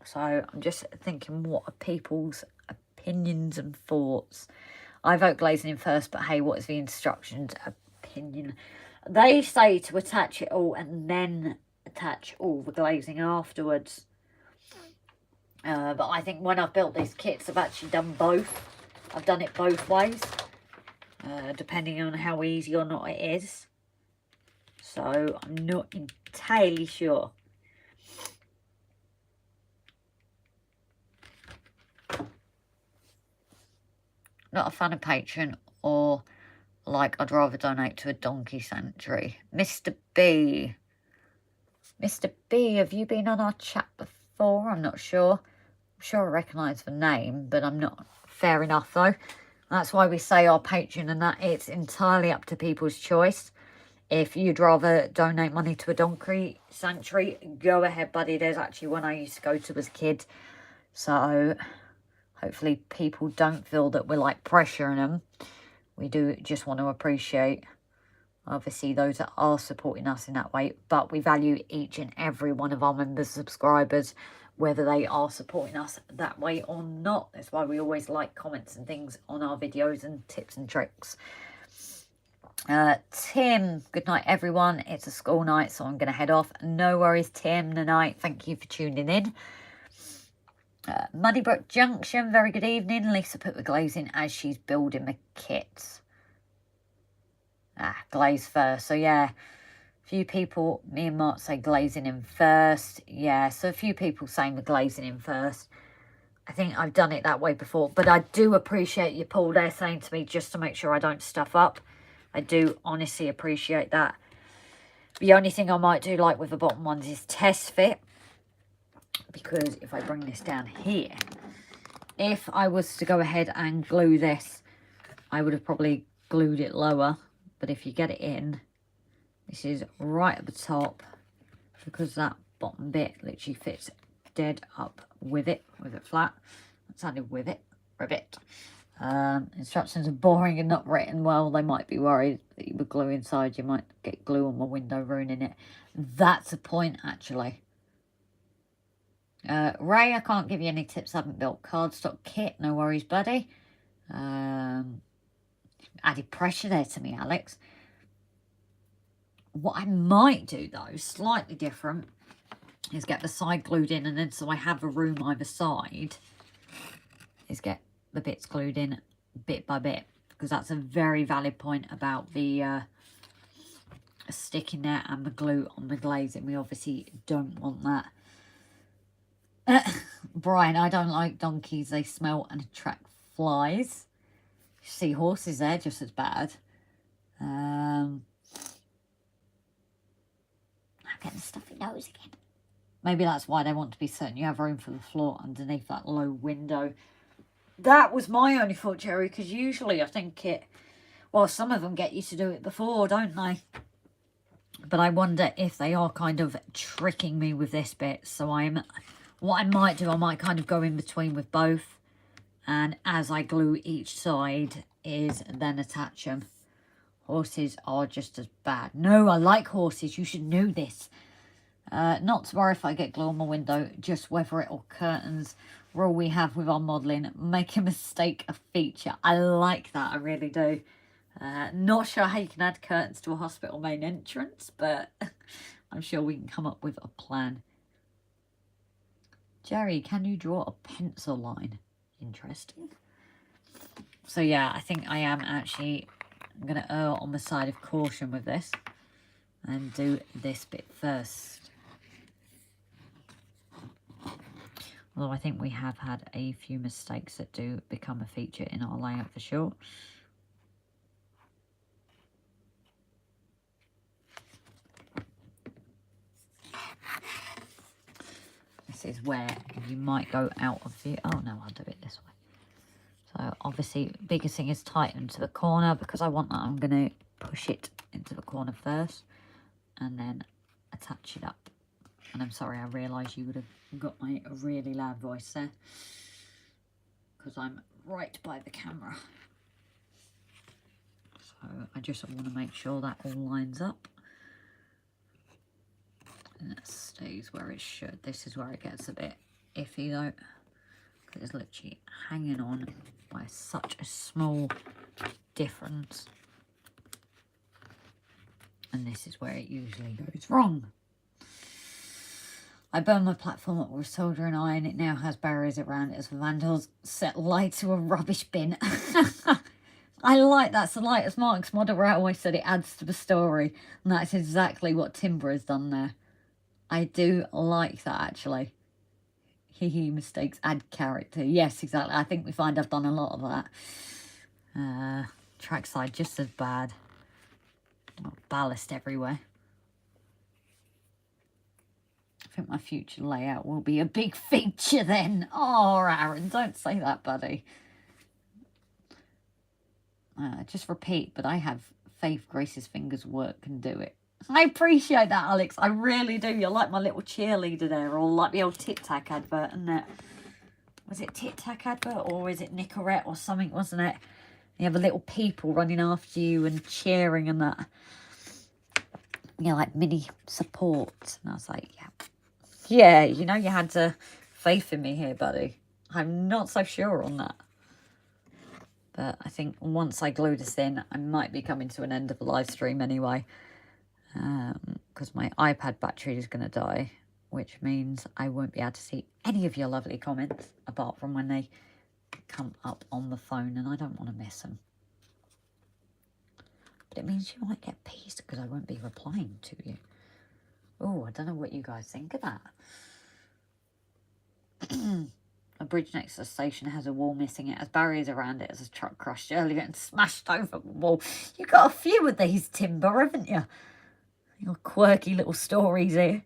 So I'm just thinking, what are people's opinions and thoughts? I vote glazing in first, but hey, what is the instructions opinion? They say to attach it all and then attach all the glazing afterwards. But I think when I've built these kits, I've actually done both. I've done it both ways. Depending on how easy or not it is. So I'm not entirely sure. Not a fan of Patreon, or like I'd rather donate to a donkey sanctuary. Mr. B. Mr. B, have you been on our chat before? I'm not sure. I'm sure I recognise the name, but I'm not. Fair enough though. That's why we say our Patreon, and that it's entirely up to people's choice. If you'd rather donate money to a donkey sanctuary, go ahead, buddy. There's actually one I used to go to as a kid. So hopefully people don't feel that we're like pressuring them. We do just want to appreciate, obviously, those that are supporting us in that way. But we value each and every one of our members, subscribers, whether they are supporting us that way or not. That's why we always like comments and things on our videos and tips and tricks. Tim, good night everyone. It's a school night, so I'm going to head off. No worries, Tim, the night. Thank you for tuning in. MoneyBrook Junction, very good evening. Lisa put the glazing as she's building the kits. Glaze first. So yeah, a few people, me and Mark say glazing in first. Yeah, so a few people saying the glazing in first. I think I've done it that way before, but I do appreciate you, Paul, there saying to me just to make sure I don't stuff up. I do honestly appreciate that. The only thing I might do, like with the bottom ones, is test fit. Because if I bring this down here, if I was to go ahead and glue this, I would have probably glued it lower. But if you get it in, this is right at the top, because that bottom bit literally fits dead up with it flat. That sounded with it, ribbit. Instructions are boring and not written well. They might be worried that you would glue inside. You might get glue on my window ruining it. That's a point, actually. Ray, I can't give you any tips. I haven't built cardstock kit. No worries, buddy. Added pressure there to me, Alex. What I might do, though, slightly different, is get the side glued in, and then so I have a room either side, is get the bits glued in bit by bit, because that's a very valid point about the sticking there and the glue on the glazing. We obviously don't want that. Brian, I don't like donkeys. They smell and attract flies. You see horses there, just as bad. I'm getting a stuffy nose again. Maybe that's why they want to be certain you have room for the floor underneath that low window. That was my only thought, Jerry, because usually I think it... Well, some of them get you to do it before, don't they? But I wonder if they are kind of tricking me with this bit. So what I might do, I might kind of go in between with both. And as I glue each side, is then attach them. Horses are just as bad. No, I like horses. You should know this. Not to worry if I get glue on my window. Just weather it or curtains. Rule we have with our modelling. Make a mistake a feature. I like that. I really do. Not sure how you can add curtains to a hospital main entrance, but I'm sure we can come up with a plan. Jerry, can you draw a pencil line? Interesting. So yeah, I think I am actually... I'm going to err on the side of caution with this and do this bit first. Although I think we have had a few mistakes that do become a feature in our layout for sure. This is where you might go out of view. Oh no, I'll do it this way. So obviously, biggest thing is tighten to the corner, because I want that. I'm going to push it into the corner first and then attach it up. And I'm sorry, I realise you would have got my really loud voice there, because I'm right by the camera. So I just want to make sure that all lines up. And it stays where it should. This is where it gets a bit iffy though. It's literally hanging on by such a small difference. And this is where it usually goes wrong. I burned my platform up with soldering iron. It now has barriers around it as vandals set light to a rubbish bin. I like that. So light as Mark's Model Railway said, it adds to the story. And that's exactly what Timber has done there. I do like that, actually. Mistakes add character. Yes, exactly. I think we find I've done a lot of that. Trackside just as bad. Ballast everywhere. I think my future layout will be a big feature then. Oh, Aaron, don't say that, buddy. Just repeat, but I have faith Grace's fingers work can do it. I appreciate that, Alex. I really do. You're like my little cheerleader there, or like the old Tic Tac advert, isn't it? Was it Tic Tac advert, or is it Nicorette or something, wasn't it? You have a little people running after you and cheering and that. You know, like mini support. And I was like, yeah. Yeah, you know, you had faith in me here, buddy. I'm not so sure on that. But I think once I glue this in, I might be coming to an end of the live stream anyway. Because my iPad battery is going to die, which means I won't be able to see any of your lovely comments apart from when they come up on the phone, and I don't want to miss them. But it means you might get pissed because I won't be replying to you. Oh, I don't know what you guys think of that. A bridge next to the station has a wall missing. It has barriers around it as a truck crashed earlier and smashed over the wall. You've got a few of these, Timber, haven't you? Your quirky little stories here.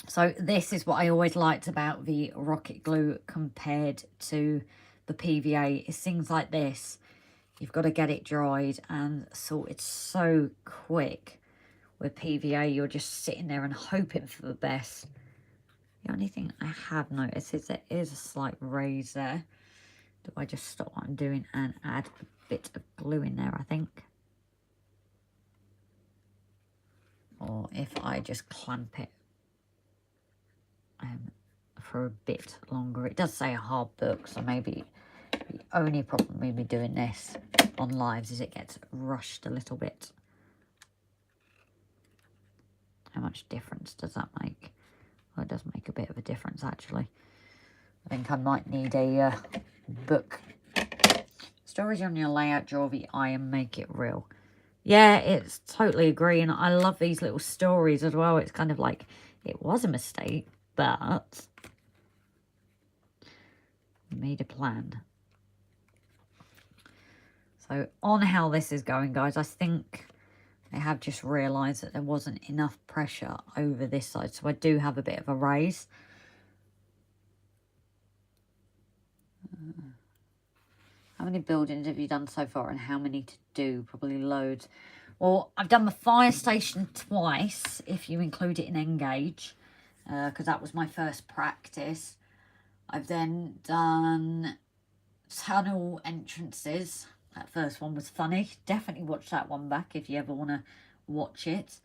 So this is what I always liked about the rocket glue compared to the PVA. Is things like this. You've got to get it dried and sorted so quick. With PVA, you're just sitting there and hoping for the best. The only thing I have noticed is there is a slight raise there. Do I just stop what I'm doing and add a bit of glue in there, I think? Or if I just clamp it for a bit longer. It does say a hard book, so maybe the only problem with me doing this on lives is it gets rushed a little bit. How much difference does that make? Well, it does make a bit of a difference, actually. I think I might need a book. Storage on your layout, draw the eye and make it real. Yeah, it's totally agree. And I love these little stories as well. It's kind of like, it was a mistake, but we made a plan. So on how this is going, guys, I think I have just realised that there wasn't enough pressure over this side. So I do have a bit of a raise. How many buildings have you done so far and how many to do? Probably loads. Well, I've done the fire station twice, if you include it in Engage, because that was my first practice. I've then done tunnel entrances. That first one was funny. Definitely watch that one back if you ever want to watch it.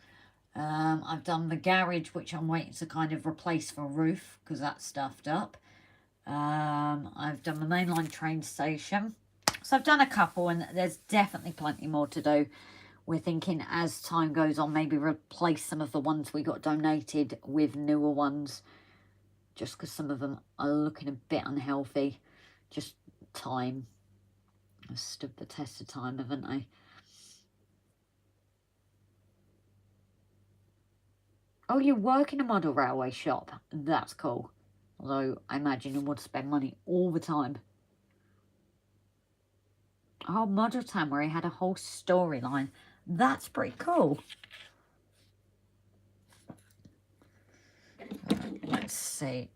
I've done the garage, which I'm waiting to kind of replace for roof because that's stuffed up. I've done the mainline train station. So I've done a couple and there's definitely plenty more to do. We're thinking as time goes on, maybe replace some of the ones we got donated with newer ones. Just because some of them are looking a bit unhealthy. Just time. I've stood the test of time, haven't I? Oh, you work in a model railway shop. That's cool. Although I imagine you would spend money all the time. Oh, Model Town, where he had a whole storyline. That's pretty cool. Let's see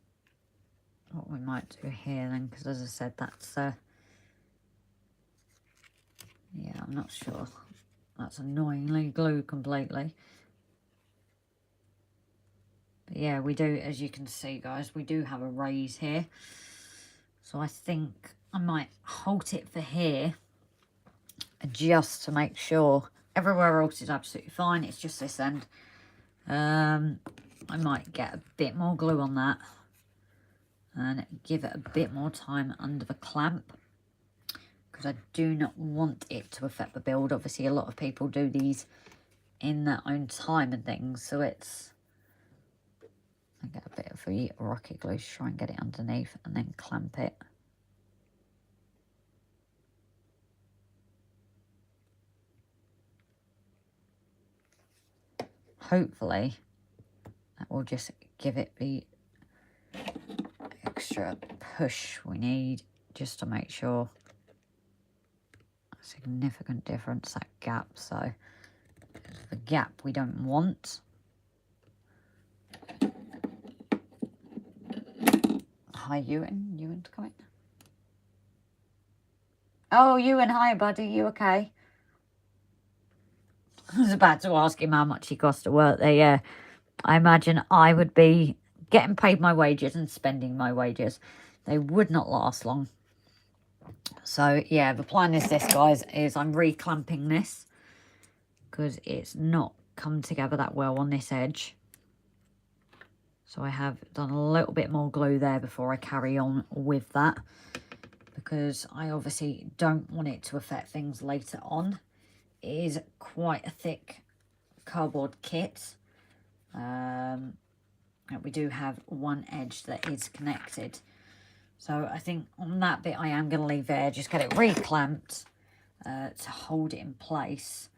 what we might do here then, because as I said, that's yeah, I'm not sure. That's annoyingly glued completely. But yeah, we do, as you can see, guys, we do have a raise here. So I think I might halt it for here just to make sure. Everywhere else is absolutely fine. It's just this end. I might get a bit more glue on that and give it a bit more time under the clamp because I do not want it to affect the build. Obviously, a lot of people do these in their own time and things, so it's... I get a bit of the rocket glue to try and get it underneath and then clamp it. Hopefully that will just give it the extra push we need just to make sure a significant difference, that gap. So the gap we don't want. Hi, Ewan. Ewan's coming. Oh, Ewan, hi, buddy. You okay? I was about to ask him how much he cost to work there. Yeah, I imagine I would be getting paid my wages and spending my wages. They would not last long. So, yeah, the plan is this, guys, is I'm reclamping this because it's not come together that well on this edge. So I have done a little bit more glue there before I carry on with that because I obviously don't want it to affect things later on. It is quite a thick cardboard kit. We do have one edge that is connected. So I think on that bit I am going to leave there, just get it re-clamped to hold it in place.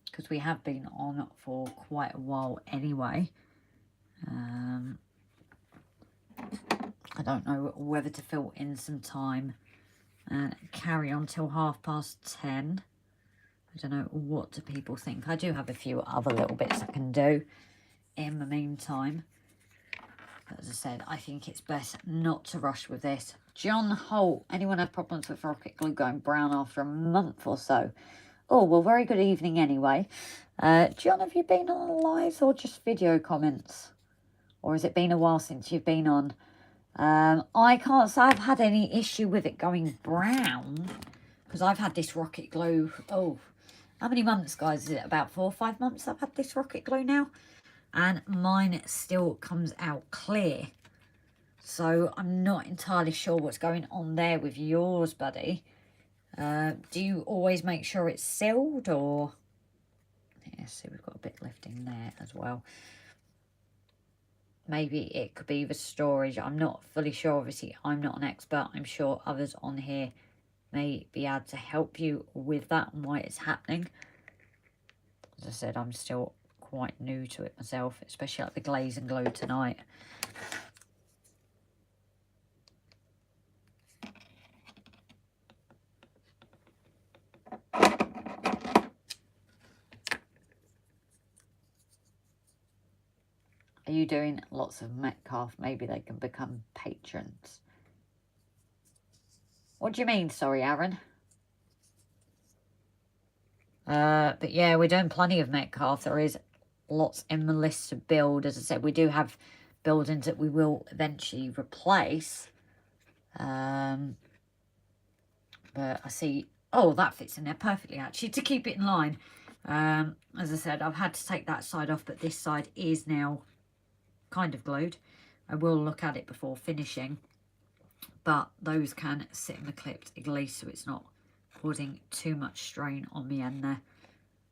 Because we have been on for quite a while anyway. I don't know whether to fill in some time and carry on till 10:30. I don't know, what do people think? I do have a few other little bits I can do in the meantime. But as I said, I think it's best not to rush with this. John Holt, anyone have problems with rocket glue going brown after a month or so? Oh, well, very good evening anyway. John, have you been on live or just video comments? Or has it been a while since you've been on? I can't say I've had any issue with it going brown, because I've had this rocket glue, oh, how many months, guys? Is it about 4 or 5 months I've had this rocket glue now? And mine still comes out clear. So I'm not entirely sure what's going on there with yours, buddy. Do you always make sure it's sealed, or... Yeah, see, we've got a bit left in there as well. Maybe it could be the storage. I'm not fully sure. Obviously, I'm not an expert. I'm sure others on here may be able to help you with that and why it's happening. As I said, I'm still quite new to it myself, especially like the glazing glue tonight. Are you doing lots of Metcalf? Maybe they can become patrons. What do you mean? Sorry, Aaron. But yeah, we're doing plenty of Metcalf. There is lots in the list to build. As I said, we do have buildings that we will eventually replace. But I see... Oh, that fits in there perfectly, actually, to keep it in line. As I said, I've had to take that side off, but this side is now kind of glued. I will look at it before finishing, but those can sit in the clipped at least, so it's not putting too much strain on the end there,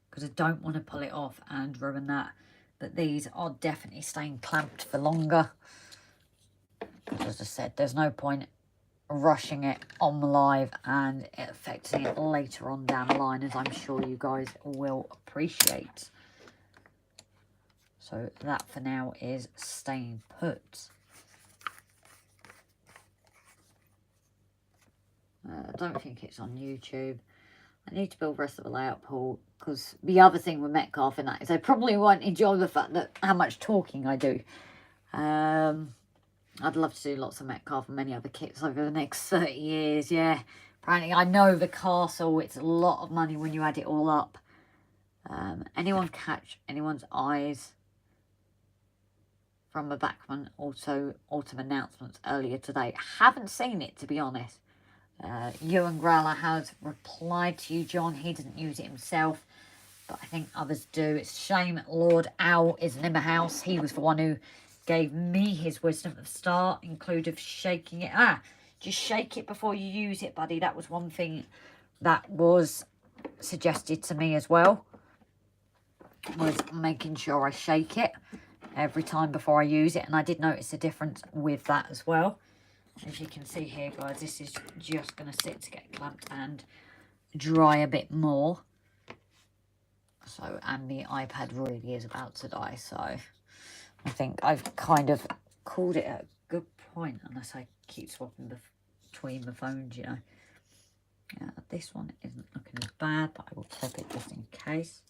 because I don't want to pull it off and ruin that. But these are definitely staying clamped for longer, because as I said, there's no point rushing it on the live and it affecting it later on down the line, as I'm sure you guys will appreciate. So that for now is staying put. I don't think it's on YouTube. I need to build the rest of the layout pool, because the other thing with Metcalf in that is I probably won't enjoy the fact that how much talking I do. I'd love to do lots of Metcalf and many other kits over the next 30 years, yeah. Apparently, I know the castle, it's a lot of money when you add it all up. Anyone catch anyone's eyes from the Backman autumn announcements earlier today? Haven't seen it, to be honest. Ewan Growler has replied to you, John. He didn't use it himself, but I think others do. It's a shame Lord Owl isn't in the house. He was the one who gave me his wisdom at the start, including shaking it. Just shake it before you use it, buddy. That was one thing that was suggested to me as well, was making sure I shake it every time before I use it. And I did notice a difference with that as well. As you can see here, guys, this is just going to sit to get clamped and dry a bit more. So, and the iPad really is about to die, so I think I've kind of called it a good point, unless I keep swapping between the phones, you know. Yeah, this one isn't looking as bad, but I will tap it just in case.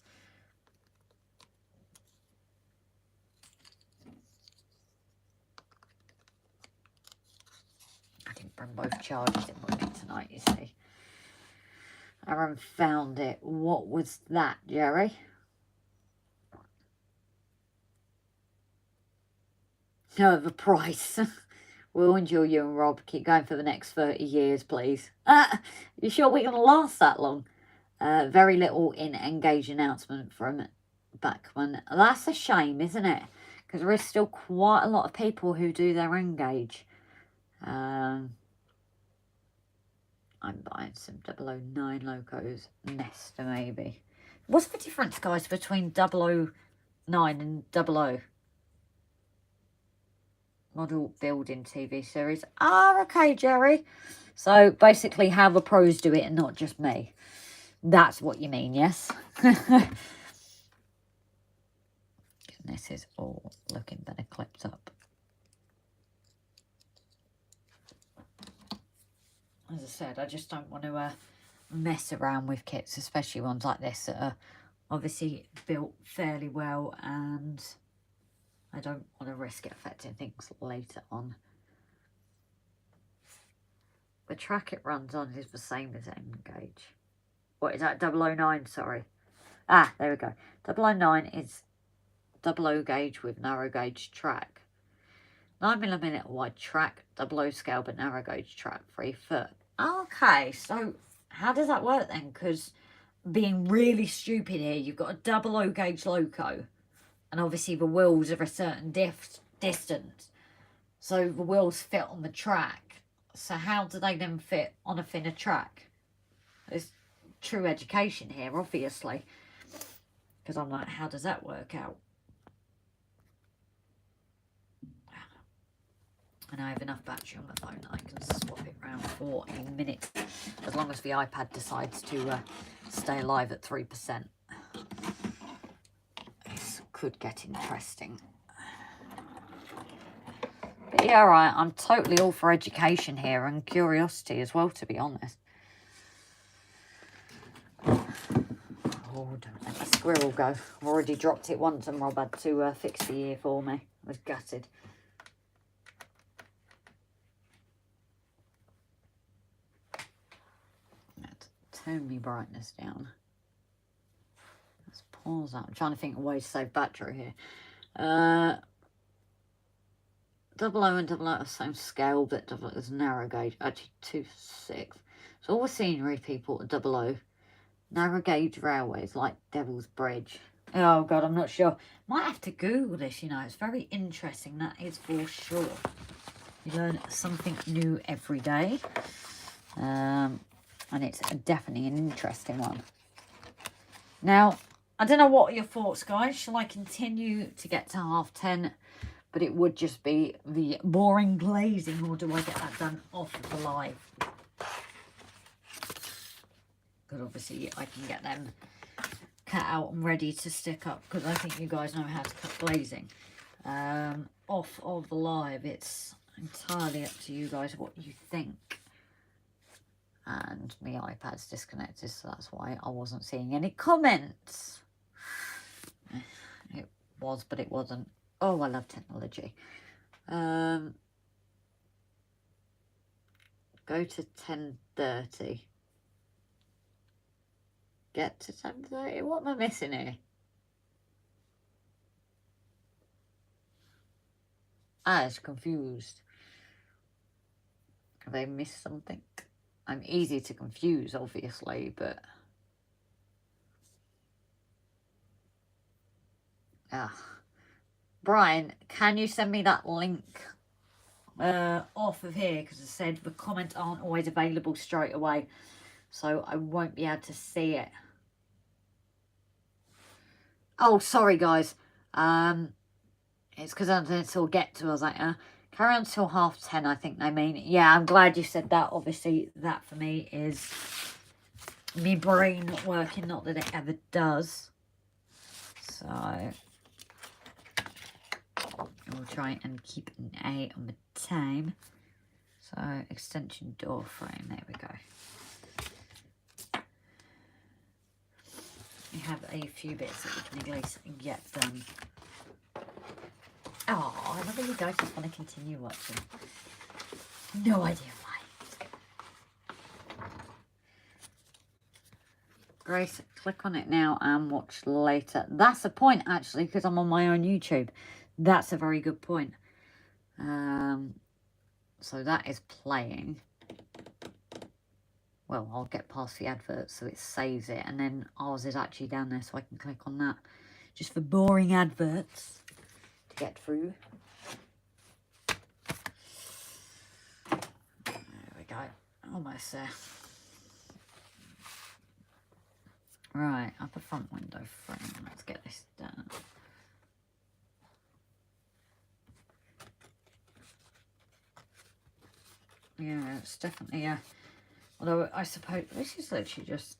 I didn't bring both chargers in with me tonight, you see. Aaron found it. What was that, Jerry? No, the price. We'll enjoy you and Rob. Keep going for the next 30 years, please. You sure we're going to last that long? Very little in engage announcement from Backman. That's a shame, isn't it? Because there is still quite a lot of people who do their engage. I'm buying some 009 locos. Nesta, maybe. What's the difference, guys, between 009 and 00? Model building TV series. Ah, okay, Jerry. So, basically how the pros do it and not just me. That's what you mean, yes? This is all looking better clipped up. As I said, I just don't want to mess around with kits, especially ones like this that are obviously built fairly well, and I don't want to risk it affecting things later on. The track it runs on is the same as M gauge. What is that? 009, sorry. Ah, there we go. 009 is 00 gauge with narrow gauge track. 9mm wide track, 00 scale but narrow gauge track, 3 foot. Okay, so how does that work then? Because being really stupid here, you've got a 00 gauge loco, and obviously the wheels are a certain distance, so the wheels fit on the track. So how do they then fit on a thinner track? There's true education here, obviously, because I'm like, how does that work out? And I have enough battery on my phone that I can swap it around for a minute, as long as the iPad decides to stay alive at 3%. This could get interesting. But yeah, right, I'm totally all for education here and curiosity as well, to be honest. Oh, don't let the squirrel go. I've already dropped it once and Rob had to fix the ear for me. I was gutted. Turn my brightness down. Let's pause that. I'm trying to think of ways to save battery here. 00 and 00 are the same scale, but 00 is narrow gauge. Actually, 2.6. So all the scenery people are 00. Narrow gauge railways like Devil's Bridge. Oh God, I'm not sure. Might have to Google this. You know, it's very interesting. That is for sure. You learn something new every day. And it's definitely an interesting one. Now, I don't know what are your thoughts, guys. Shall I continue to get to 10:30? But it would just be the boring glazing, or do I get that done off of the live? Because obviously I can get them cut out and ready to stick up, because I think you guys know how to cut glazing. Off of the live, it's entirely up to you guys what you think. And my iPad's disconnected, so that's why I wasn't seeing any comments. It was, but it wasn't. Oh, I love technology. Go to 10:30. Get to 10:30. What am I missing here? I was confused. Have I missed something? I'm easy to confuse, obviously, but... Brian, can you send me that link off of here? Because I said the comments aren't always available straight away, so I won't be able to see it. Oh, sorry, guys. It's because I didn't still get to. I was like, carry on till 10:30, I think they mean. Yeah, I'm glad you said that. Obviously, that for me is me brain not working. Not that it ever does. So, we'll try and keep an eye on the time. So, extension door frame. There we go. We have a few bits that we can at least get done. Oh, I love that you guys just want to continue watching. No idea why. Grace, click on it now and watch later. That's a point, actually, because I'm on my own YouTube. That's a very good point. So that is playing. Well, I'll get past the advert so it saves it. And then ours is actually down there, so I can click on that. Just for boring adverts to get through. There we go. Almost there. Right, upper front window frame. Let's get this done. Yeah, it's definitely a... Although I suppose this is literally just...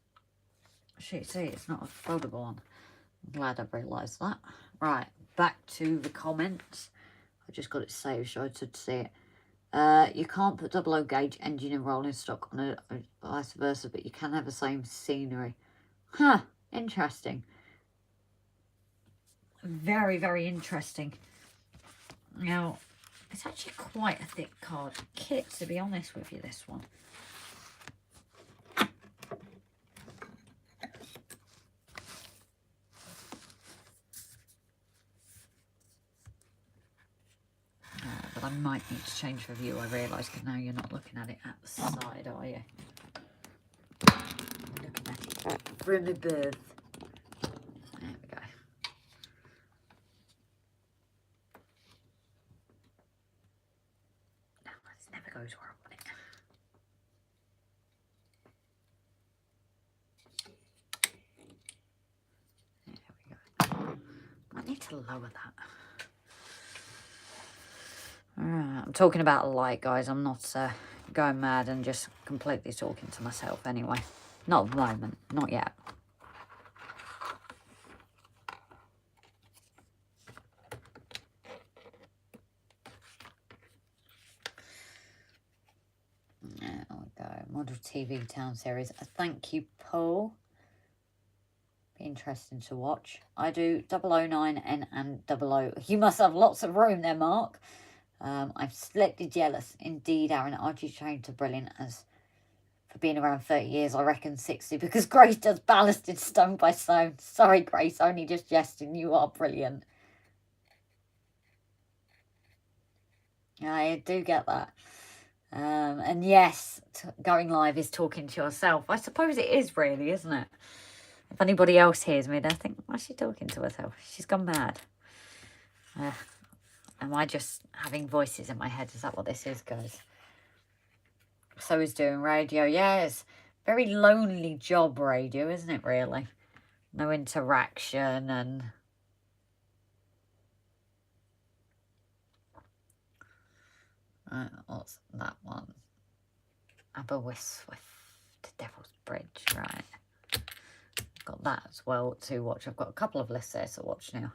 Sheet C, it's not a foldable one. I'm glad I've realised that. Right, back to the comments. I just got it saved so I could see it. You can't put 00 gauge engine and rolling stock on it, or vice versa, but you can have the same scenery. Huh, interesting. Very, very interesting. Now, it's actually quite a thick card kit, to be honest with you, this one. But I might need to change the view, I realise, because now you're not looking at it at the side, are you? You're looking at it from above. There we go. No, this never goes where I want it. There we go. I need to lower that. I'm talking about a light, guys. I'm not going mad and just completely talking to myself anyway. Not at the moment. Not yet. There we go. Model TV Town Series. Thank you, Paul. Be interesting to watch. I do 009N and 00. You must have lots of room there, Mark. I'm slightly jealous. Indeed, Aaron, RGJ trained to brilliant as for being around 30 years. I reckon 60 because Grace does ballasted stone by stone. Sorry, Grace, only just jesting. You are brilliant. I do get that. And yes, going live is talking to yourself. I suppose it is really, isn't it? If anybody else hears me, they'll think, why is she talking to herself? She's gone mad. Am I just having voices in my head? Is that what this is, guys? So is doing radio. Yeah, it's a very lonely job, radio, isn't it, really? No interaction and... what's that one? Aberystwyth to Devil's Bridge, right. Got that as well to watch. I've got a couple of lists there to watch now.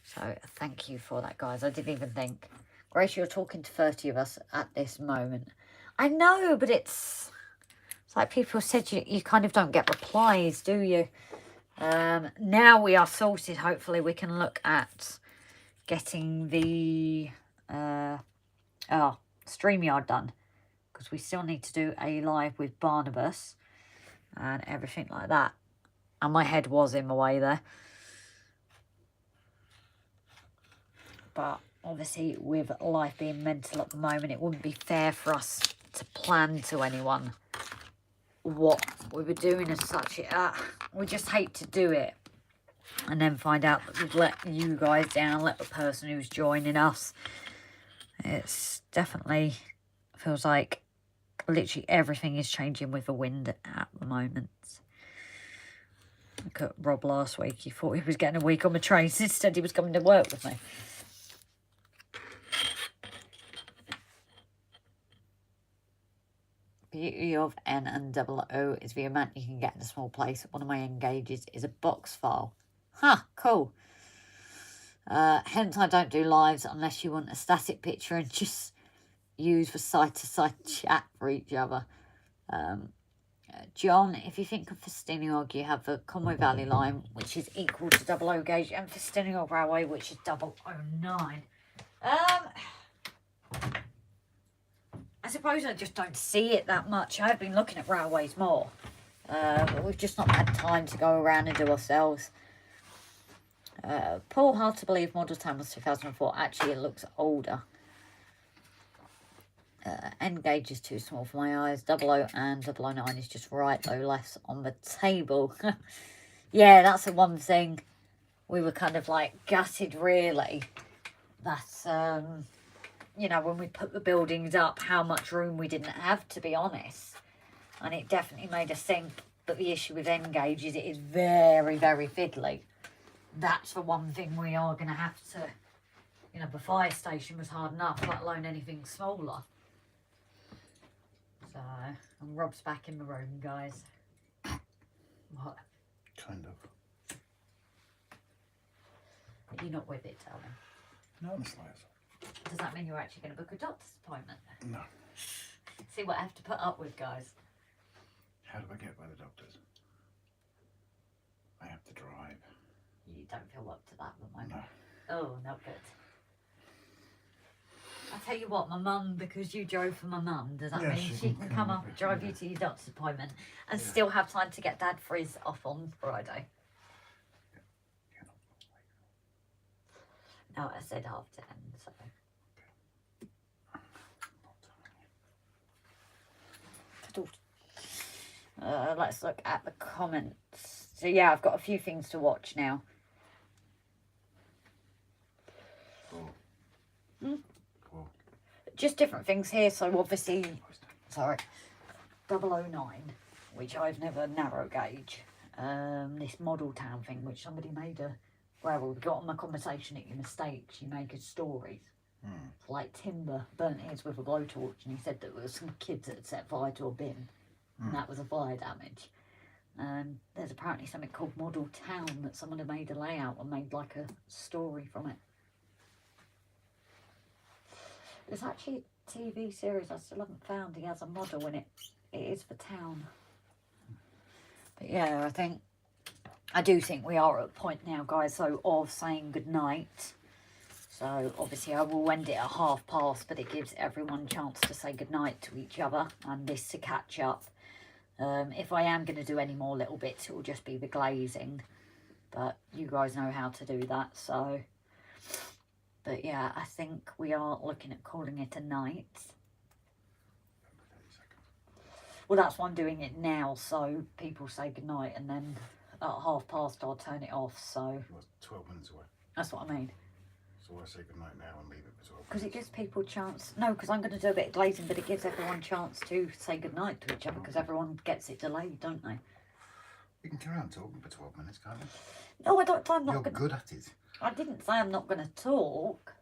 So thank you for that, guys. I didn't even think. Grace, you're talking to 30 of us at this moment. I know, but it's like people said, you kind of don't get replies, do you? Now we are sorted. Hopefully we can look at getting the StreamYard done. Because we still need to do a live with Barnabas and everything like that. And my head was in my way there. But obviously, with life being mental at the moment, it wouldn't be fair for us to plan to anyone what we were doing as such. We just hate to do it and then find out that we've let you guys down, let the person who's joining us. It's definitely feels like literally everything is changing with the wind at the moment. Look at Rob last week. He thought he was getting a week on the train. Instead, he was coming to work with me. Beauty of N and 00 is the amount you can get in a small place. One of my engages is a box file. Huh, cool. Hence, I don't do lives unless you want a static picture and just use the side-to-side chat for each other. John, if you think of Festiniog, you have the Conway Valley line, which is equal to 00 gauge, and Festiniog Railway, which is 009. I suppose I just don't see it that much. I've been looking at railways more. But we've just not had time to go around and do ourselves. Paul, hard to believe Model 10 was 2004. Actually, it looks older. N gauge is too small for my eyes. 00 and 009 is just right, though, less on the table. Yeah, that's the one thing. We were kind of like gutted, really. That's... you know, when we put the buildings up, how much room we didn't have, to be honest. And it definitely made us think, But the issue with Engage is it is very, very fiddly. That's the one thing we are going to have to, you know, the fire station was hard enough, let alone anything smaller. So, and Rob's back in the room, guys. What? Kind of. You're not with it, darling. No, I'm slice. Does that mean you're actually going to book a doctor's appointment? No. See what I have to put up with, guys. How do I get by the doctors? I have to drive. You don't feel up to that at the moment. No. Oh, not good. I'll tell you what, my mum, because you drove for my mum, does that Yeah, mean she can come up and drive you to your doctor's appointment and Yeah. still have time to get Dad Frizz off on Friday? No, I said 10:30, so. Let's look at the comments. So yeah, I've got a few things to watch now. Cool. Hmm? Cool. Just different things here. So obviously, sorry, 009, which I've never narrow gauge. This model town thing, which somebody made a, well, we got on the conversation at your mistakes, you make a stories. Like timber burnt his with a blowtorch, and he said that there was some kids that had set fire to a bin, and that was a fire damage. There's apparently something called Model Town that someone had made a layout and made like a story from it. There's actually a TV series I still haven't found. He has a model in it. It is for town. But yeah, I do think we are at a point now, guys, so of saying goodnight. So obviously I will end it at past, but it gives everyone a chance to say goodnight to each other and this to catch up. If I am going to do any more little bits, it will just be the glazing. But you guys know how to do that, so. But yeah, I think we are looking at calling it a night. Well, that's why I'm doing it now, so people say goodnight, and then at past I'll turn it off, so. Well, 12 minutes away. That's what I mean. So I say goodnight now and leave it for 12 minutes. Because it gives people a chance. No, because I'm going to do a bit of glazing, but it gives everyone a chance to say goodnight to each other, because everyone gets it delayed, don't they? You can carry on talking for 12 minutes, can't you? No, I don't. I'm You're not good at it. I didn't say I'm not going to talk,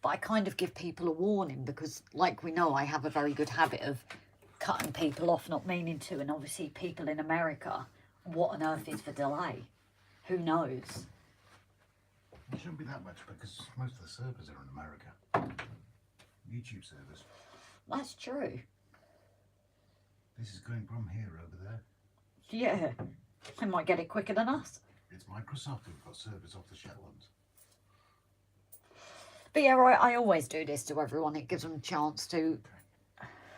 but I kind of give people a warning because, like we know, I have a very good habit of cutting people off, not meaning to, and obviously people in America, what on earth is the delay? Who knows? It shouldn't be that much because most of the servers are in America. YouTube servers. That's true. This is going from here over there. Yeah, they might get it quicker than us. It's Microsoft who've got servers off the Shetlands. But yeah, right, I always do this to everyone. It gives them a chance to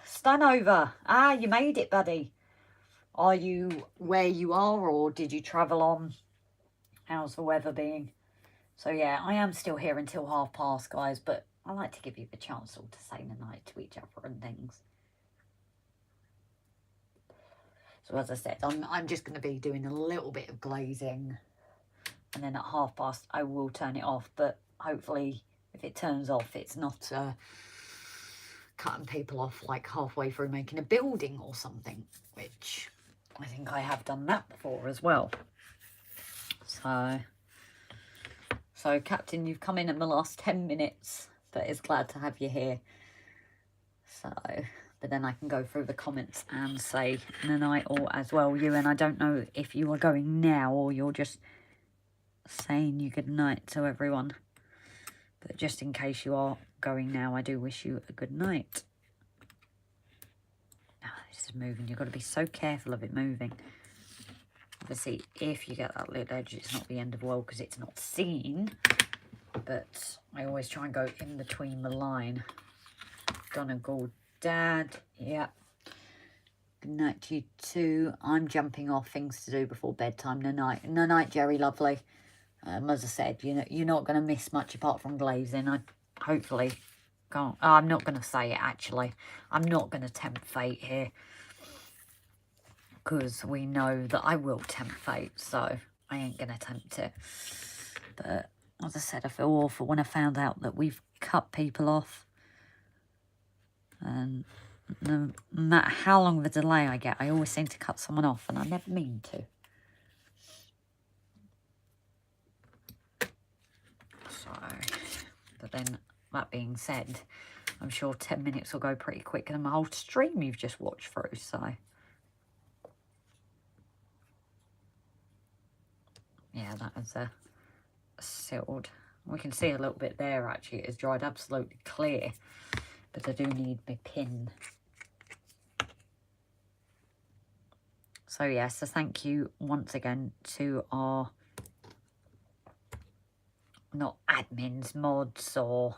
stand over. Ah, you made it, buddy. Are you where you are, or did you travel on? How's the weather being? So yeah, I am still here until past, guys, but I like to give you the chance all to say goodnight to each other and things. So as I said, I'm just going to be doing a little bit of glazing, and then at past I will turn it off, but hopefully if it turns off, it's not cutting people off like halfway through making a building or something, which I think I have done that before as well. So Captain, you've come in the last 10 minutes, but it's glad to have you here. So, but then I can go through the comments and say night or as well, you, and I don't know if you are going now or you're just saying you good night to everyone. But just in case you are going now, I do wish you a good night. Oh, this is moving. You've got to be so careful of it moving. Obviously, if you get that little edge, it's not the end of the world because it's not seen. But I always try and go in between the line. Donegal Dad, yeah. Good night to you too. I'm jumping off, things to do before bedtime. No night, Jerry, lovely. As I said, you're not going to miss much apart from glazing. I hopefully can't. Oh, I'm not going to say it, actually. I'm not going to tempt fate here, because we know that I will tempt fate, so I ain't going to tempt it. But as I said, I feel awful when I found out that we've cut people off. And no matter how long of a delay I get, I always seem to cut someone off, and I never mean to. So, but then, that being said, I'm sure 10 minutes will go pretty quicker than my whole stream you've just watched through, so. Yeah, that is sealed. We can see a little bit there, actually. It has dried absolutely clear, but I do need my pin. So, yes, so thank you once again to our, not admins, mods, or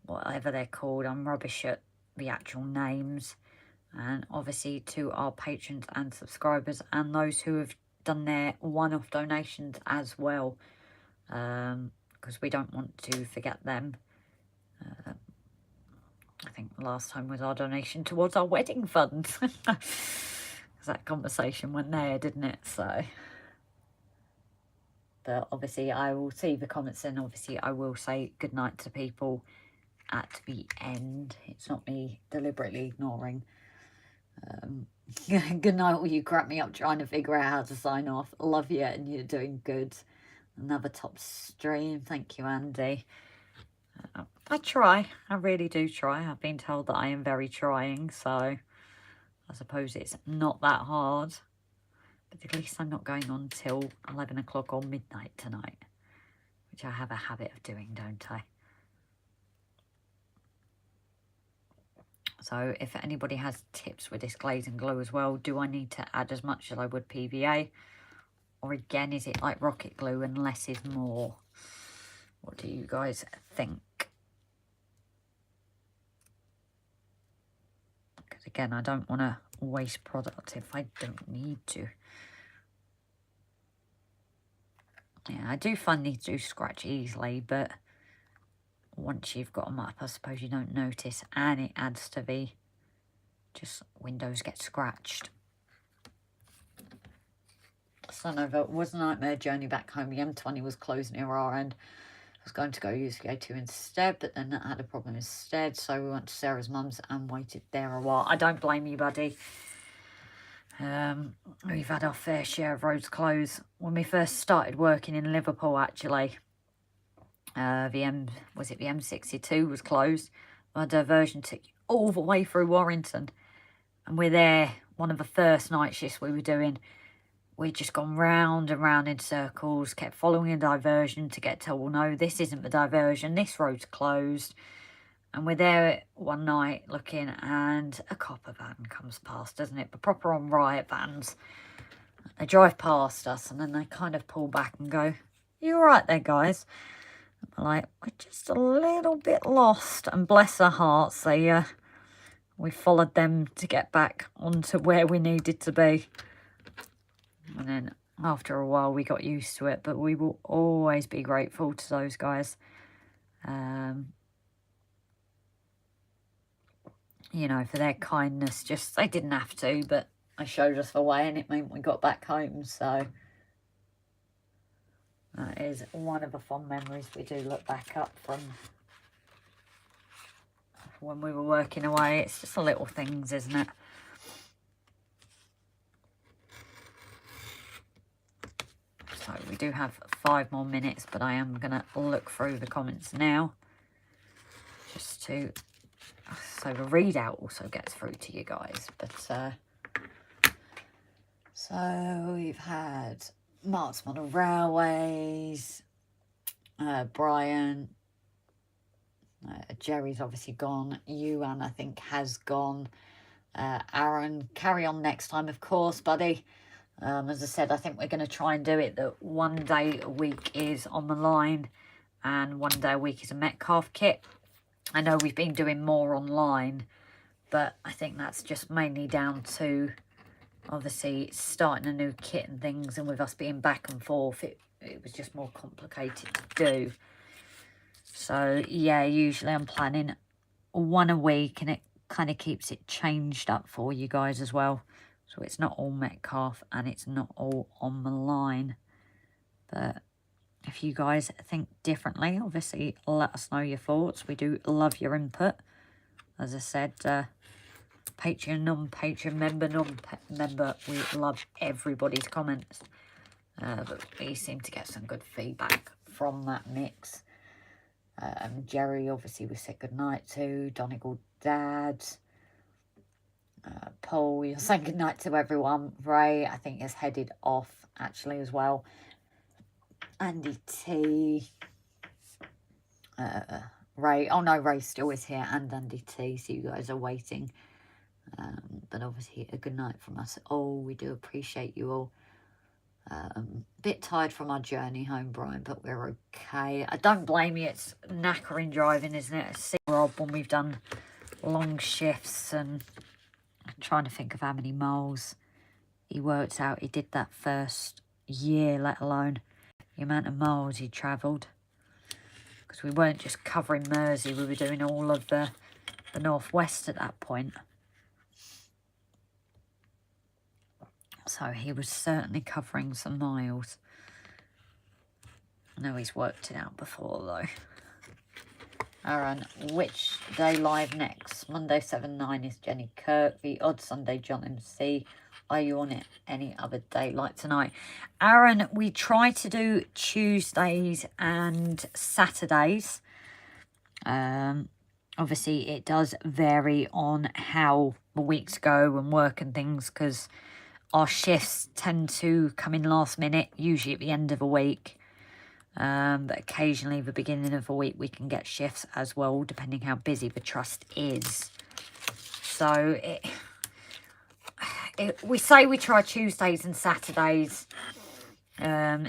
whatever they're called. I'm rubbish at the actual names. And obviously to our patrons and subscribers and those who have done their one-off donations as well. Because we don't want to forget them. I think last time was our donation towards our wedding fund. That conversation went there, didn't it? So, but obviously I will see the comments, and obviously I will say good night to people at the end. It's not me deliberately ignoring. Good night, all you crap me up trying to figure out how to sign off. Love you, and you're doing good. Another top stream. Thank you, Andy. I try. I really do try. I've been told that I am very trying, so I suppose it's not that hard. But at least I'm not going on till 11 o'clock or midnight tonight, which I have a habit of doing, don't I? So if anybody has tips with this glazing glue as well, do I need to add as much as I would PVA? Or again, is it like rocket glue and less is more? What do you guys think? Because again, I don't want to waste product if I don't need to. Yeah, I do find these do scratch easily, but once you've got them up, I suppose you don't notice, and it adds to the just windows get scratched. So no, it was a nightmare journey back home. The M20 was closed near our end. I was going to go use the A2 instead, but then that had a problem instead, so we went to Sarah's mum's and waited there a while. I don't blame you, buddy. We've had our fair share of roads closed. When we first started working in Liverpool, actually, the M62 was closed. Our diversion took all the way through Warrington, and we're there. One of the first night shifts we were doing, we'd just gone round and round in circles, kept following a diversion to get told, well, no, this isn't the diversion, this road's closed. And we're there one night looking, and a copper van comes past, doesn't it? But proper on riot vans. They drive past us, and then they kind of pull back and go, you all right there, guys? And we're like, we're just a little bit lost. And bless their hearts, we followed them to get back onto where we needed to be. And then after a while, we got used to it. But we will always be grateful to those guys. You know, for their kindness. Just, they didn't have to, but they showed us the way, and it meant we got back home. So that is one of the fond memories we do look back up from when we were working away. It's just the little things, isn't it? So we do have 5 more minutes, but I am going to look through the comments now, just to, so the readout also gets through to you guys. But so we've had Mark's Model Railways, Brian, Jerry's obviously gone, Yuan I think has gone, Aaron, carry on next time, of course, buddy. As I said, I think we're going to try and do it that one day a week is on the line and one day a week is a Metcalf kit. I know we've been doing more online, but I think that's just mainly down to obviously starting a new kit and things, and with us being back and forth, it was just more complicated to do. So yeah, usually I'm planning one a week, and it kind of keeps it changed up for you guys as well. So it's not all Metcalf and it's not all on the line. But if you guys think differently, obviously let us know your thoughts. We do love your input. As I said, Patreon, non-Patreon, member, non-member. We love everybody's comments. But we seem to get some good feedback from that mix. Jerry, obviously, we said goodnight to. Donegal Dad. Paul, you're saying goodnight to everyone. Ray, I think, is headed off, actually, as well. Andy T. Ray, oh no, Ray still is here, and Andy T, so you guys are waiting. But obviously, a good night from us all. We do appreciate you all. Bit tired from our journey home, Brian, but we're okay. I don't blame you. It's knackering driving, isn't it? I see Rob when we've done long shifts, and I'm trying to think of how many miles he worked out. He did that first year, let alone the amount of miles he travelled. Because we weren't just covering Mersey, we were doing all of the northwest at that point. So he was certainly covering some miles. I know he's worked it out before though. Aaron, which day live next? Monday 7-9 is Jenny Kirk. The odd Sunday John MC. Are you on it any other day like tonight? Aaron, we try to do Tuesdays and Saturdays. Obviously, it does vary on how the weeks go and work and things, because our shifts tend to come in last minute, usually at the end of a week. But occasionally, the beginning of a week, we can get shifts as well, depending how busy the trust is. So, we say we try Tuesdays and Saturdays,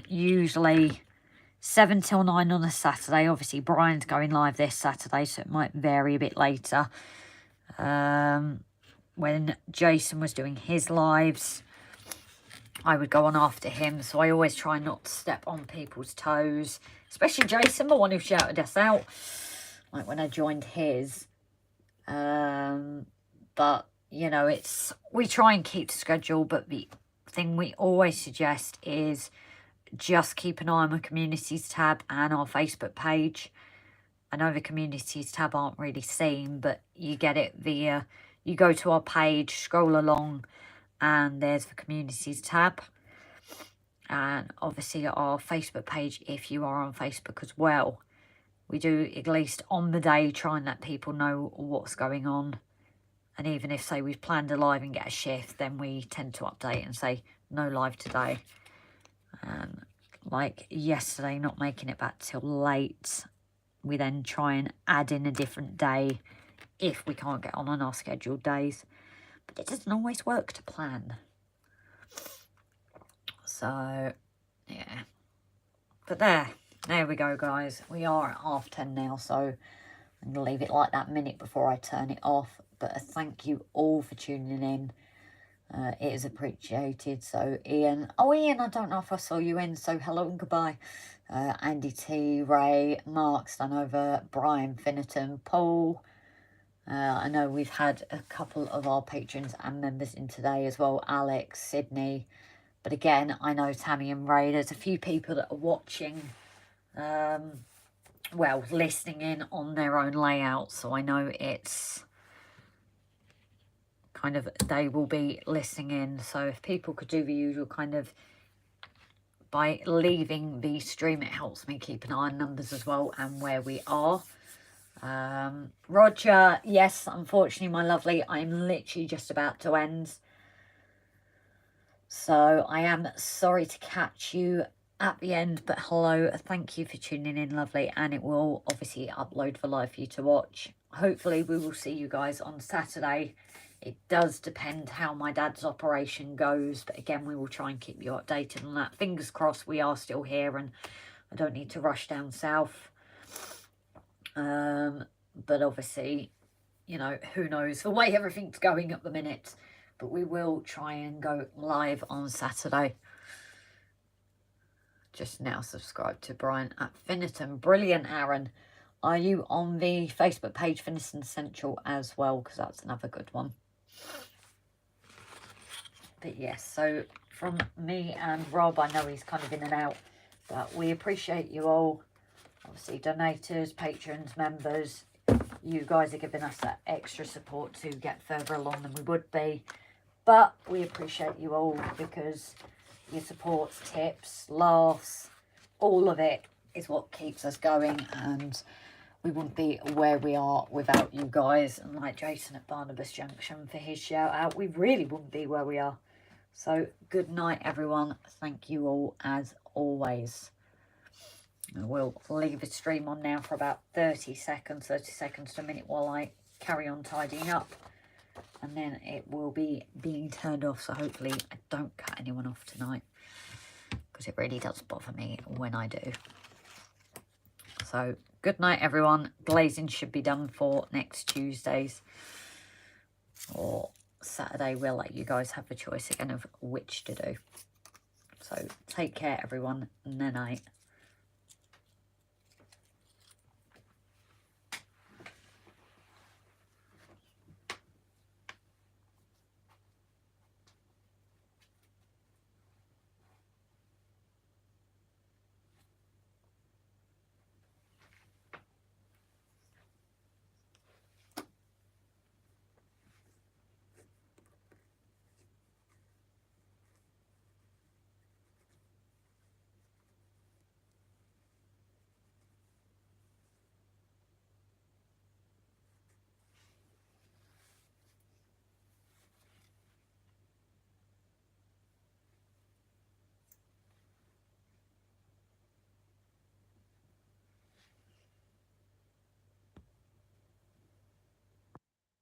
usually 7 till 9 on a Saturday. Obviously, Brian's going live this Saturday, so it might vary a bit later. When Jason was doing his lives, I would go on after him, so I always try not to step on people's toes, especially Jason, the one who shouted us out, like when I joined his. But you know, we try and keep the schedule, but the thing we always suggest is just keep an eye on the communities tab and our Facebook page. I know the communities tab aren't really seen, but you get it via, you go to our page, scroll along, and there's the communities tab. And obviously our Facebook page, if you are on Facebook as well. We do, at least on the day, try and let people know what's going on. And even if, say, we've planned a live and get a shift, then we tend to update and say, no live today. Like yesterday, not making it back till late. We then try and add in a different day if we can't get on our scheduled days. But it doesn't always work to plan. So, yeah. But there we go, guys. We are at 10:30 now, so I'm going to leave it like that minute before I turn it off. But a thank you all for tuning in. It is appreciated. So Ian, Ian, I don't know if I saw you in, so hello and goodbye. Andy T, Ray, Mark, Stanover, Brian Finnerton, Paul. I know we've had a couple of our patrons and members in today as well. Alex, Sydney. But again, I know Tammy and Ray, there's a few people that are watching, well, listening in on their own layout. So I know it's kind of, they will be listening in. So if people could do the usual kind of, by leaving the stream, it helps me keep an eye on numbers as well and where we are. Roger, yes, unfortunately, my lovely, I'm literally just about to end. So I am sorry to catch you at the end, but hello, thank you for tuning in, lovely, and it will obviously upload for live for you to watch. Hopefully we will see you guys on Saturday. It does depend how my dad's operation goes, but again, we will try and keep you updated on that. Fingers crossed we are still here and I don't need to rush down south. But obviously, you know, who knows the way everything's going at the minute. But we will try and go live on Saturday. Just now subscribe to Brian at Finnerton. Brilliant, Aaron. Are you on the Facebook page, Finnerton Central, as well? Because that's another good one. But yes, so from me and Rob, I know he's kind of in and out, but we appreciate you all. Obviously, donators, patrons, members. you guys are giving us that extra support to get further along than we would be. But we appreciate you all, because your support, tips, laughs, all of it is what keeps us going, and we wouldn't be where we are without you guys. And like Jason at Barnabas Junction for his shout out, we really wouldn't be where we are. So good night, everyone. Thank you all as always. We'll leave the stream on now for about 30 seconds to a minute while I carry on tidying up. And then it will be being turned off. So hopefully I don't cut anyone off tonight, because it really does bother me when I do. So good night, everyone. Glazing should be done for next Tuesdays or Saturday. We'll let you guys have the choice again of which to do. So take care, everyone. Night.